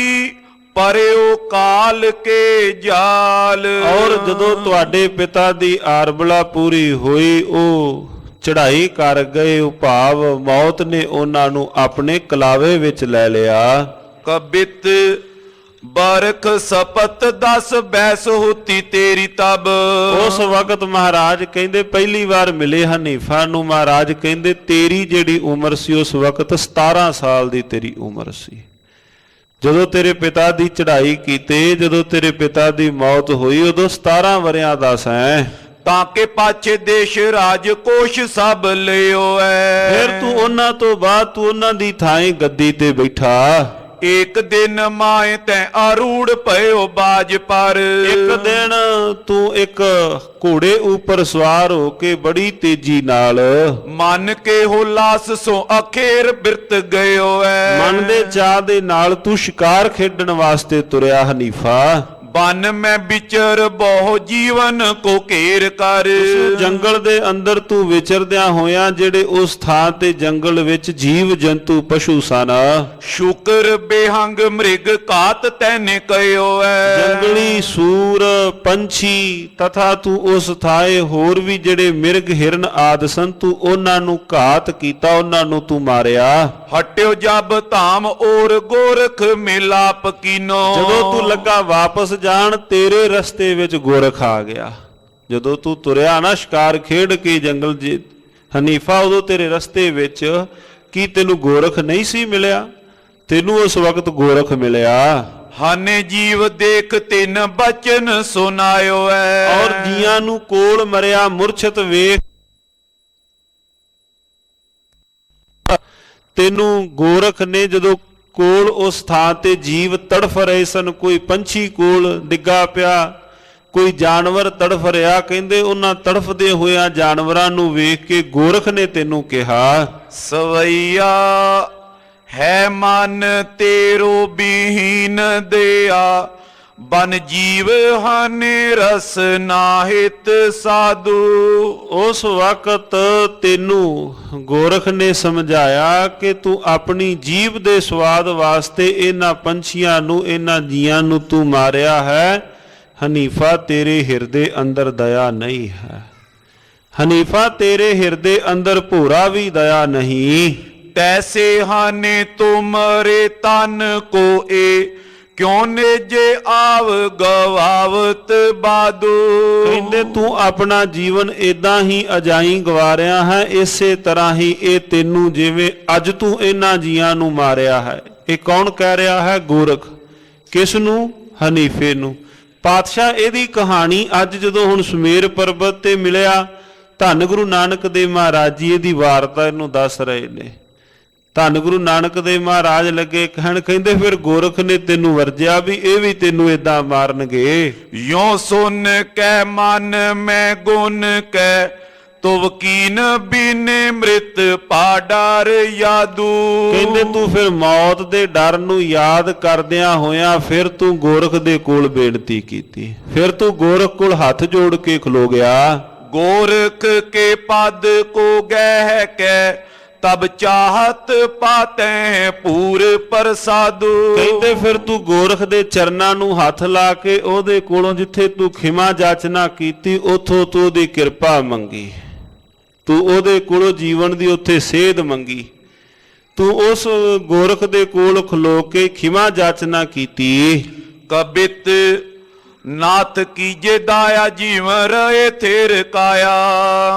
परेओ काल के जाल। ਔਰ ਜਦੋਂ ਤੁਹਾਡੇ ਪਿਤਾ ਦੀ ਆਰਬਲਾ ਪੂਰੀ ਹੋਈ, ਉਹ ਚੜ੍ਹਾਈ ਕਰ ਗਏ, ਉਹ ਭਾਵ ਮੌਤ ਨੇ ਉਹਨਾਂ ਨੂੰ ਆਪਣੇ ਕਲਾਵੇ ਵਿੱਚ ਲੈ ਲਿਆ। कबित बरख सपत 10 बैस होती तेरी तब। ਉਸ ਵਕਤ ਮਹਾਰਾਜ ਕਹਿੰਦੇ ਪਹਿਲੀ ਵਾਰ ਮਿਲੇ ਹਨੀਫਾ ਨੂੰ, ਮਹਾਰਾਜ ਕਹਿੰਦੇ ਤੇਰੀ ਜਿਹੜੀ ਉਮਰ ਸੀ ਉਸ ਵਕਤ 17 ਸਾਲ ਦੀ ਤੇਰੀ ਉਮਰ ਸੀ। ਜਦੋਂ ਤੇਰੇ ਪਿਤਾ ਦੀ ਚੜ੍ਹਾਈ ਕੀਤੀ, ਜਦੋਂ ਤੇਰੇ ਪਿਤਾ ਦੀ ਮੌਤ ਹੋਈ, ਉਦੋਂ 17 ਵਰਿਆਂ ਦਾ ਸੈਂ। ताके पाछे देश राज कोश सब लियो है। ਫਿਰ ਤੂੰ ਉਹਨਾਂ ਤੋਂ ਬਾਅਦ ਤੂੰ ਉਹਨਾਂ ਦੀ ਥਾਂ ਗੱਦੀ ਤੇ ਬੈਠਾ। एक दिन माए तै आरूढ़ पयो बाज पर। ਇੱਕ ਦਿਨ ਤੂੰ ਇੱਕ ਘੋੜੇ ਉੱਪਰ ਸਵਾਰ ਹੋ ਕੇ ਬੜੀ ਤੇਜ਼ੀ ਨਾਲ मन के हो लास सो अखेर बिरत गयो है। ਮਨ ਦੇ ਚਾਹ ਦੇ ਨਾਲ ਤੂੰ ਸ਼ਿਕਾਰ ਖੇਡਣ ਵਾਸਤੇ ਤੁਰਿਆ ਹਨੀਫਾ। बन में बिचर बहु जीवन को घेर कर। ਜੰਗਲ ਦੇ ਅੰਦਰ ਤੂੰ ਵਿਚਰਦਿਆਂ ਹੋਇਆਂ ਜਿਹੜੇ ਉਸ ਥਾਂ ਤੇ ਜੰਗਲ ਵਿੱਚ ਜੀਵ ਜੰਤੂ ਪਸ਼ੂ ਸਨ, शुक्र बेहंग मृग कात तैने कयो है। ਜੰਗਲੀ ਸੂਰ ਪੰਛੀ ਤਥਾ ਤੂੰ ਉਸ ਥਾਏ ਹੋਰ ਵੀ ਜਿਹੜੇ ਮਿਰਗ ਹਿਰਨ ਆਦਿ ਸਨ, ਤੂੰ ਉਹਨਾਂ ਨੂੰ ਘਾਤ ਕੀਤਾ, ਉਹਨਾਂ ਨੂੰ ਤੂੰ ਮਾਰਿਆ। हट्यो जब धाम और गोरख मिलाप कीनो। ਜਦੋਂ ਤੂੰ ਲੱਗਾ ਵਾਪਸ ਜਾਣ, ਤੇਰੇ ਰਸਤੇ ਵਿੱਚ ਗੋਰਖ ਆ ਗਿਆ। ਜਦੋਂ ਤੂੰ ਤੁਰਿਆ ਨਾ ਸ਼ਿਕਾਰ ਖੇਡ ਕੇ ਜੰਗਲ ਹਨੀਫਾ, ਉਦੋਂ ਤੇਰੇ ਰਸਤੇ ਵਿੱਚ ਕੀ ਤੈਨੂੰ ਗੋਰਖ ਨਹੀਂ ਸੀ ਮਿਲਿਆ? ਤੈਨੂੰ ਉਸ ਵਕਤ ਗੋਰਖ ਮਿਲਿਆ। हाने जीव देख तिन बचन सुनायो है। ਔਰ ਜੀਆਂ ਨੂੰ ਕੋਲ ਮਰਿਆ ਮੁਰਛਤ ਵੇਖ ਤੈਨੂੰ ਗੋਰਖ ਨੇ, ਜਦੋਂ ਕੋਲ ਉਸ ਥਾਂ ਤੇ ਜੀਵ ਤੜਫ ਰਹੇ ਸਨ, ਕੋਈ ਪੰਛੀ ਕੋਲ ਡਿੱਗਾ ਪਿਆ, ਕੋਈ ਜਾਨਵਰ ਤੜਫ ਰਿਹਾ, ਕਹਿੰਦੇ ਉਹਨਾਂ ਤੜਫਦੇ ਹੋਇਆਂ ਜਾਨਵਰਾਂ ਨੂੰ ਵੇਖ ਕੇ ਗੋਰਖ ਨੇ ਤੈਨੂੰ ਕਿਹਾ, सवैया है मन तेरो बिहीन दया ਬਨ ਜੀਵ ਹਾਨੇ ਰਸ ਨਾਹਿਤ ਸਾਧੂ। ਉਸ ਵਕਤ ਤੈਨੂੰ ਗੋਰਖ ਨੇ ਸਮਝਾਇਆ ਕਿ ਤੂੰ ਆਪਣੀ ਜੀਭ ਦੇ ਸਵਾਦ ਵਾਸਤੇ ਇਹਨਾਂ ਪੰਛੀਆਂ ਨੂੰ, ਇਹਨਾਂ ਜੀਆਂ ਨੂੰ ਤੂੰ ਮਾਰਿਆ ਹੈ। ਹਨੀਫਾ, ਤੇਰੇ ਹਿਰਦੇ ਅੰਦਰ ਦਇਆ ਨਹੀਂ ਹੈ। ਹਨੀਫਾ, ਤੇਰੇ ਹਿਰਦੇ ਅੰਦਰ ਭੋਰਾ ਵੀ ਦਇਆ ਨਹੀਂ। ਤੈਸੇ ਹਾਨੇ ਤੁਮਰੇ ਤਨ ਕੋ ਏ ਕਿਉਂ ਨੇਜੇ ਆਵ ਗਵਾਵਤ ਬਾਦੂ। ਕਹਿੰਦੇ ਤੂੰ ਆਪਣਾ ਜੀਵਨ ਏਦਾਂ ਹੀ ਅਜਾਈ ਗਵਾਰਿਆ ਹੈ, ਇਸੇ ਤਰ੍ਹਾਂ ਹੀ ਇਹ ਤੈਨੂੰ, ਜਿਵੇਂ ਅੱਜ ਤੂੰ ਇਹਨਾਂ ਜੀਆਂ ਨੂੰ ਮਾਰਿਆ ਹੈ। ਇਹ ਕੌਣ ਕਹਿ ਰਿਹਾ ਹੈ? ਗੋਰਖ। ਕਿਸ ਨੂੰ? ਹਨੀਫੇ ਨੂੰ। ਪਾਤਸ਼ਾਹ, ਇਹਦੀ ਕਹਾਣੀ ਅੱਜ ਜਦੋਂ ਹੁਣ ਸੁਮੇਰ ਪਰਬਤ ਤੇ ਮਿਲਿਆ, ਧੰਨ ਗੁਰੂ ਨਾਨਕ ਦੇਵ ਮਹਾਰਾਜ ਜੀ ਇਹਦੀ ਵਾਰਤਾ ਇਹਨੂੰ ਦੱਸ ਰਹੇ ਨੇ। ਧੰਨ ਗੁਰੂ ਨਾਨਕ ਦੇਵ ਮਹਾਰਾਜ ਲੱਗੇ ਕਹਿਣ, ਕਹਿੰਦੇ ਫਿਰ ਗੋਰਖ ਨੇ ਤੈਨੂੰ ਵਰਜਿਆ ਵੀ ਇਹ ਵੀ ਤੈਨੂੰ ਏਦਾਂ ਮਾਰਨਗੇ। ਯੋ ਸੁਨ ਕੈ ਮਨ ਮੈਂ ਗੁਣ ਕੈ ਤੁਵਕੀਨ ਬਿਨੇ ਮ੍ਰਿਤ ਪਾਡਾਰ ਯਾਦੂ। ਕਹਿੰਦੇ ਤੂੰ ਫਿਰ ਮੌਤ ਦੇ ਡਰ ਨੂੰ ਯਾਦ ਕਰਦਿਆਂ ਹੋਇਆਂ ਫਿਰ ਤੂੰ ਗੋਰਖ ਦੇ ਕੋਲ ਬੇਨਤੀ ਕੀਤੀ। ਫਿਰ ਤੂੰ ਗੋਰਖ ਕੋਲ ਹੱਥ ਜੋੜ ਕੇ ਖਲੋ ਗਿਆ। ਗੋਰਖ ਕੇ ਪਦ ਕੋ ਗਹਿ ਕੈ ਤਬ ਚਾਹਤ ਪਾਤੈ ਪੂਰ ਪ੍ਰਸਾਦੂ। ਕਹਿੰਦੇ ਫਿਰ ਤੂੰ ਗੋਰਖ ਦੇ ਚਰਨਾਂ ਨੂੰ ਹੱਥ ਲਾ ਕੇ ਉਹਦੇ ਕੋਲੋਂ ਜਿੱਥੇ ਤੂੰ ਖਿਮਾ ਜਾਚਨਾ ਕੀਤੀ ਉਥੋਂ ਤੂੰ ਉਹਦੀ ਕਿਰਪਾ ਮੰਗੀ। ਤੂੰ ਉਹਦੇ ਕੋਲੋਂ ਜੀਵਨ ਦੀ ਉੱਥੇ ਸੇਧ ਮੰਗੀ। ਤੂੰ ਉਸ ਗੋਰਖ ਦੇ ਕੋਲ ਖਲੋ ਕੇ ਖਿਮਾ ਜਾਚਨਾ ਕੀਤੀ। ਕਬਿਤ ਨਾਥ ਕੀਜੇ ਦਾਇਆ ਜੀਵਨ ਰਹੇ ਥੇਰ ਕਾਇਆ।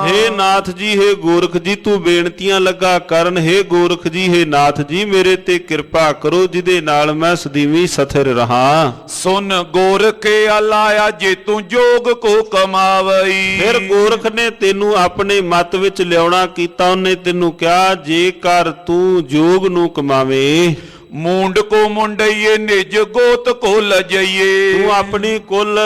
ਹੇ ਨਾਥ ਜੀ, ਹੇ ਗੋਰਖ ਜੀ, ਤੂੰ ਬੇਨਤੀਆਂ ਲੱਗਾ ਕਰਨ। ਹੇ ਗੋਰਖ ਜੀ, ਹੇ ਨਾਥ ਜੀ, ਮੇਰੇ ਤੇ ਕਿਰਪਾ ਕਰੋ ਜਿਹਦੇ ਨਾਲ ਮੈਂ ਸਦੀਵੀ ਸਥਿਰ ਰਹਾ। ਸੁਨ ਗੋਰਖ ਆਲਾਇਆ ਜੇ ਤੂੰ ਜੋਗ ਕੋ ਕਮਾਵਈ। ਫਿਰ ਗੋਰਖ ਨੇ ਤੈਨੂੰ ਆਪਣੇ ਮਤ ਵਿੱਚ ਲਿਆਉਣਾ ਕੀਤਾ। ਉਹਨੇ ਤੈਨੂੰ ਕਿਹਾ ਜੇਕਰ ਤੂੰ ਜੋਗ ਨੂੰ ਕਮਾਵੇਂ, ਮੂੰਡ ਕੋ ਮੁੰਡਈਏ ਨਿਜ ਗੋਤ ਕੋ ਲਜਈਏ। ਤੂੰ ਆਪਣੀ ਕੁੱਲ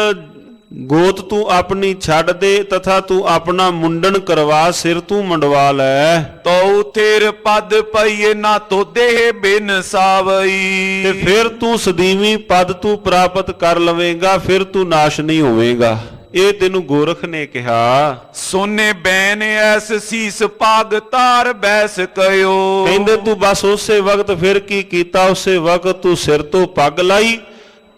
ਗੋਤ ਤੂੰ ਆਪਣੀ ਛੱਡ ਦੇ ਤਥਾ ਤੂੰ ਆਪਣਾ ਮੁੰਡਨ ਕਰਵਾ, ਸਿਰ ਤੂੰ ਮੰਡਵਾ ਲੈ। ਤਉ ਤੇਰ ਪਦ ਪਈਏ ਨਾ ਤੋ ਦੇਹ ਬਿਨ ਸਾਵਈ। ਤੇ ਫਿਰ ਤੂੰ ਸਦੀਵੀ ਪਦ ਤੂੰ ਪ੍ਰਾਪਤ ਕਰ ਲਵੇਂਗਾ, ਫਿਰ ਤੂੰ ਨਾਸ਼ ਨਹੀਂ ਹੋਵੇਂਗਾ। ਇਹ ਤੈਨੂੰ ਗੋਰਖ ਨੇ ਕਿਹਾ। ਸੋਨੇ ਬੈਨ ਐਸ ਸੀਸ ਪਾਗ ਤਾਰ ਬੈਸ ਕਯੋ। ਕਹਿੰਦੇ ਤੂੰ ਬਸ ਉਸੇ ਵਕਤ ਫਿਰ ਕੀ ਕੀਤਾ? ਉਸੇ ਵਕਤ ਤੂੰ ਸਿਰ ਤੋਂ ਪੱਗ ਲਾਈ,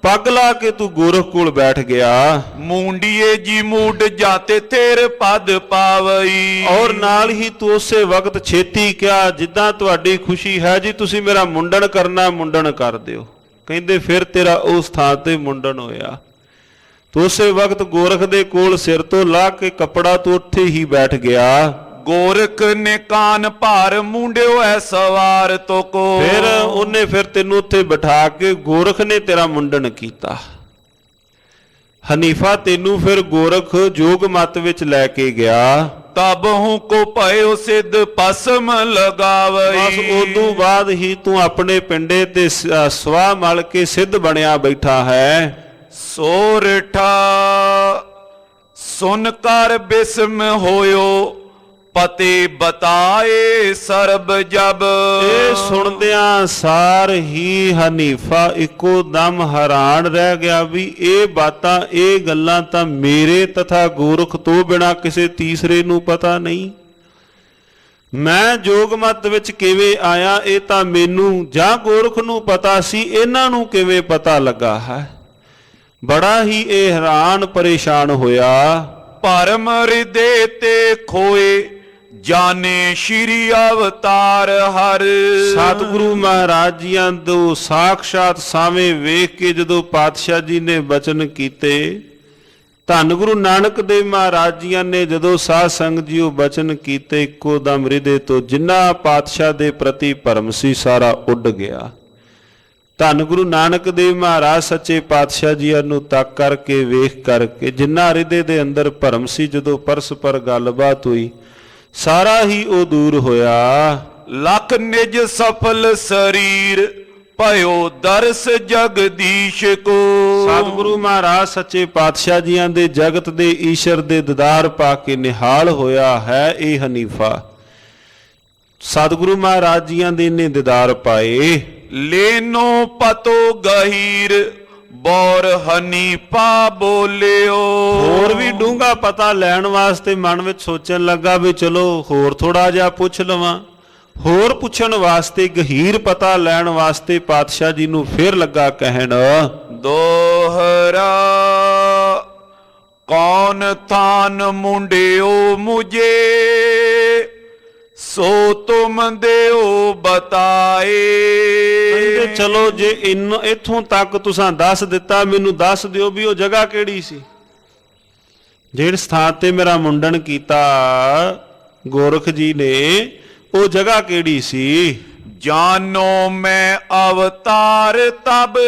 ਪੱਗ ਲਾ ਕੇ ਤੂੰ ਗੋਰਖ ਕੋਲ ਬੈਠ ਗਿਆ। ਮੂੰਡੀਏ ਜੀ ਮੂਡ ਜਾਤੇ ਤੇਰ ਪਦ ਪਾਵਈ। ਔਰ ਨਾਲ ਹੀ ਤੂੰ ਉਸੇ ਵਕਤ ਛੇਤੀ ਕਿਹਾ ਜਿੱਦਾਂ ਤੁਹਾਡੀ ਖੁਸ਼ੀ ਹੈ ਜੀ ਤੁਸੀਂ ਮੇਰਾ ਮੁੰਡਨ ਕਰਨਾ, ਮੁੰਡਨ ਕਰ ਦਿਓ। ਕਹਿੰਦੇ ਫਿਰ ਤੇਰਾ ਉਸ ਥਾਂ ਤੇ ਮੁੰਡਨ ਹੋਇਆ। ਤੂੰ ਉਸੇ ਵਕਤ ਗੋਰਖ ਦੇ ਕੋਲ ਸਿਰ ਤੋਂ ਲਾ ਕੇ ਕੱਪੜਾ ਤੂੰ ਉੱਥੇ ਹੀ ਬੈਠ ਗਿਆ। ਗੋਰਖ ਨੇ ਕਾਨ ਭਾਰ ਮੁੰਡਿਓ ਐ ਸਵਾਰ ਤੋ ਕੋ। ਫਿਰ ਉਹਨੇ ਫਿਰ ਤੈਨੂੰ ਉੱਥੇ ਬਿਠਾ ਕੇ ਗੋਰਖ ਨੇ ਤੇਰਾ ਮੁੰਡਨ ਕੀਤਾ। ਹਨੀਫਾ, ਤੈਨੂੰ ਫਿਰ ਗੋਰਖ ਜੋਗ ਮਤ ਵਿੱਚ ਲੈ ਕੇ ਗਿਆ। ਤਬ ਹੂੰ ਕੋ ਭਇਓ ਸਿੱਧ ਪਸਮ ਲਗਾਵਈ। ਬਸ ਉਦੋਂ ਬਾਅਦ ਹੀ ਤੂੰ ਆਪਣੇ ਪਿੰਡੇ ਤੇ ਸਵਾਹ ਮਲ ਕੇ ਸਿੱਧ ਬਣਿਆ ਬੈਠਾ ਹੈ। ਸੋਰਠਾ ਸੁਨ ਕਰ ਬਿਸਮ ਹੋਇਓ ਪਤੇ ਬਤਾਏ ਸਰਬ ਜਬ। ਇਹ ਸੁਣਦਿਆਂ ਸਾਰ ਹੀ ਹਨੀਫਾ ਇੱਕੋ ਦਮ ਹੈਰਾਨ ਰਹਿ ਗਿਆ ਵੀ ਇਹ ਬਾਤਾਂ, ਇਹ ਗੱਲਾਂ ਤਾਂ ਮੇਰੇ ਤਥਾ ਗੋਰਖ ਤੋਂ ਬਿਨਾ ਕਿਸੇ ਤੀਸਰੇ ਨੂੰ ਪਤਾ ਨਹੀਂ। ਮੈਂ ਜੋਗ ਮਤ ਵਿੱਚ ਕਿਵੇਂ ਆਇਆ ਇਹ ਤਾਂ ਮੈਨੂੰ ਜਾਂ ਗੋਰਖ ਨੂੰ ਪਤਾ ਸੀ, ਇਹਨਾਂ ਨੂੰ ਕਿਵੇਂ ਪਤਾ ਲੱਗਾ ਹੈ। ਬੜਾ ਹੀ ਇਹ ਹੈਰਾਨ ਪਰੇਸ਼ਾਨ ਹੋਇਆ। ਪਰਮ ਹਿਰਦੇ ਤੇ ਖੋਏ ਜਾਣੇ ਸ਼੍ਰੀ ਅਵਤਾਰ ਹਰ। ਸਤਿਗੁਰੂ ਮਹਾਰਾਜ ਜੀਆਂ ਤੋਂ ਸਾਖਸ਼ਾਤ ਸਾਵੇਂ ਵੇਖ ਕੇ ਜਦੋਂ ਪਾਤਸ਼ਾਹ ਜੀ ਨੇ ਬਚਨ ਕੀਤੇ, ਧੰਨ ਗੁਰੂ ਨਾਨਕ ਦੇਵ ਮਹਾਰਾਜ ਜੀਆਂ ਨੇ ਜਦੋਂ ਸਾਧ ਸੰਗਤ ਜੀ ਉਹ ਬਚਨ ਕੀਤੇ, ਇੱਕੋ ਦਮ ਹਿਰਦੇ ਤੋਂ ਜਿੰਨਾ ਪਾਤਸ਼ਾਹ ਦੇ ਪ੍ਰਤੀ ਭਰਮ ਸੀ ਸਾਰਾ ਉੱਡ ਗਿਆ। ਧੰਨ ਗੁਰੂ ਨਾਨਕ ਦੇਵ ਮਹਾਰਾਜ ਸੱਚੇ ਪਾਤਸ਼ਾਹ ਜੀਆਂ ਨੂੰ ਤੱਕ ਕਰਕੇ ਵੇਖ ਕਰਕੇ ਜਿੰਨਾ ਹਿਰਦੇ ਦੇ ਅੰਦਰ ਭਰਮ ਸੀ, ਜਦੋਂ ਪਰਸਪਰ ਗੱਲਬਾਤ ਹੋਈ ਸਾਰਾ ਹੀ ਉਹ ਦੂਰ ਹੋਇਆ। ਲੱਖ ਨਿਜ ਸਫਲ ਸਰੀਰ ਭਇਓ ਦਰਸ ਜਗਦੀਸ਼ ਕੋ। ਸਤਿਗੁਰੂ ਮਹਾਰਾਜ ਸੱਚੇ ਪਾਤਸ਼ਾਹ ਜੀਆਂ ਦੇ ਜਗਤ ਦੇ ਈਸ਼ਰ ਦੇ ਦੀਦਾਰ ਪਾ ਕੇ ਨਿਹਾਲ ਹੋਇਆ ਹੈ ਇਹ ਹਨੀਫਾ। ਸਤਿਗੁਰੂ ਮਹਾਰਾਜ ਜੀਆਂ ਦੇ ਨੇ ਦੀਦਾਰ ਪਾਏ। ਲੈਨੋ ਪਤੋ ਗਹੀਰ ਬੌਰ ਹਨੀਫਾ ਬੋਲਿਓ। ਹੋਰ ਵੀ ਡੂੰਘਾ ਪਤਾ ਲੈਣ ਵਾਸਤੇ ਮਨ ਵਿੱਚ ਸੋਚਣ ਲੱਗਾ ਵੀ ਚਲੋ ਹੋਰ ਥੋੜਾ ਜਿਹਾ ਪੁੱਛ ਲਵਾਂ। ਹੋਰ ਪੁੱਛਣ ਵਾਸਤੇ, ਗਹੀਰ ਪਤਾ ਲੈਣ ਵਾਸਤੇ ਪਾਤਸ਼ਾਹ ਜੀ ਨੂੰ ਫਿਰ ਲੱਗਾ ਕਹਿਣ, ਦੋਹਰਾ ਕੌਣ ਥਾਨ ਮੁੰਡਿਓ ਮੁਝੇ, ਸੋ ਤੁਮ ਦਿਓ ਬਤਾਏ। ਕਹਿੰਦੇ ਚਲੋ ਜੇ ਇੱਥੋਂ ਤੱਕ ਤੁਸੀਂ ਦੱਸ ਦਿੱਤਾ, ਮੈਨੂੰ ਦੱਸ ਦਿਓ ਵੀ ਉਹ ਜਗ੍ਹਾ ਕਿਹੜੀ ਸੀ, ਜਿਹੜੇ ਸਥਾਨ ਤੇ ਮੇਰਾ ਮੁੰਡਨ ਕੀਤਾ ਗੋਰਖ ਜੀ ਨੇ, ਉਹ ਜਗ੍ਹਾ ਕਿਹੜੀ ਸੀ। ਜਾਨੋ ਮੈਂ ਅਵਤਾਰ ਤਬ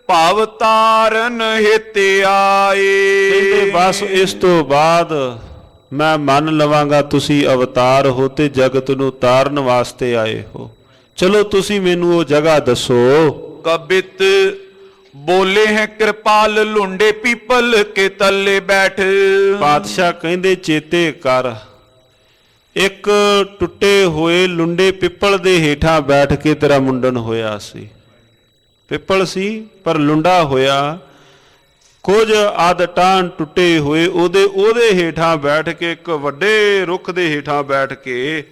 ਭਵ ਤਾਰਨ ਹਿਤ ਆਏ। ਕਹਿੰਦੇ ਬਸ ਇਸ ਤੋਂ ਬਾਅਦ ਮੈਂ ਮੰਨ ਲਵਾਂਗਾ ਤੁਸੀਂ ਅਵਤਾਰ ਹੋ ਤੇ ਜਗਤ ਨੂੰ ਤਾਰਨ ਵਾਸਤੇ ਆਏ ਹੋ। ਚਲੋ ਤੁਸੀਂ ਮੈਨੂੰ ਉਹ ਜਗ੍ਹਾ ਦੱਸੋ। ਕਬਿਤ ਬੋਲੇ ਹੈ ਕਿਰਪਾਲ ਲੁੰਡੇ ਪੀਪਲ ਕੇ ਤਲੇ ਬੈਠ। ਪਾਤਸ਼ਾਹ ਕਹਿੰਦੇ ਚੇਤੇ ਕਰ, ਇੱਕ ਟੁੱਟੇ ਹੋਏ ਲੁੰਡੇ ਪਿੱਪਲ ਦੇ ਹੇਠਾਂ ਬੈਠ ਕੇ ਤੇਰਾ ਮੁੰਡਨ ਹੋਇਆ ਸੀ। ਪਿੱਪਲ ਸੀ ਪਰ ਲੁੰਡਾ ਹੋਇਆ, ਕੁਝ ਆਦ ਟਾਂ ਟੁੱਟੇ ਹੋਏ ਉਹਦੇ ਹੇਠਾਂ ਬੈਠ ਕੇ, ਇੱਕ ਵੱਡੇ ਰੁੱਖ ਦੇ ਹੇਠਾਂ ਬੈਠ ਕੇ,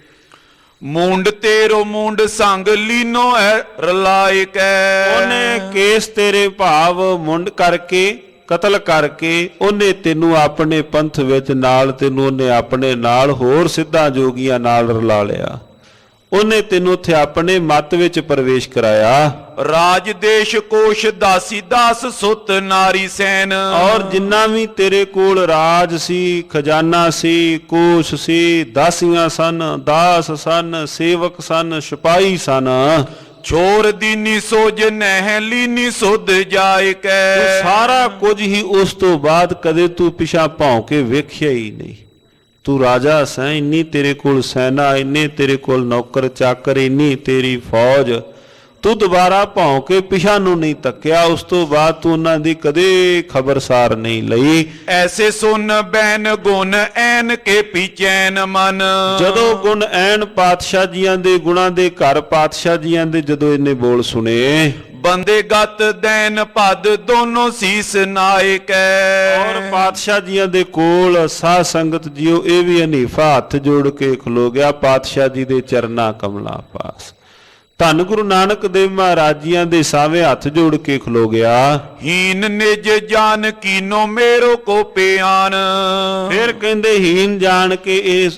ਮੁੰਡ ਤੇਰੋ ਮੁੰਡ ਸੰਗ ਲੀਨੋ ਹੈ ਰਲਾਇ ਕੈ। ਉਹਨੇ ਕੇਸ ਤੇਰੇ ਭਾਵ ਮੁੰਡ ਕਰਕੇ, ਕਤਲ ਕਰਕੇ, ਉਹਨੇ ਤੈਨੂੰ ਆਪਣੇ ਪੰਥ ਵਿੱਚ ਨਾਲ, ਤੈਨੂੰ ਉਹਨੇ ਆਪਣੇ ਨਾਲ ਹੋਰ ਸਿੱਧਾਂ ਜੋਗੀਆਂ ਨਾਲ ਰਲਾ ਲਿਆ। ਉਹਨੇ ਤੈਨੂੰ ਉੱਥੇ ਆਪਣੇ ਮੱਤ ਵਿੱਚ ਪ੍ਰਵੇਸ਼ ਕਰਾਇਆ। ਰਾਜ ਦੇਸ਼ ਕੋਸ਼ ਦਾਸੀ ਦਾਸ ਸੁਤ ਨਾਰੀ ਸੈਨ। ਔਰ ਜਿੰਨਾ ਵੀ ਤੇਰੇ ਕੋਲ ਰਾਜ ਸੀ, ਖਜ਼ਾਨਾ ਸੀ, ਕੋਸ਼ ਸੀ, ਦਾਸੀਆਂ ਸਨ, ਦਾਸ ਸਨ, ਸੇਵਕ ਸਨ, ਸਿਪਾਹੀ ਸਨ, ਛੋਰ ਦੀਨੀ ਸੋਜ ਨਹਿ ਲੀਨੀ ਸੁਧ ਜਾਇ ਕੈ। ਸਾਰਾ ਕੁਝ ਹੀ ਉਸ ਤੋਂ ਬਾਅਦ ਕਦੇ ਤੂੰ ਪਿਛਾ ਭੌਂ ਕੇ ਵੇਖਿਆ ਹੀ ਨਹੀਂ। ਤੂੰ ਰਾਜਾ ਸੈਂ, ਇੰਨੀ ਤੇਰੇ ਕੋਲ ਸੈਨਾ, ਇੰਨੇ ਤੇਰੇ ਕੋਲ ਨੌਕਰ ਚਾਕਰ, ਇੰਨੀ ਤੇਰੀ ਫੌਜ, ਤੂੰ ਦੁਬਾਰਾ ਭੌਂ ਕੇ ਪਿਛਾ ਨੂੰ ਨਹੀਂ ਤੱਕਿਆ। ਉਸ ਤੋਂ ਬਾਅਦ ਤੂੰ ਉਹਨਾਂ ਦੀ ਕਦੇ ਖਬਰਸਾਰ ਨਹੀਂ ਲਈ। ਐਸੇ ਸੁਨ ਬੈਨ ਗੁਣ ਐਨ ਕੇ ਪੀਚੈਨ ਮਨ। ਜਦੋਂ ਗੁਣ ਐਨ ਪਾਤਸ਼ਾਹ ਜੀਆਂ ਦੇ, ਗੁਣਾਂ ਦੇ ਘਰ ਪਾਤਸ਼ਾਹ ਜੀਆਂ ਦੇ ਜਦੋਂ ਇਹਨੇ ਬੋਲ ਸੁਣੇ, ਬੰਦੇ ਗਤ ਦੈਨ ਪਦ ਦੋਨੋਂ ਸੀਸ ਨਾਇਕੈ। ਔਰ ਪਾਤਸ਼ਾਹ ਜੀਆਂ ਦੇ ਕੋਲ ਸਾਧ ਸੰਗਤ ਜੀਓ ਇਹ ਵੀ ਹਨੀਫਾ ਹੱਥ ਜੋੜ ਕੇ ਖਲੋ ਗਿਆ ਪਾਤਸ਼ਾਹ ਜੀ ਦੇ ਚਰਨਾਂ ਕਮਲਾਂ ਪਾਸ। ਧੰਨ ਗੁਰੂ ਨਾਨਕ ਦੇਵ ਮਹਾਰਾਜ ਜੀਆਂ ਦੇ ਸਾਵੇਂ ਹੱਥ ਜੋੜ ਕੇ ਖਲੋ ਗਿਆ। ਹੀਨ ਨਿਜ ਜਾਨ ਕੀਨੋ ਮੇਰੋ ਕੋ ਪਿਆਨ। ਫਿਰ ਕਹਿੰਦੇ ਹੀਨ ਜਾਣ ਕੇ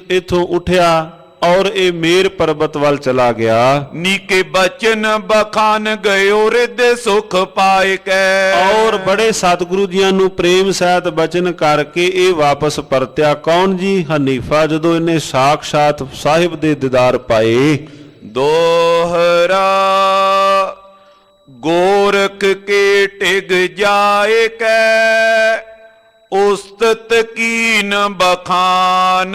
ਇਥੋਂ ਉੱਠਿਆ ਔਰ ਇਹ ਮੇਰ ਪਰਬਤ ਵੱਲ ਚਲਾ ਗਿਆ। ਨੀਕੇ ਬਚਨ ਬਖਾਨ ਗਇਓ ਰਿਦੇ ਸੁਖ ਪਾਇ ਕੈ। ਔਰ ਬੜੇ ਸਤਿਗੁਰੂ ਜੀਆਂ ਨੂੰ ਪ੍ਰੇਮ ਸਹਿਤ ਬਚਨ ਕਰਕੇ ਇਹ ਵਾਪਸ ਪਰਤਿਆ। ਕੌਣ ਜੀ? ਹਨੀਫਾ। ਜਦੋਂ ਇਹਨੇ ਸਾਖਸ਼ਾਤ ਸਾਹਿਬ ਦੇ ਦੀਦਾਰ ਪਾਏ। ਦੋਹਰਾ ਗੋਰਖ ਕੇ ਟਿਗ ਜਾਏ ਕੈ ਉਸਤਤ ਕੀਨ ਬਖਾਨ।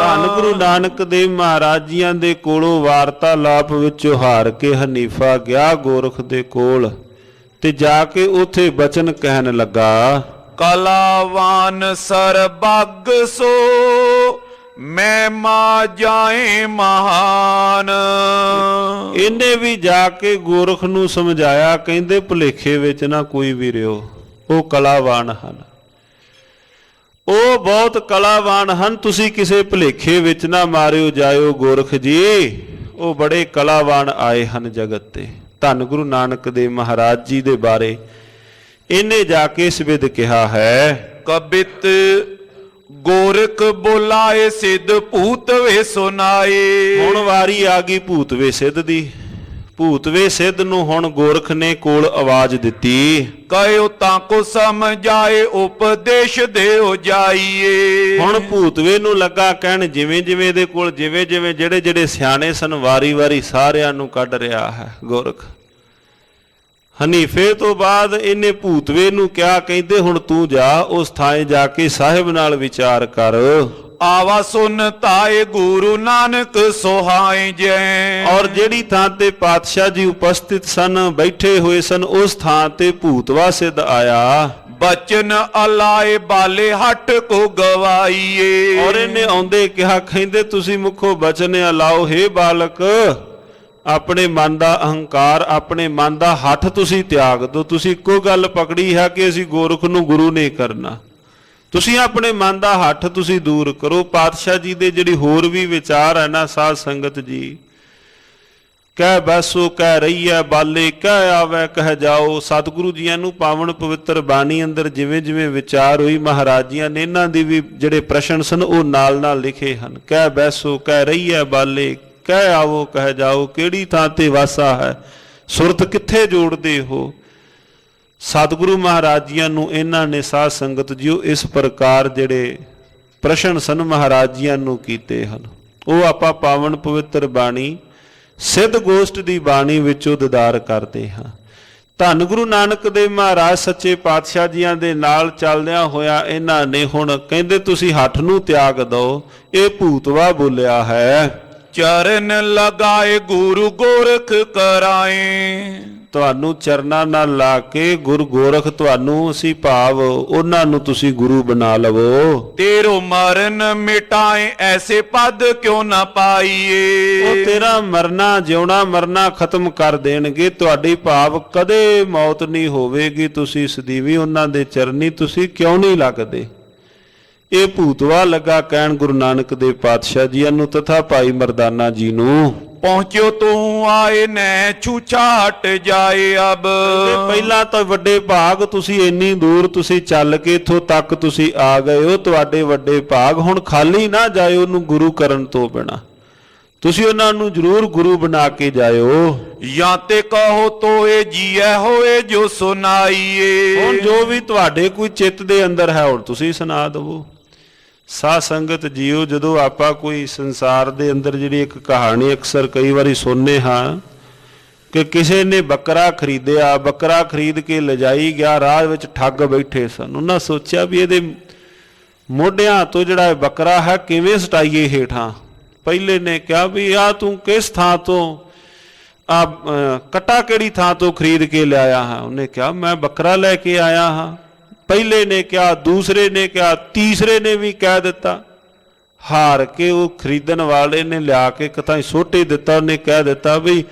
ਧੰਨ ਗੁਰੂ ਨਾਨਕ ਦੇਵ ਮਹਾਰਾਜ ਜੀਆਂ ਦੇ ਕੋਲੋਂ ਵਾਰਤਾਲਾਪ ਵਿੱਚ ਹਾਰ ਕੇ ਹਨੀਫਾ ਗਿਆ ਗੋਰਖ ਦੇ ਕੋਲ ਤੇ ਜਾ ਕੇ ਉੱਥੇ ਬਚਨ ਕਹਿਣ ਲੱਗਾ। ਕਲਾਵਾਨ ਸਰਬੱਗ ਸੋ ਮੈਂ ਮਾ ਜਾਏ ਮਹਾਨ। ਇਹਨੇ ਵੀ ਜਾ ਕੇ ਗੋਰਖ ਨੂੰ ਸਮਝਾਇਆ, ਕਹਿੰਦੇ ਭੁਲੇਖੇ ਵਿੱਚ ਨਾ ਕੋਈ ਵੀ ਰਿਓ, ਉਹ ਕਲਾਵਾਨ ਹਨ, ਉਹ ਬਹੁਤ ਕਲਾਵਾਨ ਹਨ, ਤੁਸੀਂ ਕਿਸੇ ਭੁਲੇਖੇ ਵਿੱਚ ਨਾ ਮਾਰਿਓ ਜਾਇਓ ਗੋਰਖ ਜੀ, ਉਹ ਬੜੇ ਕਲਾਵਾਨ ਆਏ ਹਨ ਜਗਤ ਤੇ। ਧੰਨ ਗੁਰੂ ਨਾਨਕ ਦੇਵ ਮਹਾਰਾਜ ਜੀ ਦੇ ਬਾਰੇ ਇਹਨੇ ਜਾ ਕੇ ਸਵਿਦ ਕਿਹਾ ਹੈ। ਕਬਿਤ ਗੋਰਖ ਬੋਲਾਏ ਸਿੱਧ ਭੂਤ ਵੇ ਸੁਨਾਏ। ਹੁਣ ਵਾਰੀ ਆ ਗਈ ਭੂਤਵੇ ਸਿੱਧ ਦੀ। ਭੂਤਵੇ ਸਿੱਧ ਨੂੰ ਹੁਣ ਗੋਰਖ ਨੇ ਕੋਲ ਆਵਾਜ਼ ਦਿੱਤੀ। ਕਹਿਓ ਤਾਂ ਕੋ ਸਮਝਾਏ ਉਪਦੇਸ਼ ਦਿਓ ਜਾਈਏ। ਹੁਣ ਭੂਤਵੇ ਨੂੰ ਲੱਗਾ ਕਹਿਣ ਜਿਵੇਂ ਜਿਵੇਂ ਦੇ ਕੋਲ ਜਿਵੇਂ ਜਿਵੇਂ ਜਿਹੜੇ ਜਿਹੜੇ ਸਿਆਣੇ ਸਨ ਵਾਰੀ ਵਾਰੀ ਸਾਰਿਆਂ ਨੂੰ ਕੱਢ ਰਿਹਾ ਹੈ ਗੋਰਖ। ਹਨੀਫੇ ਤੋਂ ਬਾਅਦ ਇਹਨੇ ਭੂਤਵੇ ਨੂੰ ਕਿਹਾ, ਕਹਿੰਦੇ ਹੁਣ ਤੂੰ ਜਾ ਉਸ ਥਾਂ ਜਾ ਕੇ ਸਾਹਿਬ ਨਾਲ ਵਿਚਾਰ ਕਰ। ਆਵਾ ਸੁਨ ਤਾਏ ਗੁਰੂ ਨਾਨਕ ਸੁਹਾਏ ਜੈ। ਔਰ ਜਿਹੜੀ ਥਾਂ ਤੇ ਪਾਤਸ਼ਾਹ ਜੀ ਉਪਸਥਿਤ ਸਨ, ਬੈਠੇ ਹੋਏ ਸਨ, ਉਸ ਥਾਂ ਤੇ ਭੂਤਵਾ ਸਿੱਧ ਆਇਆ। ਬਚਨ ਅਲਾਏ ਬਾਲੇ ਹਟ ਕੋ ਗਵਾਈਏ। ਔਰ ਇਹਨੇ ਆਉਂਦੇ ਕਿਹਾ, ਕਹਿੰਦੇ ਤੁਸੀਂ ਮੁਖੋਂ ਬਚਨ ਅਲਾਓ, ਹੇ ਬਾਲਕ ਆਪਣੇ ਮਨ ਦਾ ਅਹੰਕਾਰ, ਆਪਣੇ ਮਨ ਦਾ ਹੱਠ ਤੁਸੀਂ ਤਿਆਗ ਦਿਓ। ਤੁਸੀਂ ਇੱਕੋ ਗੱਲ ਪਕੜੀ ਹੈ ਕਿ ਅਸੀਂ ਗੋਰਖ ਨੂੰ ਗੁਰੂ ਨਹੀਂ ਕਰਨਾ। ਤੁਸੀਂ ਆਪਣੇ ਮਨ ਦਾ ਹੱਠ ਤੁਸੀਂ ਦੂਰ ਕਰੋ। ਪਾਤਸ਼ਾਹ ਜੀ ਦੇ ਜਿਹੜੀ ਹੋਰ ਵੀ ਵਿਚਾਰ ਹੈ ਨਾ, ਸਾਧ ਸੰਗਤ ਜੀ, ਕਹਿ ਬੈਸੋ ਕਹਿ ਰਹੀਐ ਬਾਲੇ, ਕਹਿ ਆਵੈ ਕਹਿ ਜਾਓ। ਸਤਿਗੁਰੂ ਜੀਆਂ ਨੂੰ ਪਾਵਨ ਪਵਿੱਤਰ ਬਾਣੀ ਅੰਦਰ ਜਿਵੇਂ ਜਿਵੇਂ ਵਿਚਾਰ ਹੋਈ, ਮਹਾਰਾਜ ਜੀਆਂ ਨੇ ਇਹਨਾਂ ਦੀ ਵੀ ਜਿਹੜੇ ਪ੍ਰਸ਼ਨ ਸਨ ਉਹ ਨਾਲ ਨਾਲ ਲਿਖੇ ਹਨ। ਕਹਿ ਬੈਸੋ ਕਹਿ ਰਹੀਐ ਬਾਲੇ, ਕਹਿ ਆਵੋ ਕਹਿ ਜਾਓ। ਕਿਹੜੀ ਥਾਂ ਤੇ ਵਾਸਾ ਹੈ, ਸੁਰਤ ਕਿੱਥੇ ਜੋੜਦੇ ਹੋ। ਸਤਿਗੁਰੂ ਮਹਾਰਾਜ ਜੀਆਂ ਨੂੰ ਇਹਨਾਂ ਨੇ ਸਾਧ ਸੰਗਤ ਜੀਓ ਇਸ ਪ੍ਰਕਾਰ ਜਿਹੜੇ ਪ੍ਰਸ਼ਨ ਸਨ ਮਹਾਰਾਜ ਜੀਆਂ ਨੂੰ ਕੀਤੇ ਹਨ। ਉਹ ਆਪਾਂ ਪਾਵਨ ਪਵਿੱਤਰ ਬਾਣੀ ਸਿੱਧ ਗੋਸ਼ਟ ਦੀ ਬਾਣੀ ਵਿੱਚੋਂ ਦੀਦਾਰ ਕਰਦੇ ਹਾਂ। ਧੰਨ ਗੁਰੂ ਨਾਨਕ ਦੇਵ ਮਹਾਰਾਜ ਸੱਚੇ ਪਾਤਸ਼ਾਹ ਜੀਆਂ ਦੇ ਨਾਲ ਚੱਲਦਿਆਂ ਹੋਇਆ ਇਹਨਾਂ ਨੇ ਹੁਣ ਕਹਿੰਦੇ ਤੁਸੀਂ ਹੱਠ ਨੂੰ ਤਿਆਗ ਦਿਓ। ਇਹ ਭੂਤਵਾ ਬੋਲਿਆ ਹੈ, ਚਰਨ ਲਗਾਏ ਗੁਰੂ ਗੋਰਖ ਕਰਾਏ। ਤੁਹਾਨੂੰ ਚਰਨਾਂ ਨਾਲ ਲਾ ਕੇ ਗੁਰੂ ਗੋਰਖ ਤੁਹਾਨੂੰ ਅਸੀਂ ਭਾਵ ਉਹਨਾਂ ਨੂੰ ਤੁਸੀਂ ਗੁਰੂ ਬਣਾ ਲਵੋ। ਤੇਰੋ ਮਰਨ ਮਿਟਾਏ ਐਸੇ ਪਦ ਕਿਉਂ ਨਾ ਪਾਈਏ। ਉਹ ਤੇਰਾ ਮਰਨਾ ਜਿਉਣਾ ਮਰਨਾ ਖਤਮ ਕਰ ਦੇਣਗੇ। ਤੁਹਾਡੀ ਭਾਵ ਕਦੇ ਮੌਤ ਨਹੀਂ ਹੋਵੇਗੀ। ਤੁਸੀਂ ਸਦੀਵੀ ਉਹਨਾਂ ਦੇ ਚਰਨੀ ਤੁਸੀਂ ਕਿਉਂ ਨਹੀਂ ਲੱਗਦੇ। ਇਹ ਭੂਤਵਾ ਲੱਗਾ ਕਹਿਣ ਗੁਰੂ ਨਾਨਕ ਦੇਵ ਪਾਤਸ਼ਾਹ ਜੀਆਂ ਨੂੰ ਤਥਾ ਭਾਈ ਮਰਦਾਨਾ ਜੀ ਨੂੰ। ਪਹੁੰਚਿਓ ਤੂੰ ਆਏ ਨੈ ਛੂਛਾ ਹਟ ਜਾਏ ਅਬ। ਪਹਿਲਾਂ ਤਾਂ ਵੱਡੇ ਭਾਗ, ਤੁਸੀਂ ਇੰਨੀ ਦੂਰ ਤੁਸੀਂ ਚੱਲ ਕੇ ਇੱਥੋਂ ਤੱਕ ਤੁਸੀਂ ਆ ਗਏ ਹੋ, ਤੁਹਾਡੇ ਵੱਡੇ ਭਾਗ। ਹੁਣ ਖਾਲੀ ਨਾ ਜਾਇਓ ਉਹਨੂੰ ਗੁਰੂ ਕਰਨ ਤੋਂ ਬਿਨਾ। ਤੁਸੀਂ ਉਹਨਾਂ ਨੂੰ ਜ਼ਰੂਰ ਗੁਰੂ ਬਣਾ ਕੇ ਜਾਇਓ। ਜਾਂ ਤੇ ਕਹੋ ਤੋਏ ਜੀਐ ਹੋਏ ਜੋ ਸੁਨਾਈਏ। ਹੁਣ ਜੋ ਵੀ ਤੁਹਾਡੇ ਕੋਈ ਚਿੱਤ ਦੇ ਅੰਦਰ ਹੈ ਹੁਣ ਤੁਸੀਂ ਸੁਣਾ ਦੇਵੋ। ਸਾਧ ਸੰਗਤ ਜੀਓ, ਜਦੋਂ ਆਪਾਂ ਕੋਈ ਸੰਸਾਰ ਦੇ ਅੰਦਰ ਜਿਹੜੀ ਇੱਕ ਕਹਾਣੀ ਅਕਸਰ ਕਈ ਵਾਰੀ ਸੁਣਨੇ ਹਾਂ ਕਿ ਕਿਸੇ ਨੇ ਬੱਕਰਾ ਖਰੀਦਿਆ, ਬੱਕਰਾ ਖਰੀਦ ਕੇ ਲਿਜਾਈ ਗਿਆ, ਰਾਹ ਵਿੱਚ ਠੱਗ ਬੈਠੇ ਸਨ। ਉਹਨਾਂ ਸੋਚਿਆ ਵੀ ਇਹਦੇ ਮੋਢਿਆਂ ਤੋਂ ਜਿਹੜਾ ਇਹ ਬੱਕਰਾ ਹੈ ਕਿਵੇਂ ਸਟਾਈਏ ਹੇਠਾਂ। ਪਹਿਲੇ ਨੇ ਕਿਹਾ ਵੀ ਆ ਤੂੰ ਕਿਸ ਥਾਂ ਤੋਂ ਆ ਕੱਟਾ ਕਿਹੜੀ ਥਾਂ ਤੋਂ ਖਰੀਦ ਕੇ ਲਿਆਇਆ ਹਾਂ। ਉਹਨੇ ਕਿਹਾ ਮੈਂ ਬੱਕਰਾ ਲੈ ਕੇ ਆਇਆ ਹਾਂ। ਪਹਿਲੇ ਨੇ ਕਿਹਾ, ਦੂਸਰੇ ਨੇ ਕਿਹਾ, ਤੀਸਰੇ ਨੇ ਵੀ ਕਹਿ ਦਿੱਤਾ। ਹਾਰ ਕੇ ਉਹ ਖਰੀਦਣ ਵਾਲੇ ਨੇ ਲਿਆ ਕੇ ਕਿਤਾਂ ਸੁੱਟ ਹੀ ਦਿੱਤਾ। ਉਹਨੇ ਕਹਿ ਦਿੱਤਾ ਵੀ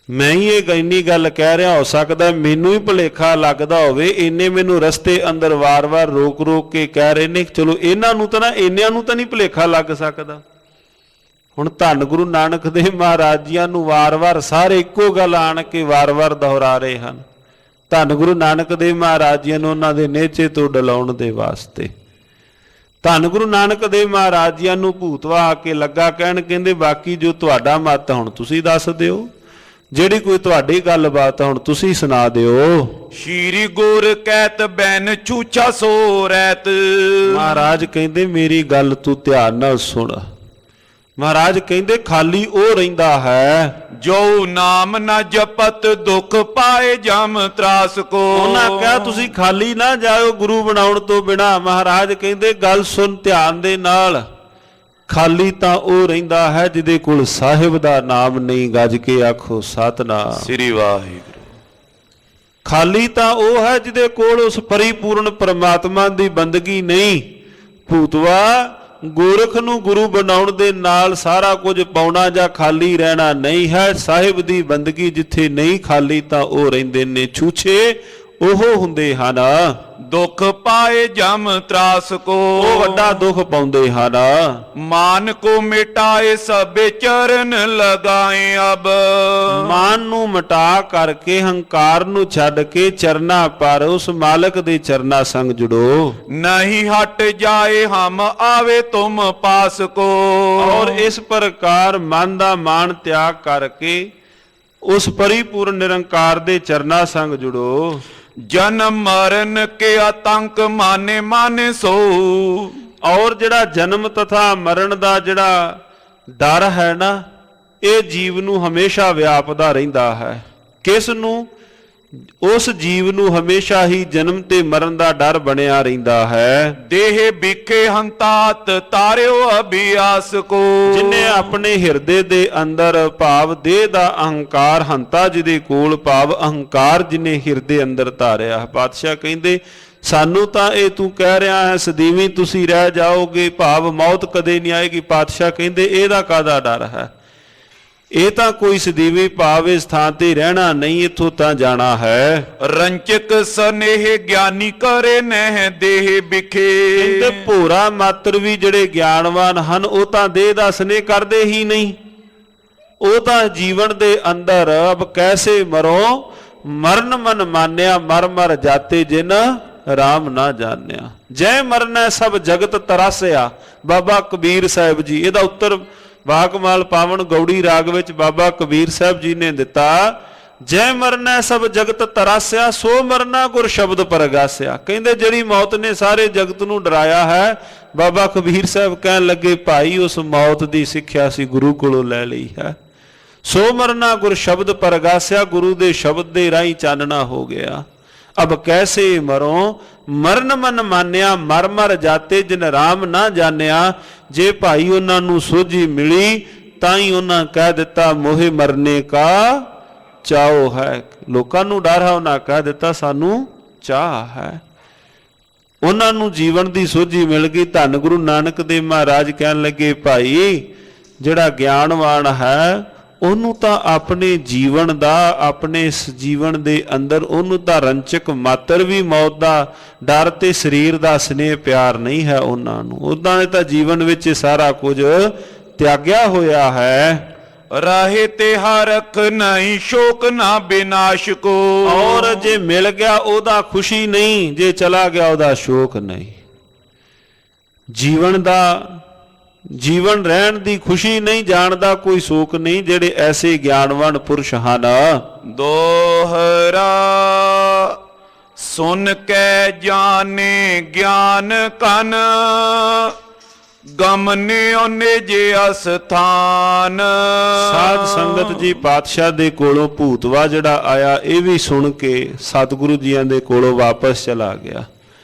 ਮੈਂ ਹੀ ਇਹ ਇੰਨੀ ਗੱਲ ਕਹਿ ਰਿਹਾ, ਹੋ ਸਕਦਾ ਮੈਨੂੰ ਹੀ ਭੁਲੇਖਾ ਲੱਗਦਾ ਹੋਵੇ। ਇੰਨੇ ਮੈਨੂੰ ਰਸਤੇ ਅੰਦਰ ਵਾਰ-ਵਾਰ ਰੋਕ ਕੇ ਕਹਿ ਰਹੇ ਨੇ, ਚਲੋ ਇਹਨਾਂ ਨੂੰ ਤਾਂ ਨਾ ਇੰਨਿਆਂ ਨੂੰ ਤਾਂ ਨਹੀਂ ਭੁਲੇਖਾ ਲੱਗ ਸਕਦਾ। ਹੁਣ ਧੰਨ ਗੁਰੂ ਨਾਨਕ ਦੇਵ ਮਹਾਰਾਜ ਜੀਆਂ ਨੂੰ ਵਾਰ-ਵਾਰ ਸਾਰੇ ਇੱਕੋ ਗੱਲ ਆਣ ਕੇ ਵਾਰ-ਵਾਰ ਦੁਹਰਾ ਰਹੇ ਹਨ। ਧੰਨ ਗੁਰੂ ਨਾਨਕ ਦੇਵ ਮਹਾਰਾਜ ਜੀਆਂ ਨੂੰ ਉਹਨਾਂ ਦੇ ਨੇਚੇ ਤੋਂ ਡਲਾਉਣ ਦੇ ਵਾਸਤੇ। ਧੰਨ ਗੁਰੂ ਨਾਨਕ ਦੇਵ ਮਹਾਰਾਜ ਜੀਆਂ ਨੂੰ ਭੂਤਵਾ ਆ ਕੇ ਲੱਗਾ ਕਹਿਣ, ਕਹਿੰਦੇ ਬਾਕੀ ਜੋ ਤੁਹਾਡਾ ਮਤ ਹੁਣ ਤੁਸੀਂ ਦੱਸ ਦਿਓ, ਜਿਹੜੀ ਕੋਈ ਤੁਹਾਡੀ ਗੱਲਬਾਤ ਹੁਣ ਤੁਸੀਂ ਸੁਣਾ ਦਿਓ। ਸ਼੍ਰੀ ਗੁਰ ਕਹਿਤ ਬੈਨ ਛੂਛਾ ਸੋ ਰਹਿਤ। ਮਹਾਰਾਜ ਕਹਿੰਦੇ ਮੇਰੀ ਗੱਲ ਤੂੰ ਧਿਆਨ ਨਾਲ ਸੁਣ। ਮਹਾਰਾਜ ਕਹਿੰਦੇ ਖਾਲੀ ਉਹ ਰਹਿੰਦਾ ਹੈ ਜੋ ਨਾਮ ਨਾ ਜਪਤ ਦੁੱਖ ਪਾਏ ਜਮ ਤਰਾਸ ਕੋ। ਉਹਨਾਂ ਕਿਹਾ ਤੁਸੀਂ ਖਾਲੀ ਨਾ ਜਾਇਓ ਗੁਰੂ ਬਣਾਉਣ ਤੋਂ ਬਿਨਾ। ਮਹਾਰਾਜ ਕਹਿੰਦੇ ਗੱਲ ਸੁਣ ਧਿਆਨ ਦੇ ਨਾਲ। ਖਾਲੀ ਤਾਂ ਉਹ ਰਹਿੰਦਾ ਹੈ ਜਿਹਦੇ ਕੋਲ ਸਾਹਿਬ ਦਾ ਨਾਮ ਨਹੀਂ। ਗੱਜ ਕੇ ਆਖੋ ਸਤਿਨਾਮ ਸ੍ਰੀ ਵਾਹਿਗੁਰੂ। ਖਾਲੀ ਤਾਂ ਉਹ ਹੈ ਜਿਹਦੇ ਕੋਲ ਉਸ ਪਰਿਪੂਰਨ ਪਰਮਾਤਮਾ ਦੀ ਬੰਦਗੀ ਨਹੀਂ। ਭੂਤਵਾ ਗੋਰਖ ਨੂੰ ਗੁਰੂ ਬਣਾਉਣ ਦੇ ਨਾਲ ਸਾਰਾ ਕੁਝ ਪਾਉਣਾ ਜਾਂ ਖਾਲੀ ਰਹਿਣਾ ਨਹੀਂ ਹੈ। ਸਾਹਿਬ ਦੀ ਬੰਦਗੀ ਜਿੱਥੇ ਨਹੀਂ ਖਾਲੀ ਤਾਂ ਉਹ ਰਹਿੰਦੇ ਨੇ ਛੂਛੇ, ਉਹ ਹੁੰਦੇ ਹਨ ਦੁੱਖ ਪਾਏ ਜਮ ਤਰਾਸ ਕੋ। ਉਹ ਵੱਡਾ ਦੁੱਖ ਪਾਉਂਦੇ ਹਨ। ਮਾਨ ਕੋ ਮਿਟਾਏ ਸਭੇ ਚਰਨ ਲਗਾਏ ਅਬ। ਮਾਨ ਨੂੰ ਮਿਟਾ ਕਰਕੇ ਹੰਕਾਰ ਨੂੰ ਛੱਡ ਕੇ ਚਰਨਾ ਪਰ ਉਸ ਮਾਲਕ ਦੇ ਚਰਨਾ ਸੰਗ ਜੁੜੋ। ਨਹੀਂ ਹਟ ਜਾਏ ਹਮ ਆਵੇ ਤੁਮ ਪਾਸ ਕੋ। ਔਰ ਇਸ ਪ੍ਰਕਾਰ ਮਨ ਦਾ ਮਾਨ ਤਿਆਗ ਕਰਕੇ ਉਸ ਪਰਿਪੂਰਨ ਨਿਰੰਕਾਰ ਦੇ ਚਰਨਾ ਸੰਗ ਜੁੜੋ। ਜਨਮ ਮਰਨ ਕੇ ਆਤੰਕ ਮਾਨੇ ਮਾਨੇ ਸੋ। ਔਰ ਜਿਹੜਾ ਜਨਮ ਤਥਾ ਮਰਨ ਦਾ ਜਿਹੜਾ ਡਰ ਹੈ ਨਾ, ਇਹ ਜੀਵ ਨੂੰ ਹਮੇਸ਼ਾ ਵਿਆਪਦਾ ਰਹਿੰਦਾ ਹੈ। ਕਿਸ ਨੂੰ? ਉਸ ਜੀਵ ਨੂੰ ਹਮੇਸ਼ਾ ਹੀ ਜਨਮ ਤੇ ਮਰਨ ਦਾ ਡਰ ਬਣਿਆ ਰਹਿੰਦਾ ਹੈ। ਦੇਹ ਵਿਖੇ ਹੰਤਾਤ ਤਾਰਿਓ ਅਭਿਆਸ ਕੋ। ਜਿਨੇ ਆਪਣੇ ਹਿਰਦੇ ਦੇ ਅੰਦਰ ਭਾਵ ਦੇਹ ਦਾ ਅਹੰਕਾਰ ਹੰਤਾ ਜਿਹਦੇ ਕੋਲ ਭਾਵ ਅਹੰਕਾਰ ਜਿਨੇ ਹਿਰਦੇ ਅੰਦਰ ਧਾਰਿਆ। ਪਾਤਸ਼ਾਹ ਕਹਿੰਦੇ ਸਾਨੂੰ ਤਾਂ ਇਹ ਤੂੰ ਕਹਿ ਰਿਹਾ ਹੈ ਸਦੀਵੀ ਤੁਸੀਂ ਰਹਿ ਜਾਓਗੇ, ਭਾਵ ਮੌਤ ਕਦੇ ਨਹੀਂ ਆਏਗੀ। ਪਾਤਸ਼ਾਹ ਕਹਿੰਦੇ ਇਹਦਾ ਕਾਹਦਾ ਡਰ ਹੈ? ਇਹ ਤਾਂ ਕੋਈ ਸਦੀਵੀ ਭਾਵ ਇਸ ਥਾਂ ਤੇ ਰਹਿਣਾ ਨਹੀਂ, ਇੱਥੋਂ ਤਾਂ ਜਾਣਾ ਹੈ। ਰੰਚਕ ਸਨੇਹ ਗਿਆਨੀ ਕਰੇ ਨਹਿ ਦੇਹ ਵਿਖੇ। ਕਹਿੰਦੇ ਭੋਰਾ ਮਾਤਰ ਵੀ ਜਿਹੜੇ ਗਿਆਨਵਾਨ ਹਨ ਉਹ ਤਾਂ ਦੇਹ ਦਾ ਸਨੇਹ ਕਰਦੇ ਹੀ ਨਹੀਂ, ਉਹ ਤਾਂ ਜੀਵਨ ਦੇ ਅੰਦਰ ਅਬ ਕੈਸੇ ਮਰੋ ਮਰਨ ਮਨ ਮਾਨਿਆ ਮਰ ਮਰ ਜਾਤੇ ਜਿਨ ਰਾਮ ਨਾ ਜਾਣਿਆ। ਜੈ ਮਰਨਾ ਸਭ ਜਗਤ ਤਰਾਸਿਆ, ਬਾਬਾ ਕਬੀਰ ਸਾਹਿਬ ਜੀ। ਇਹਦਾ ਉੱਤਰ ਵਾਕਮਾਲ ਪਾਵਨ ਗੌੜੀ ਰਾਗ ਵਿੱਚ ਬਾਬਾ ਕਬੀਰ ਸਾਹਿਬ ਜੀ ਨੇ ਦਿੱਤਾ। ਜੈ ਮਰਨਾ ਸਭ ਜਗਤ ਤਰਾਸਿਆ, ਸੋ ਮਰਨਾ ਗੁਰ ਸ਼ਬਦ ਪਰਗਾਸਿਆ। ਕਹਿੰਦੇ ਜਿਹੜੀ ਮੌਤ ਨੇ ਸਾਰੇ ਜਗਤ ਨੂੰ ਡਰਾਇਆ ਹੈ, ਬਾਬਾ ਕਬੀਰ ਸਾਹਿਬ ਕਹਿਣ ਲੱਗੇ ਭਾਈ ਉਸ ਮੌਤ ਦੀ ਸਿੱਖਿਆ ਸੀ ਗੁਰੂ ਕੋਲੋਂ ਲੈ ਲਈ ਹੈ। ਸੋ ਮਰਨਾ ਗੁਰ ਸ਼ਬਦ ਪਰਗਾਸਿਆ, ਗੁਰੂ ਦੇ ਸ਼ਬਦ ਦੇ ਰਾਹੀਂ ਚਾਨਣਾ ਹੋ ਗਿਆ। ਅਬ ਕੈਸੇ ਮਰੋ ਮਰਨ ਮਨ ਮਾਨਿਆ ਮਰ ਮਰ ਜਾਤੇ ਜਿਨ ਰਾਮ ਨਾ ਜਾਣਿਆ। ਜੇ ਭਾਈ ਉਹਨਾਂ ਨੂੰ ਸੋਝੀ ਮਿਲੀ ਤਾਂ ਹੀ ਉਹਨਾਂ ਕਹਿ ਦਿੱਤਾ ਮੋਹਿ ਮਰਨੇ ਕਾ ਚਾਓ ਹੈ। ਲੋਕਾਂ ਨੂੰ ਡਰ ਹੈ, ਉਹਨਾਂ ਕਹਿ ਦਿੱਤਾ ਸਾਨੂੰ ਚਾਹ ਹੈ। ਉਹਨਾਂ ਨੂੰ ਜੀਵਨ ਦੀ ਸੋਝੀ ਮਿਲ ਗਈ। ਧੰਨ ਗੁਰੂ ਨਾਨਕ ਦੇਵ ਮਹਾਰਾਜ ਕਹਿਣ ਲੱਗੇ ਭਾਈ ਜਿਹੜਾ ਗਿਆਨਵਾਨ ਹੈ ਉਹਨੂੰ ਤਾਂ ਆਪਣੇ ਜੀਵਨ ਦਾ, ਆਪਣੇ ਇਸ ਜੀਵਨ ਦੇ ਅੰਦਰ ਉਹਨੂੰ ਤਾਂ ਰੰਚਕ ਮਾਤਰ ਵੀ ਮੌਤ ਦਾ ਡਰ ਤੇ ਸਰੀਰ ਦਾ ਸਨੇਹ ਪਿਆਰ ਨਹੀਂ ਹੈ ਉਹਨਾਂ ਨੂੰ। ਉਹਨਾਂ ਨੇ ਤਾਂ ਜੀਵਨ ਵਿੱਚ ਸਾਰਾ ਕੁਝ ਤਿਆਗਿਆ ਹੋਇਆ ਹੈ। ਰਾਹੇ ਤੇ ਹਰਖ ਨਹੀਂ ਸ਼ੋਕ ਨਾ ਬਿਨਾਸ਼ ਕੋ। ਔਰ ਜੇ ਮਿਲ ਗਿਆ ਉਹਦਾ ਖੁਸ਼ੀ ਨਹੀਂ, ਜੇ ਚਲਾ ਗਿਆ ਉਹਦਾ ਸ਼ੋਕ ਨਹੀਂ। ਜੀਵਨ ਰਹਿਣ ਦੀ ਖੁਸ਼ੀ ਨਹੀਂ, ਜਾਣਦਾ ਕੋਈ ਸ਼ੋਕ ਨਹੀਂ। ਜਿਹੜੇ ਐਸੇ ਗਿਆਨਵਾਨ ਪੁਰਸ਼ ਹਨ। ਦੋਹਰਾ ਸੁਨ ਕੇ ਜਾਣੇ ਗਿਆਨ ਕਨ, ਗਮਨੇ ਓਨੇ ਜੇ ਅਸਥਾਨ। ਸਾਧ ਸੰਗਤ ਜੀ ਪਾਤਸ਼ਾਹ ਦੇ ਕੋਲੋਂ ਭੂਤਵਾ ਜਿਹੜਾ ਆਇਆ ਇਹ ਵੀ ਸੁਣ ਕੇ ਸਤਿਗੁਰੂ ਜੀਆਂ ਦੇ ਕੋਲੋਂ ਵਾਪਸ ਚਲਾ ਗਿਆ।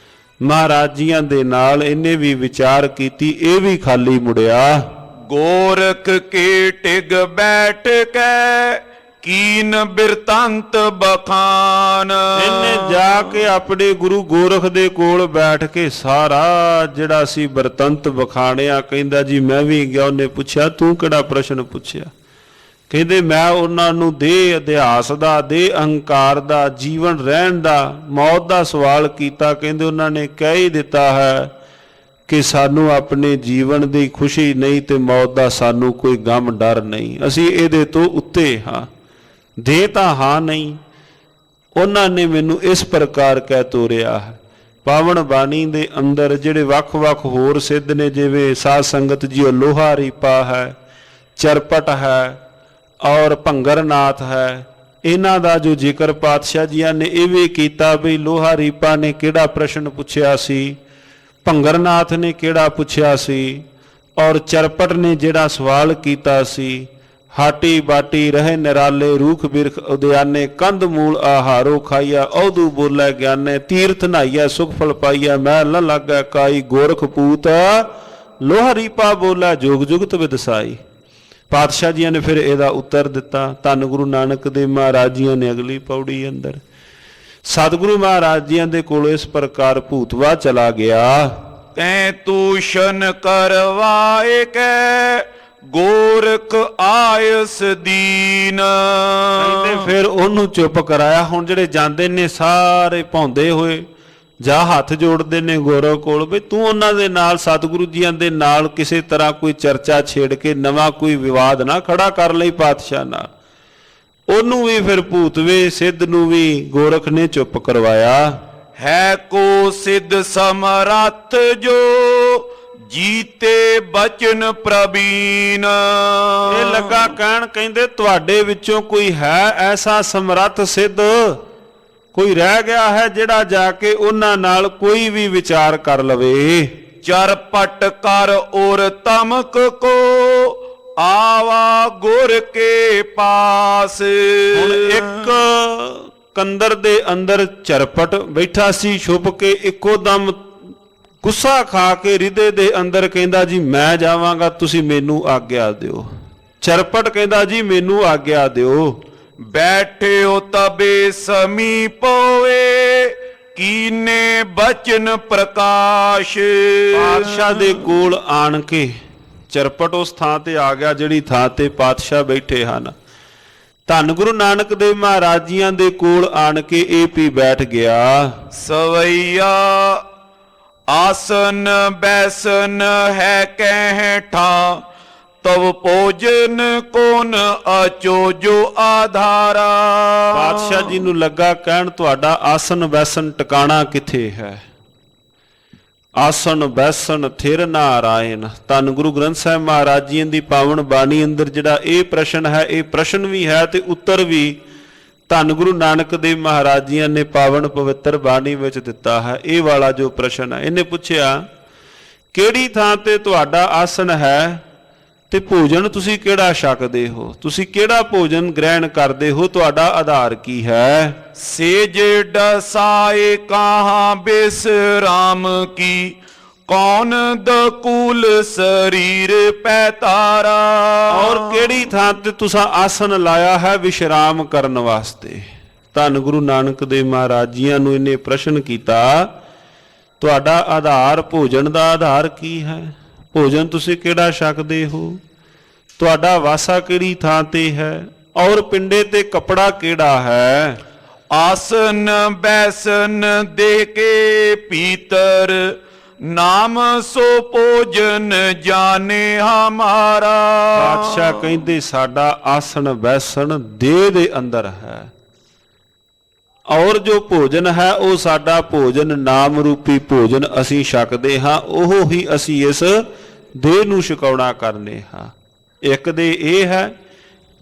ਮਹਾਰਾਜ ਜੀਆਂ ਦੇ ਨਾਲ ਇਹਨੇ ਵੀ ਵਿਚਾਰ ਕੀਤੀ, ਇਹ ਵੀ ਖਾਲੀ ਮੁੜਿਆ। ਗੋਰਖ ਕੇ ਟਿਗ ਬੈਠ ਕੇ ਕੀਨ ਬਿਰਤੰਤ ਬਖਾਨ। ਇਹਨੇ ਜਾ ਕੇ ਆਪਣੇ ਗੁਰੂ ਗੋਰਖ ਦੇ ਕੋਲ ਬੈਠ ਕੇ ਸਾਰਾ ਜਿਹੜਾ ਸੀ ਬਿਰਤੰਤ ਬਖਾਣਿਆ। ਕਹਿੰਦਾ ਜੀ ਮੈਂ ਵੀ ਗਿਆ। ਉਹਨੇ ਪੁੱਛਿਆ ਤੂੰ ਕਿਹੜਾ ਪ੍ਰਸ਼ਨ ਪੁੱਛਿਆ? ਕਹਿੰਦੇ ਮੈਂ ਉਹਨਾਂ ਨੂੰ ਦੇਹ ਇਤਿਹਾਸ ਦਾ, ਦੇਹ ਅਹੰਕਾਰ ਦਾ, ਜੀਵਨ ਰਹਿਣ ਦਾ, ਮੌਤ ਦਾ ਸਵਾਲ ਕੀਤਾ। ਕਹਿੰਦੇ ਉਹਨਾਂ ਨੇ ਕਹਿ ਹੀ ਦਿੱਤਾ ਹੈ ਕਿ ਸਾਨੂੰ ਆਪਣੇ ਜੀਵਨ ਦੀ ਖੁਸ਼ੀ ਨਹੀਂ ਤੇ ਮੌਤ ਦਾ ਸਾਨੂੰ ਕੋਈ ਗਮ ਡਰ ਨਹੀਂ, ਅਸੀਂ ਇਹਦੇ ਤੋਂ ਉੱਤੇ ਹਾਂ, ਦੇਹ ਤਾਂ ਹਾਂ ਨਹੀਂ। ਉਹਨਾਂ ਨੇ ਮੈਨੂੰ ਇਸ ਪ੍ਰਕਾਰ ਕਹਿ ਤੋਰਿਆ ਹੈ। ਪਾਵਨ ਬਾਣੀ ਦੇ ਅੰਦਰ ਜਿਹੜੇ ਵੱਖ-ਵੱਖ ਹੋਰ ਸਿੱਧ ਨੇ, ਜਿਵੇਂ ਸਾਧ ਸੰਗਤ ਜੀ ਲੋਹਾ ਰੀਪਾ ਹੈ, ਚਰਪਟ ਹੈ ਔਰ ਭੰਗਰਨਾਥ ਹੈ, ਇਹਨਾਂ ਦਾ ਜੋ ਜ਼ਿਕਰ ਪਾਤਸ਼ਾਹ ਜੀਆਂ ਨੇ ਇਹ ਵੀ ਕੀਤਾ ਵੀ ਲੋਹਾ ਰੀਪਾ ਨੇ ਕਿਹੜਾ ਪ੍ਰਸ਼ਨ ਪੁੱਛਿਆ ਸੀ, ਭੰਗਰਨਾਥ ਨੇ ਕਿਹੜਾ ਪੁੱਛਿਆ ਸੀ, ਔਰ ਚਰਪਟ ਨੇ ਜਿਹੜਾ ਸਵਾਲ ਕੀਤਾ ਸੀ ਹਾਟੀ ਬਾਟੀ ਰਹੇ ਨਿਰਾਲੇ ਰੂਖ ਬਿਰਖ ਉਦਿਆਨੇ ਕੰਧ ਮੂਲ ਆਹਾਰੋ ਖਾਈਆ ਔਦੂ ਬੋਲੇ ਗਿਆਨੇ ਤੀਰਥ ਨਹਾਈਆ ਸੁਖ ਫਲ ਪਾਈਆ ਮੈਂ ਨ ਲੱਗੈ ਕਾਈ ਗੋਰਖ ਪੂਤ ਲੋਹਾ ਰੀਪਾ ਬੋਲਾ ਜੋਗ ਜੁਗਤ ਵਿਦਸਾਈ। ਪਾਤਸ਼ਾਹ ਜੀਆਂ ਨੇ ਫਿਰ ਇਹਦਾ ਉੱਤਰ ਦਿੱਤਾ। ਧੰਨ ਗੁਰੂ ਨਾਨਕ ਦੇਵ ਮਹਾਰਾਜ ਜੀਆਂ ਨੇ ਅਗਲੀ ਪੌੜੀ ਅੰਦਰ ਸਤਿਗੁਰੂ ਮਹਾਰਾਜ ਜੀਆਂ ਦੇ ਕੋਲ ਇਸ ਪ੍ਰਕਾਰ ਭੂਤਵਾ ਚਲਾ ਗਿਆ। ਤੈਂ ਤੂਸ਼ਨ ਕਰਵਾਏ ਕੈ ਗੋਰਖ ਆਇਸ ਦੀਨ। ਕਹਿੰਦੇ ਫਿਰ ਉਹਨੂੰ ਚੁੱਪ ਕਰਾਇਆ। ਹੁਣ ਜਿਹੜੇ ਜਾਂਦੇ ਨੇ ਸਾਰੇ ਭੌਂਦੇ ਹੋਏ ਜਾਂ ਹੱਥ ਜੋੜਦੇ ਨੇ ਗੋਰਖ ਕੋਲ ਵੀ ਤੂੰ ਉਹਨਾਂ ਦੇ ਨਾਲ ਸਤਿਗੁਰੂ ਜੀਆਂ ਦੇ ਨਾਲ ਕਿਸੇ ਤਰ੍ਹਾਂ ਕੋਈ ਚਰਚਾ ਛੇੜ ਕੇ ਨਵਾਂ ਕੋਈ ਵਿਵਾਦ ਨਾ ਖੜਾ ਕਰ ਲਈ ਪਾਤਸ਼ਾਹ ਨਾਲ। ਉਹਨੂੰ ਵੀ ਫਿਰ ਭੂਤਵੇ ਸਿੱਧ ਨੂੰ ਵੀ ਗੋਰਖ ਨੇ ਚੁੱਪ ਕਰਵਾਇਆ। ਹੈ ਕੋ ਸਿੱਧ ਸਮਰੱਥ ਜੋ ਜੀਤੇ ਬਚਨ ਪ੍ਰਬੀਨ। ਇਹ ਲੱਗਾ ਕਹਿਣ, ਕਹਿੰਦੇ ਤੁਹਾਡੇ ਵਿੱਚੋਂ ਕੋਈ ਹੈ ਐਸਾ ਸਮਰੱਥ ਸਿੱਧ, ਕੋਈ ਰਹਿ ਗਿਆ ਹੈ ਜਿਹੜਾ ਜਾ ਕੇ ਉਹਨਾਂ ਨਾਲ ਕੋਈ ਵੀ ਵਿਚਾਰ ਕਰ ਲਵੇ। ਚਰਪਟ ਕਰ ਔਰ ਤਮਕ ਕੋ ਆਵਾ ਗੁਰ ਕੇ ਪਾਸ। ਹੁਣ ਇੱਕ ਕੰਦਰ ਦੇ ਅੰਦਰ ਚਰਪਟ ਬੈਠਾ ਸੀ ਛੁਪ ਕੇ, ਇੱਕੋ ਦਮ ਗੁੱਸਾ ਖਾ ਕੇ ਹਿਰਦੇ ਦੇ ਅੰਦਰ ਕਹਿੰਦਾ ਜੀ ਮੈਂ ਜਾਵਾਂਗਾ, ਤੁਸੀਂ ਮੈਨੂੰ ਆਗਿਆ ਦਿਓ। ਚਰਪਟ ਕਹਿੰਦਾ ਜੀ ਮੈਨੂੰ ਆਗਿਆ ਦਿਓ। ਬੈਠਿਓ ਤਬੇ ਸਮੀਪ ਹੋਏ ਕੀਨੇ ਬਚਨ ਪ੍ਰਕਾਸ਼। ਪਾਤਸ਼ਾਹ ਦੇ ਕੋਲ ਆਣ ਕੇ ਚਰਪਟ ਉਸ ਥਾਂ ਤੇ ਆ ਗਿਆ ਜਿਹੜੀ ਥਾਂ ਤੇ ਪਾਤਸ਼ਾਹ ਬੈਠੇ ਹਨ। ਧੰਨ ਗੁਰੂ ਨਾਨਕ ਦੇਵ ਮਹਾਰਾਜ ਜੀਆਂ ਦੇ ਕੋਲ ਆਣ ਕੇ ਇਹ ਵੀ ਬੈਠ ਗਿਆ। ਸਵਈਆ ਆਸਨ ਬੈਸਨ ਹੈ ਕਹਿ ਠਾ, ਤਵ ਭੋਜਨ ਕੋਨ ਅਚੋ ਜੋ ਆਧਾਰਾ। ਪਾਤਸ਼ਾਹ ਜੀ ਨੂੰ ਲੱਗਾ ਕਹਿਣ ਤੁਹਾਡਾ ਆਸਨ ਬੈਸਨ ਟਿਕਾਣਾ ਕਿੱਥੇ ਹੈ? ਆਸਨ ਬੈਸਨ ਥਿਰ ਨਾਰਾਇਣ। ਧੰਨ ਗੁਰੂ ਗ੍ਰੰਥ ਸਾਹਿਬ ਮਹਾਰਾਜ ਜੀ ਦੀ ਪਾਵਨ ਬਾਣੀ ਅੰਦਰ ਜਿਹੜਾ ਇਹ ਪ੍ਰਸ਼ਨ ਹੈ, ਇਹ ਪ੍ਰਸ਼ਨ ਵੀ ਹੈ ਤੇ ਉੱਤਰ ਵੀ ਧੰਨ ਗੁਰੂ ਨਾਨਕ ਦੇਵ ਮਹਾਰਾਜ ਜੀ ਨੇ ਪਾਵਨ ਪਵਿੱਤਰ ਬਾਣੀ ਵਿੱਚ ਦਿੱਤਾ ਹੈ। ਇਹ ਵਾਲਾ ਜੋ ਪ੍ਰਸ਼ਨ ਹੈ, ਇਹਨੇ ਪੁੱਛਿਆ ਕਿਹੜੀ ਥਾਂ ਤੇ ਤੁਹਾਡਾ ਆਸਨ ਹੈ ਤੇ ਭੋਜਨ ਤੁਸੀਂ ਕਿਹੜਾ ਛਕਦੇ ਹੋ, ਤੁਸੀਂ ਕਿਹੜਾ ਭੋਜਨ ਗ੍ਰਹਿਣ ਕਰਦੇ ਹੋ, ਤੁਹਾਡਾ ਆਧਾਰ ਕੀ ਹੈ? सेज डसाए कहाँ बिसराम की, कौन दकुल शरीर पैतारा। ਔਰ ਕਿਹੜੀ ਥਾਂ ਤੇ ਤੁਸੀਂ ਆਸਨ ਲਾਇਆ ਹੈ ਵਿਸ਼ਰਾਮ ਕਰਨ ਵਾਸਤੇ? ਧੰਨ ਗੁਰੂ ਨਾਨਕ ਦੇਵ ਮਹਾਰਾਜ ਜੀਆਂ ਨੂੰ ਇਹਨੇ ਪ੍ਰਸ਼ਨ ਕੀਤਾ ਤੁਹਾਡਾ ਆਧਾਰ ਭੋਜਨ ਦਾ ਆਧਾਰ ਕੀ ਹੈ? ਭੋਜਨ ਤੁਸੀਂ ਕਿਹੜਾ ਛਕਦੇ ਹੋ? ਤੁਹਾਡਾ ਵਾਸਾ ਕਿਹੜੀ ਥਾਂ ਤੇ ਹੈ? ਔਰ ਪਿੰਡੇ ਤੇ ਕੱਪੜਾ ਕਿਹੜਾ ਹੈ? आसन बैसन दे के पीतर, नाम सो भोजन जाने हमारा। ਪਾਤਸ਼ਾਹ ਕਹਿੰਦੇ ਸਾਡਾ ਆਸਣ ਬੈਸਣ ਦੇਹ ਦੇ ਅੰਦਰ ਹੈ, ਔਰ ਜੋ ਭੋਜਨ ਹੈ ਉਹ ਸਾਡਾ ਭੋਜਨ ਨਾਮ ਰੂਪੀ ਭੋਜਨ ਅਸੀਂ ਛਕਦੇ ਹਾਂ, ਉਹ ਹੀ ਅਸੀਂ ਇਸ ਦੇਹ ਨੂੰ ਛਕਾਉਣਾ ਕਰਨੇ ਹਾਂ। ਇੱਕ ਦੇ ਇਹ ਹੈ,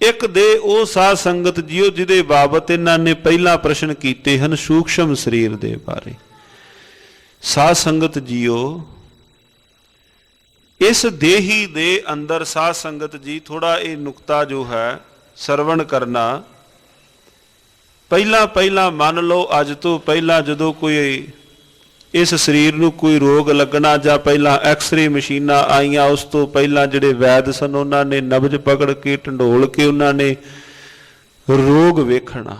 ਇੱਕ ਦੇ ਉਹ ਸਾਧ ਸੰਗਤ ਜੀਓ ਜਿਹਦੇ ਬਾਬਤ ਇਹਨਾਂ ਨੇ ਪਹਿਲਾਂ ਪ੍ਰਸ਼ਨ ਕੀਤੇ ਹਨ ਸੂਖਸ਼ਮ ਸਰੀਰ ਦੇ ਬਾਰੇ। ਸਾਧ ਸੰਗਤ ਜੀਓ ਇਸ ਦੇਹੀ ਦੇ ਅੰਦਰ ਸਾਧ ਸੰਗਤ ਜੀ ਥੋੜਾ ਇਹ ਨੁਕਤਾ ਜੋ ਹੈ ਸਰਵਣ ਕਰਨਾ। ਪਹਿਲਾਂ ਮੰਨ ਲਓ ਅੱਜ ਤੋਂ ਪਹਿਲਾਂ ਜਦੋਂ ਕੋਈ ਇਸ ਸਰੀਰ ਨੂੰ ਕੋਈ ਰੋਗ ਲੱਗਣਾ ਜਾਂ ਪਹਿਲਾਂ ਐਕਸ-ਰੇ ਮਸ਼ੀਨਾਂ ਆਈਆਂ, ਉਸ ਤੋਂ ਪਹਿਲਾਂ ਜਿਹੜੇ ਵੈਦ ਸਨ ਉਹਨਾਂ ਨੇ ਨਬਜ ਪਕੜ ਕੇ ਢੰਡੋਲ ਕੇ ਉਹਨਾਂ ਨੇ ਰੋਗ ਵੇਖਣਾ।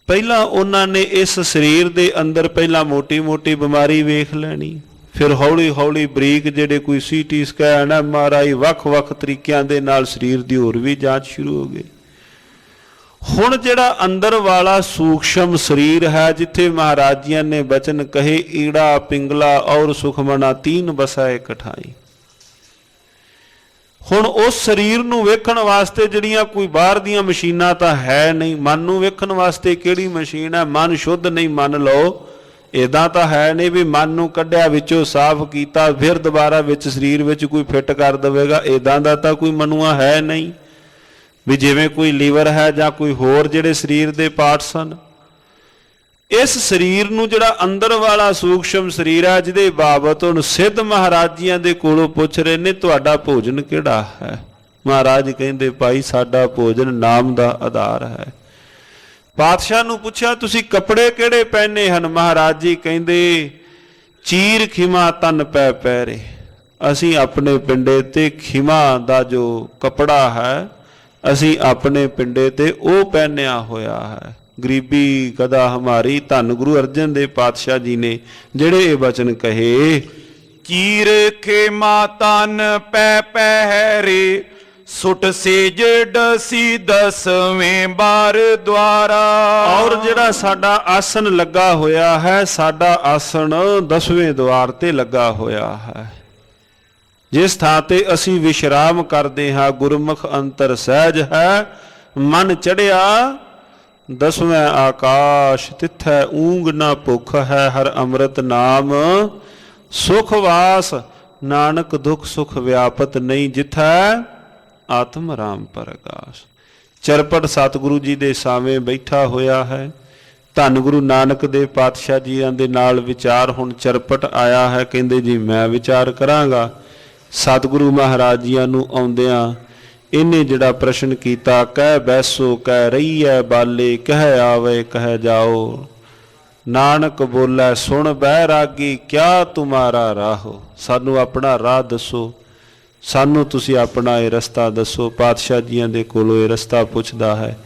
ਪਹਿਲਾਂ ਉਹਨਾਂ ਨੇ ਇਸ ਸਰੀਰ ਦੇ ਅੰਦਰ ਪਹਿਲਾਂ ਮੋਟੀ ਬਿਮਾਰੀ ਵੇਖ ਲੈਣੀ, ਫਿਰ ਹੌਲੀ ਹੌਲੀ ਬਰੀਕ ਜਿਹੜੇ ਕੋਈ ਸੀਟੀ ਸਕੈਨ MRI ਵੱਖ-ਵੱਖ ਤਰੀਕਿਆਂ ਦੇ ਨਾਲ ਸਰੀਰ ਦੀ ਹੋਰ ਵੀ ਜਾਂਚ ਸ਼ੁਰੂ ਹੋ ਗਈ। ਹੁਣ ਜਿਹੜਾ ਅੰਦਰ ਵਾਲਾ ਸੂਖਸ਼ਮ ਸਰੀਰ ਹੈ ਜਿੱਥੇ ਮਹਾਰਾਜ ਜੀ ਨੇ ਬਚਨ ਕਹੇ ਈੜਾ ਪਿੰਗਲਾ ਔਰ ਸੁਖਮਨਾ ਤੀਨ ਬਸੈ ਇਕਠਾਈ, ਹੁਣ ਉਸ ਸਰੀਰ ਨੂੰ ਵੇਖਣ ਵਾਸਤੇ ਜਿਹੜੀਆਂ ਕੋਈ ਬਾਹਰ ਦੀਆਂ ਮਸ਼ੀਨਾਂ ਤਾਂ ਹੈ ਨਹੀਂ। ਮਨ ਨੂੰ ਵੇਖਣ ਵਾਸਤੇ ਕਿਹੜੀ ਮਸ਼ੀਨ ਹੈ? ਮਨ ਸ਼ੁੱਧ ਨਹੀਂ ਮੰਨ ਲਓ, ਇਦਾਂ ਤਾਂ ਹੈ ਨਹੀਂ ਵੀ ਮਨ ਨੂੰ ਕੱਢਿਆ ਵਿੱਚੋਂ ਸਾਫ਼ ਕੀਤਾ ਫਿਰ ਦੁਬਾਰਾ ਵਿੱਚ ਸਰੀਰ ਵਿੱਚ ਕੋਈ ਫਿੱਟ ਕਰ ਦੇਵੇਗਾ, ਇਦਾਂ ਦਾ ਤਾਂ ਕੋਈ ਮਨੂਆ ਹੈ ਨਹੀਂ ਵੀ ਜਿਵੇਂ ਕੋਈ ਲੀਵਰ ਹੈ ਜਾਂ ਕੋਈ ਹੋਰ ਜਿਹੜੇ ਸਰੀਰ ਦੇ ਪਾਰਟਸ ਹਨ। ਇਸ ਸਰੀਰ ਨੂੰ ਜਿਹੜਾ ਅੰਦਰ ਵਾਲਾ ਸੂਖਸ਼ਮ ਸਰੀਰ ਹੈ ਜਿਹਦੇ ਬਾਬਤ ਹੁਣ ਸਿੱਧ ਮਹਾਰਾਜ ਜੀਆਂ ਦੇ ਕੋਲੋਂ ਪੁੱਛ ਰਹੇ ਨੇ ਤੁਹਾਡਾ ਭੋਜਨ ਕਿਹੜਾ ਹੈ? ਮਹਾਰਾਜ ਕਹਿੰਦੇ ਭਾਈ ਸਾਡਾ ਭੋਜਨ ਨਾਮ ਦਾ ਆਧਾਰ ਹੈ। ਪਾਤਸ਼ਾਹ ਨੂੰ ਪੁੱਛਿਆ ਤੁਸੀਂ ਕੱਪੜੇ ਕਿਹੜੇ ਪਹਿਨੇ ਹਨ? ਮਹਾਰਾਜ ਜੀ ਕਹਿੰਦੇ ਚੀਰ ਖਿਮਾ ਤਨ ਪੈ ਪਹਿਰੇ, ਅਸੀਂ ਆਪਣੇ ਪਿੰਡੇ ਤੇ ਖਿਮਾ ਦਾ ਜੋ ਕੱਪੜਾ ਹੈ ਅਸੀਂ ਆਪਣੇ ਪਿੰਡੇ ਤੇ ਉਹ ਪਹਿਨਿਆ ਹੋਇਆ ਹੈ। ਗਰੀਬੀ ਕਦਾ ਹਮਾਰੀ। ਧੰਨ ਗੁਰੂ ਅਰਜਨ ਦੇਵ ਪਾਤਸ਼ਾਹ ਜੀ ਨੇ ਜਿਹੜੇ ਇਹ ਬਚਨ ਕਹੇ ਚੀਰ ਖੇਮਾ ਤਨ ਪੈ ਪਹਿਰੇ, ਸੁਟ ਸੇਜ ਡਸੀ ਦਸਵੇਂ ਬਾਰ ਦਵਾਰਾ। ਔਰ ਜਿਹੜਾ ਸਾਡਾ ਆਸਨ ਲੱਗਾ ਹੋਇਆ ਹੈ, ਸਾਡਾ ਆਸਣ 10ਵੇਂ ਦੁਆਰ ਤੇ ਲੱਗਾ ਹੋਇਆ ਹੈ। ਜਿਸ ਥਾਂ ਤੇ ਅਸੀਂ ਵਿਸ਼ਰਾਮ ਕਰਦੇ ਹਾਂ ਗੁਰਮੁਖ ਅੰਤਰ ਸਹਿਜ ਹੈ, ਮਨ ਚੜਿਆ 10ਵੇਂ ਆਕਾਸ਼, ਤਿੱਥੈ ਊਂਗ ਨਾ ਭੁੱਖ ਹੈ, ਹਰ ਅੰਮ੍ਰਿਤ ਨਾਮ ਸੁਖ ਵਾਸ, ਨਾਨਕ ਦੁਖ ਸੁਖ ਵਿਆਪਤ ਨਹੀਂ, ਜਿਥੈ ਆਤਮ ਰਾਮ ਪ੍ਰਗਾਸ। ਚਰਪਟ ਸਤਿਗੁਰੂ ਜੀ ਦੇ ਸਾਵੇਂ ਬੈਠਾ ਹੋਇਆ ਹੈ। ਧੰਨ ਗੁਰੂ ਨਾਨਕ ਦੇਵ ਪਾਤਸ਼ਾਹ ਜੀਆਂ ਦੇ ਨਾਲ ਵਿਚਾਰ ਹੁਣ ਚਰਪਟ ਆਇਆ ਹੈ। ਕਹਿੰਦੇ ਜੀ ਮੈਂ ਵਿਚਾਰ ਕਰਾਂਗਾ। ਸਤਿਗੁਰੂ ਮਹਾਰਾਜ ਜੀਆਂ ਨੂੰ ਆਉਂਦਿਆਂ ਇਹਨੇ ਜਿਹੜਾ ਪ੍ਰਸ਼ਨ ਕੀਤਾ ਕਹਿ ਬੈਸੋ ਕਹਿ ਰਹੀਐ ਬਾਲੇ, ਕਹਿ ਆਵੇ ਕਹਿ ਜਾਓ, ਨਾਨਕ ਬੋਲੇ ਸੁਣ ਬੈਰਾਗੀ, ਕਿਆ ਤੁਮਾਰਾ ਰਾਹੋ। ਸਾਨੂੰ ਆਪਣਾ ਰਾਹ ਦੱਸੋ, ਸਾਨੂੰ ਤੁਸੀਂ ਆਪਣਾ ਇਹ ਰਸਤਾ ਦੱਸੋ। ਪਾਤਸ਼ਾਹ ਜੀਆਂ ਦੇ ਕੋਲੋਂ ਇਹ ਰਸਤਾ ਪੁੱਛਦਾ ਹੈ।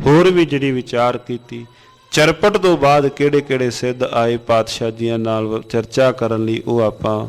ਹੋਰ ਵੀ ਜਿਹੜੀ ਵਿਚਾਰ ਕੀਤੀ। ਚਰਪਟ ਤੋਂ ਬਾਅਦ ਕਿਹੜੇ ਕਿਹੜੇ ਸਿੱਧ ਆਏ ਪਾਤਸ਼ਾਹ ਜੀਆਂ ਨਾਲ ਚਰਚਾ ਕਰਨ ਲਈ ਉਹ ਆਪਾਂ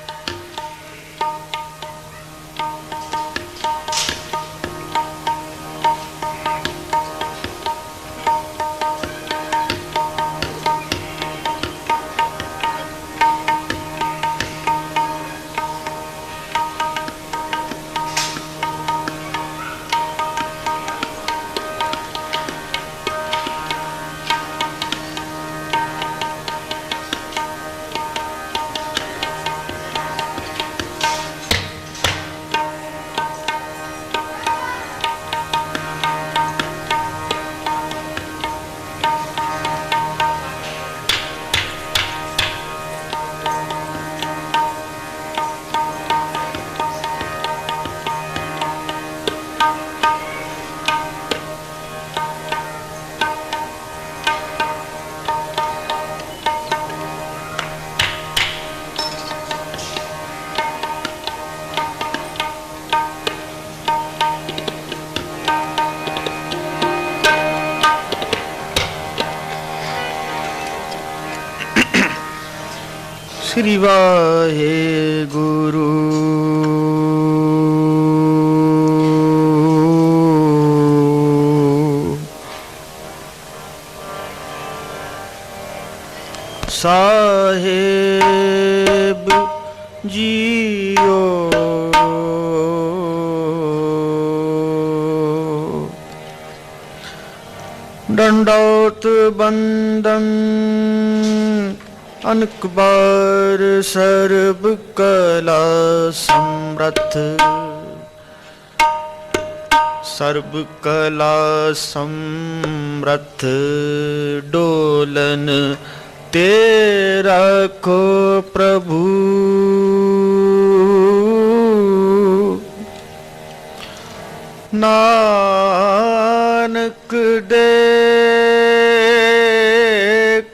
श्री वाहेगुरु। साहेब जियो दंडौत बंदन अनक बार सर्व कला समर्थ। सर्व कला समर्थ डोलन तेरा को प्रभु। नानक दे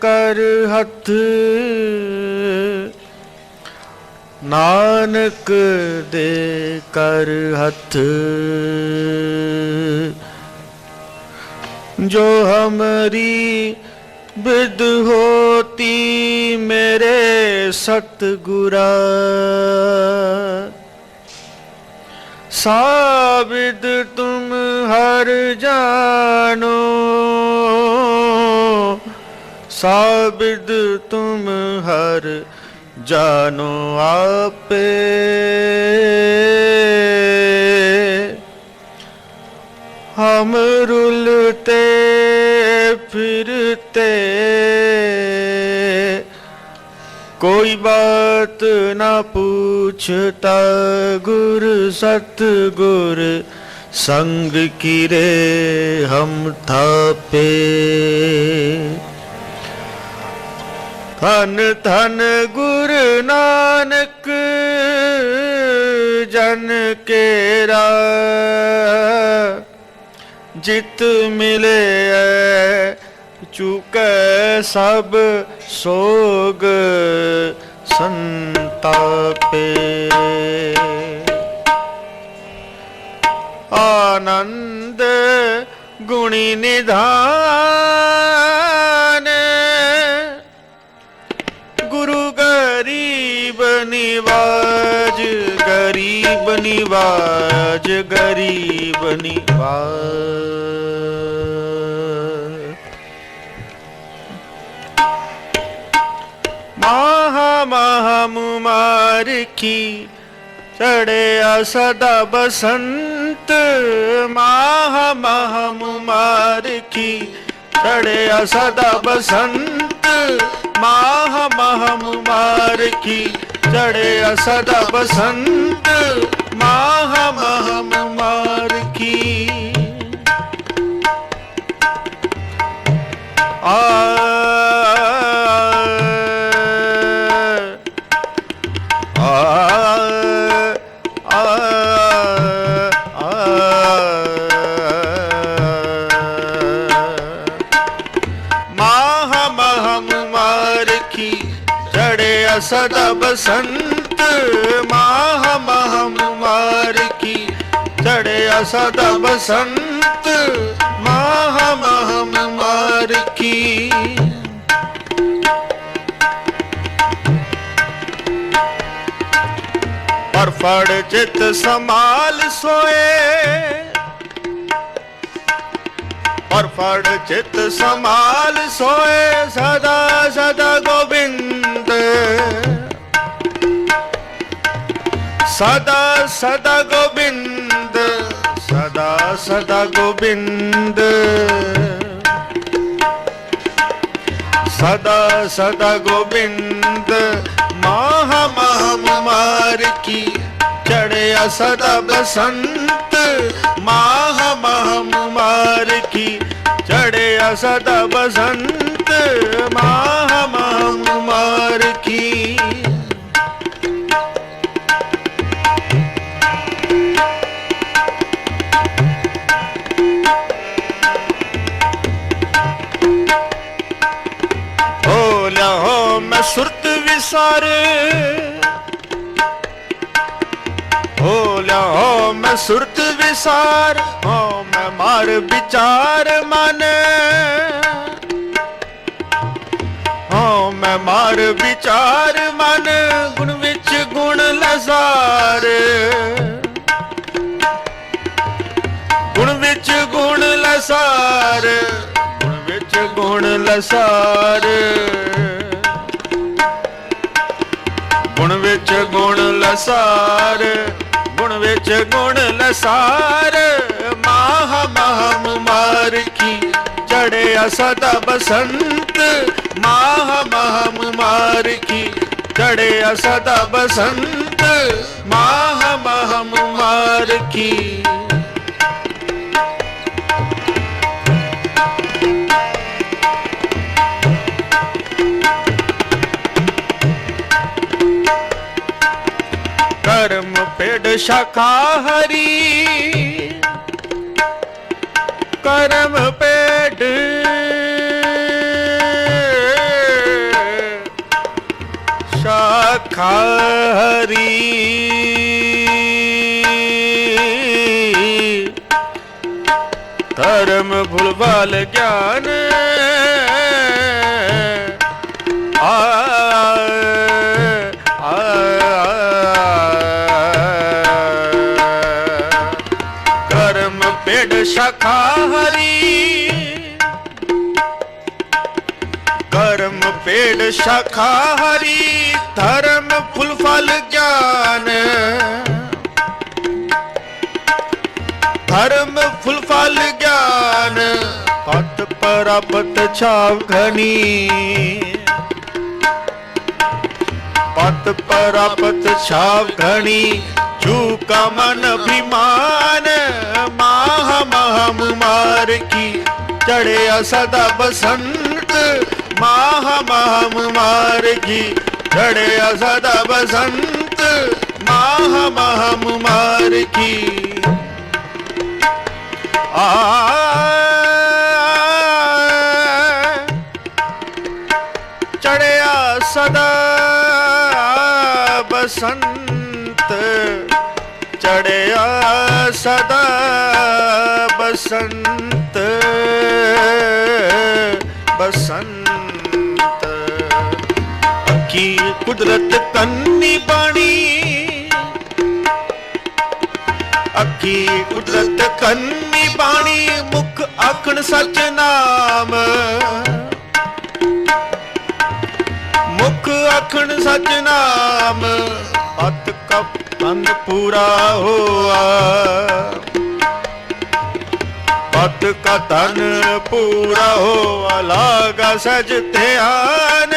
कर हथ। नानक दे कर हथ। जो हमारी बिद होती मेरे सतगुरा। साबिद तुम हर जानो। साबिद तुम हर जानो आपे। हम रुलते फिरते कोई बात ना पूछता। गुर सतगुर संग किरे हम थापे। धन धन गुरु नानक जन केरा। जित मिले चुके सब सोग संतापे। आनंद गुणी निधान गुरु गरीब निवाज। गरीब निवाज गरीब निवाज। महा महा मुमार की चढ़े सदा बसंत। महा महा मुमार की चढ़े सदा बसंत। महा महा मुमार की चढ़े सदा बसंत। महा महा मुमार की सदा बसंत। माह माह मुमार की चढ़े सदा बसंत। माह माह मुमार की पर फड़ चित समाल सोए। और फड़ चित समाल सोए सदा सदा गोविंद। सदा सदा गोविंद सदा सदा गोविंद। सदा सदा गोविंद। माह माह मुमार की चढ़े सदा बसंत। माह माह मुमार की चढ़े सदा बसंत। माह माह मुमार की बोला हो मैं सुरत विसार। बोला हो मैं सुरत विसार। हो मैं मार विचार माने। हो मैं मार विचार माने। ਗਿਆਨ ਗੁਣ ਵਿੱਚ ਗੁਣ ਲਸਾਰ ਗੁਣ ਵਿੱਚ ਗੁਣ ਲਸਾਰ ਗੁਣ ਵਿੱਚ ਗੁਣ ਲਸਾਰ ਗੁਣ ਵਿੱਚ ਗੁਣ ਲਸਾਰ ਗੁਣ ਵਿੱਚ ਗੁਣ ਲਸਾਰ ਮਾਹ ਮਾਹ ਮਾਰ ਕੀ ਚੜਿਆ ਸਦਾ ਬਸੰਤ ਮਾਹ ਮਾਹ ਮਾਰ ਕੀ ਚੜਿਆ ਸਦਾ ਬਸੰਤ ਮਾਹ ਮਾਹ ਮਾਰ ਕੀ ਕਰਮ ਪੇੜ ਸ਼ਾਖਾ ਹਰੀ ਕਰਮ ਪੇੜ ਸ਼ਾਖਾ ਹਰੀ ਧਰਮ ਭੁਲਵਾਲ ਗਿਆਨ ਕਰਮ ਪੇੜ ਸ਼ਾਖਾ ਹਰੀ ਕਰਮ ਪੇੜ ਸ਼ਾਖਾ ਹਰੀ ਧਰਮ ਫੁੱਲ ਫਲ ਗਿਆਨ ਧਰਮ ਫੁੱਲ ਫਲ ਗਿਆਨ ਪਤ ਪਰਾਪਤ ਛਾਵ ਘਨੀ ਪਤ ਪਰਾਪਤ ਛਾਵ ਘਣੀ ਝੂਕਾ ਮਨ ਅਭਿਮਾਨ ਮਾਹ ਮਾਹ ਮਾਰ ਕੀ ਚੜਿਆ ਸਦਾ ਬਸੰਤ ਮਾਹ ਮਾਹ ਮਾਰ ਕੀ ਚੜਿਆ ਸਦਾ ਬਸੰਤ ਮਾਹ ਮਾਹ ਮਾਰ ਕੀ ਚੜਿਆ ਸਦਾ ਬਸੰਤ ਚੜਿਆ ਸਦਾ ਬਸੰਤ ਬਸੰਤ ਅੱਖੀ ਕੁਦਰਤ ਕੰਨੀ ਬਾਣੀ ਅੱਖੀ ਕੁਦਰਤ ਕੰਨੀ ਬਾਣੀ ਮੁਖ ਆਖਣ ਸਚ ਨਾਮ ਮੁਖ ਆਖਣ ਸਚ ਨਾਮ ਪਤ ਕਪ ਤਨ ਪੂਰਾ ਹੋਆ ਪਤ ਕਾ ਤਨ ਪੂਰਾ ਹੋਆ ਲਾਗਾ ਸਜ ਧਿਆਨ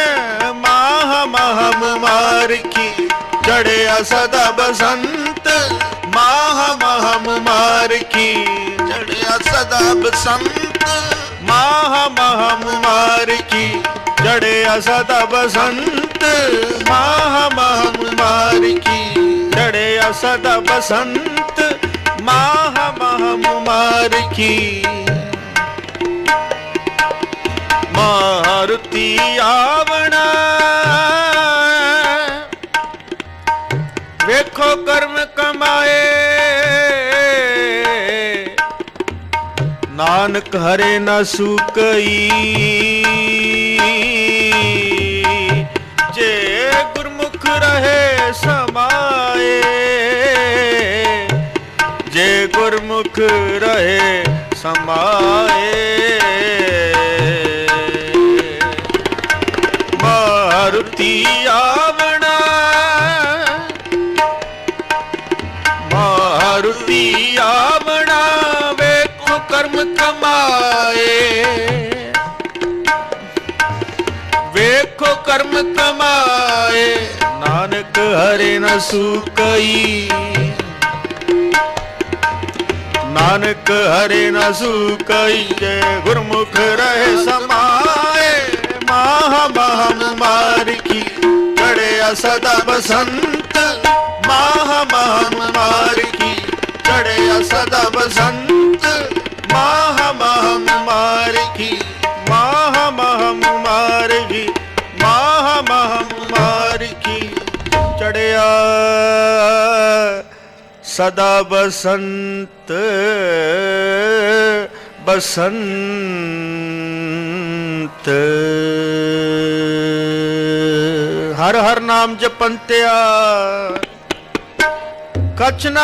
ਮਾਹ ਮਾਹ ਮਾਰ ਕੀ ਚੜਿਆ ਸਦਾ ਬਸੰਤ ਮਾਹ ਮਾਹ ਮਾਰ ਕੀ ਚੜਿਆ ਸਦਾ ਬਸੰਤ ਮਾਹ ਮਾਹ ਮਾਰ ਕੀ ਚੜਿਆ ਸਦਾ ਬਸੰਤ ਮਾਹ ਮਾਹ ਮਾਰ ਕੀ ਚੜਿਆ ਸਦਾ ਬਸੰਤ ਮਾਹ ਮਾਹ ਮਾਰ ਕੀ ਮਾਰੁਤੀ ਆਵਣਾ ਵੇਖੋ ਕਰਮ ਕਮਾਏ ਨਾਨਕ ਹਰੇ ਨਾ ਸੂਕਈ ਜੇ ਗੁਰਮੁਖ ਰਹੇ ਸਮਾਏ ਜੇ ਗੁਰਮੁਖ ਰਹੇ ਸਮਾਏ ਮਾਰੁਤੀ ਆਵਣਾ ਮਾਰੁਤੀ ਆਵਣਾ ਵੇਖੋ ਕਰਮ ਕਮਾਏ ਵੇਖੋ ਕਰਮ ਕਮਾਏ ਨਾਨਕ ਹਰੇ ਨ ਸੂਕਈ ਨਾਨਕ ਹਰੇ ਨ ਸੂਕਈ ਜੇ ਗੁਰਮੁਖ ਰਹੇ ਸਮਾਏ ਮਾਹ ਮਾਹ ਮਾਰ ਕੀ ਚੜਿਆ ਸਦਾ ਬਸੰਤ ਮਾਹ ਮਾਹ ਮਾਰ ਕੀ ਚੜਿਆ ਸਦਾ ਬਸੰਤ ਮਾਹ ਮਾਹ ਮਾਰ ਕੀ ਮਾਹ ਮਾਹ ਮਾਰ ਕੀ ਮਾਹ ਮਾਹ ਮਾਰ ਕੀ ਚੜਿਆ ਸਦਾ ਬਸੰਤ ਬਸੰਤ ਹਰ ਹਰ ਨਾਮ ਜਪੰਤਿਆ ਕਛ ਨਾ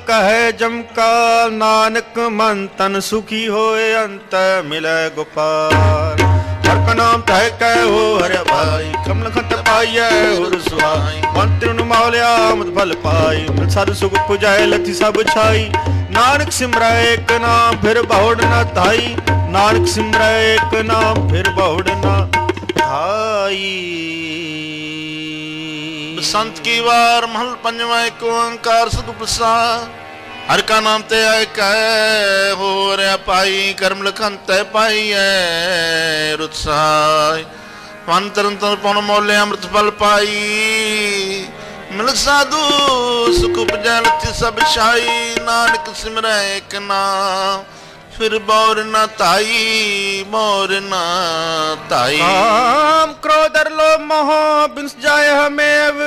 ਕਹੈ ਜਮ ਕਾ ਨਾਨਕ ਮਨ ਤਨ ਸੁਖੀ ਹੋਏ ਅੰਤ ਮਿਲੈ ਗੋਪਾਲ ਹਰ ਕਾ ਨਾਮ ਤਹਿ ਕਹਿ ਹੋ ਹਰਿ ਭਾਈ ਕਮਲ ਖੰਤ ਪਾਈਐ ਹੁਰ ਸੁਹਾਈ ਮੰਤਰ ਨੂੰ ਮੌਲਿਆ ਮਤ ਫਲ ਪਾਈ ਮਿਲ ਸਾਧ ਸੁਖ ਪੁਜਾਏ ਲਥੀ ਸਭ ਛਾਈ ਨਾਨਕ ਸਿਮਰੈ ਏਕ ਨਾਮ ਫਿਰ ਬਹੁੜ ਨਾ ਧਾਈ ਨਾਨਕ ਸਿਮਰੈ ਏਕ ਨਾਮ ਫਿਰ ਬਹੁੜ ਨਾ ਧਾਈ बसंत की वार महल पंजवा एक ओंकार सतगुर प्रसाद हर का नाम ते आए कह हो रहा पाई कर्म लखन तय पाई है रुत्साह वन तरन तर पौन मोले अमृत फल पाई मिल साधु सुख उपजै लथि सब शाई नानक सिमरै एक नाम फिर बोर न ताई मोर न ताई काम क्रोध लोभ मोह बिंस जाय हमें अब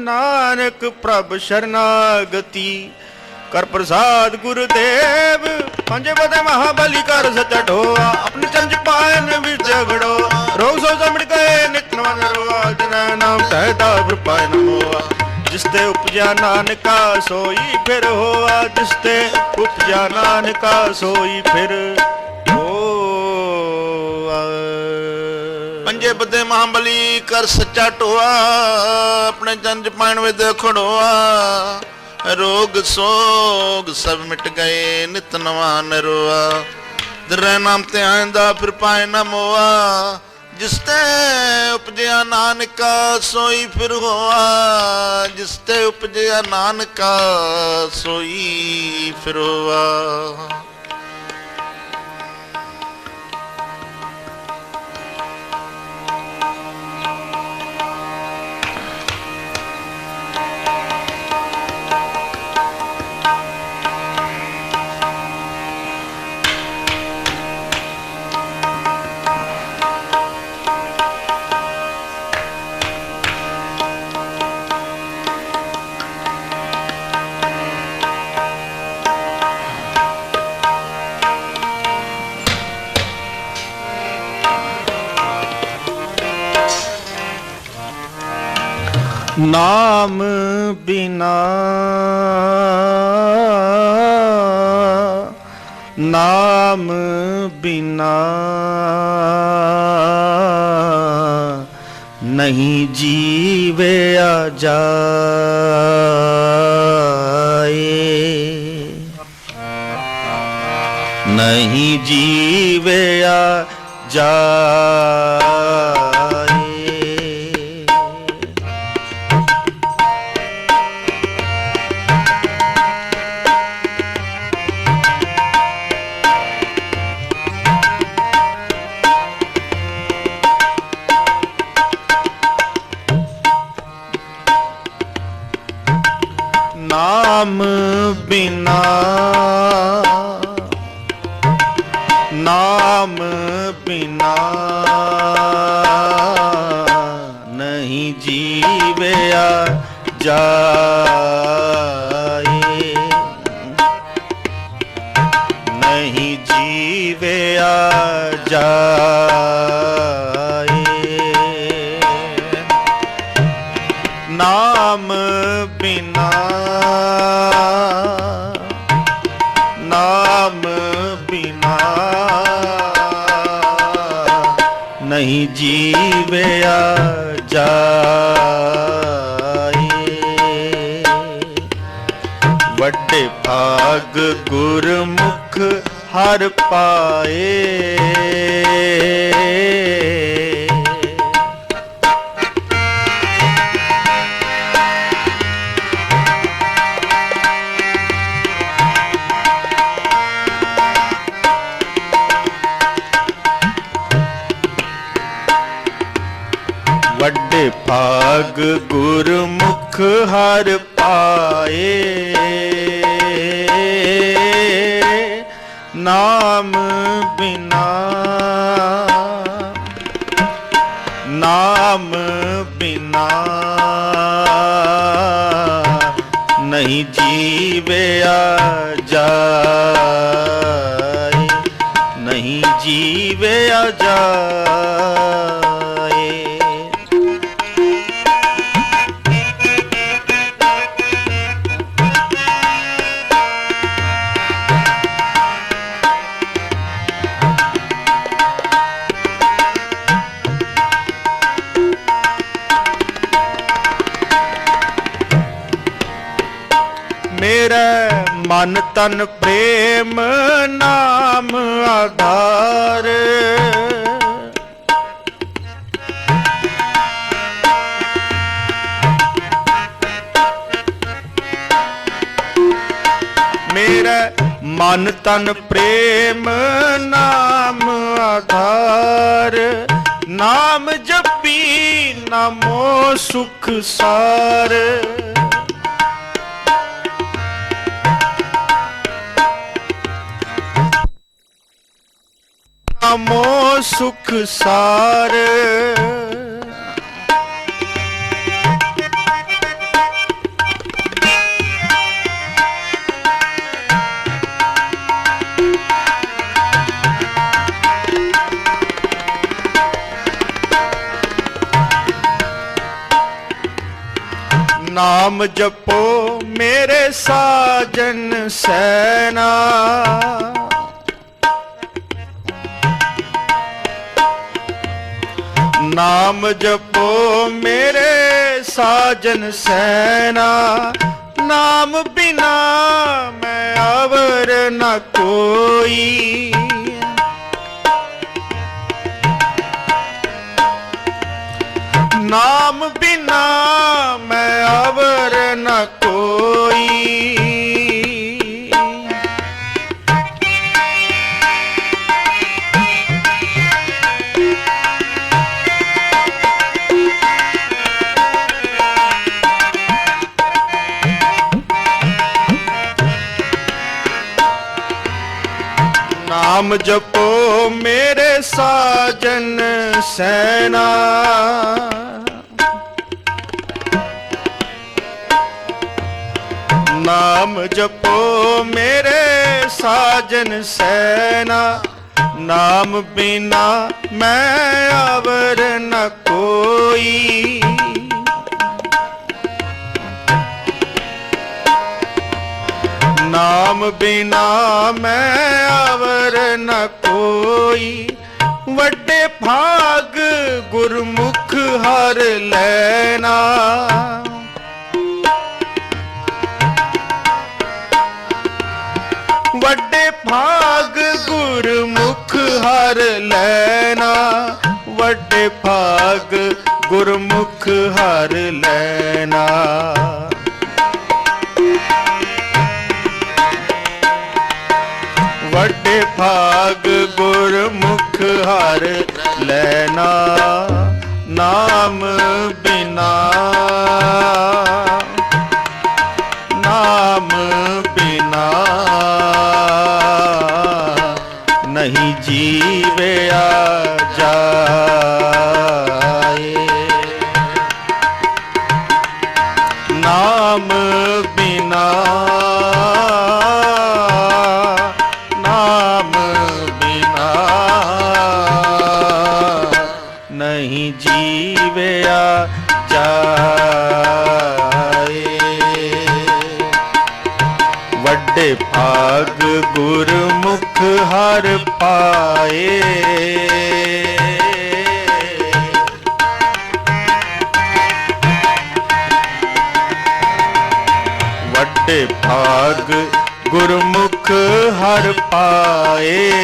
नानक प्रभ शरणागति कर प्रसाद गुरुदेव पंजे बदे महाबली कर सच ढोआ अपने चंज पायन विच झगड़ो रोग सो जमड़ गए नित नवन रोआ जिना नाम सहदा फिर पाय न मोआ जिसते उपजा नानका सोई फिर होआ जिसते उपजा नानका सोई फिर होआ पंजे बदे महाबली कर सच्चा टोआ अपने जंज पाण वे देखड़ोआ रोग सोग सब मिट गए नित नवा नरोआ दरे नाम ते आंदा फिर पाए न मोआ जिसते उपजया नानका सोई फिर होआ जिसते उपजया नानका सोई फिर होआ नाम बिना नाम बिना नहीं जीवे आ जाए नहीं जीवे आ जाए नाम बिना नाम बिना नहीं जीवे आ जाए नहीं जीवे आ जाए नाम बिना नाम बिना नहीं जीवे आ जाए वड्डे भाग गुरमुख हर पाए वड्डे भाग गुरमुख हर पाए नाम बिना नाम बिना नहीं जीवे आ जाए नहीं जीवे आ जाए ਮਨ ਤਨ ਪ੍ਰੇਮ ਨਾਮ ਆਧਾਰ। ਮੇਰਾ ਮਨ ਤਨ ਪ੍ਰੇਮ ਨਾਮ ਆਧਾਰ। ਨਾਮ ਜਪੀ ਨਾਮੋ ਸੁਖ ਸਾਰ। ਨਾਮੋ ਸੁਖ ਸਾਰ। ਨਾਮ ਜਪੋ ਮੇਰੇ ਸਾਜਨ ਸੈਨਾ। ਨਾਮ ਜਪੋ ਮੇਰੇ ਸਾਜਨ ਸੈਨਾ। ਨਾਮ ਬਿਨਾ ਮੈਂ ਅਵਰ ਨ ਕੋਈ। ਨਾਮ ਬਿਨਾ ਮੈਂ ਅਵਰ ਨ ਕੋਈ। ਨਾਮ ਜਪੋ ਮੇਰੇ ਸਾਜਨ ਸੈਨਾ। ਨਾਮ ਜਪੋ ਮੇਰੇ ਸਾਜਨ ਸੈਨਾ। ਨਾਮ ਬਿਨਾ ਮੈਂ ਅਵਰ ਨ ਕੋਈ। ਨਾਮ ਬਿਨਾ ਮੈਂ ਅਵਰ ਨ ਕੋਈ। ਵੱਡੇ ਭਾਗ ਗੁਰਮੁਖ ਹਰ ਲੈਣਾ। ਵੱਡੇ ਭਾਗ ਗੁਰਮੁਖ ਹਰ ਲੈਣਾ। ਵੱਡੇ ਭਾਗ ਗੁਰਮੁਖ ਹਰ ਲੈਣਾ। ਵੱਡੇ ਭਾਗ ਗੁਰਮੁਖ ਹਰ ਲੈਣਾ। ਨਾਮ ਬਿਨਾ ਨਾਮ ਬਿਨਾ ਨਹੀਂ ਜੀਵਿਆ ਜਾਏ। ਨਾਮ ਬਿਨਾ ਨਹੀਂ ਜੀਵਿਆ ਜਾਏ। ਵੱਡੇ ਭਾਗ ਗੁਰਮੁਖ ਹਰ ਪਾਏ। ਵੱਡੇ ਭਾਗ ਗੁਰਮੁਖ ਹਰ ਪਾਏ।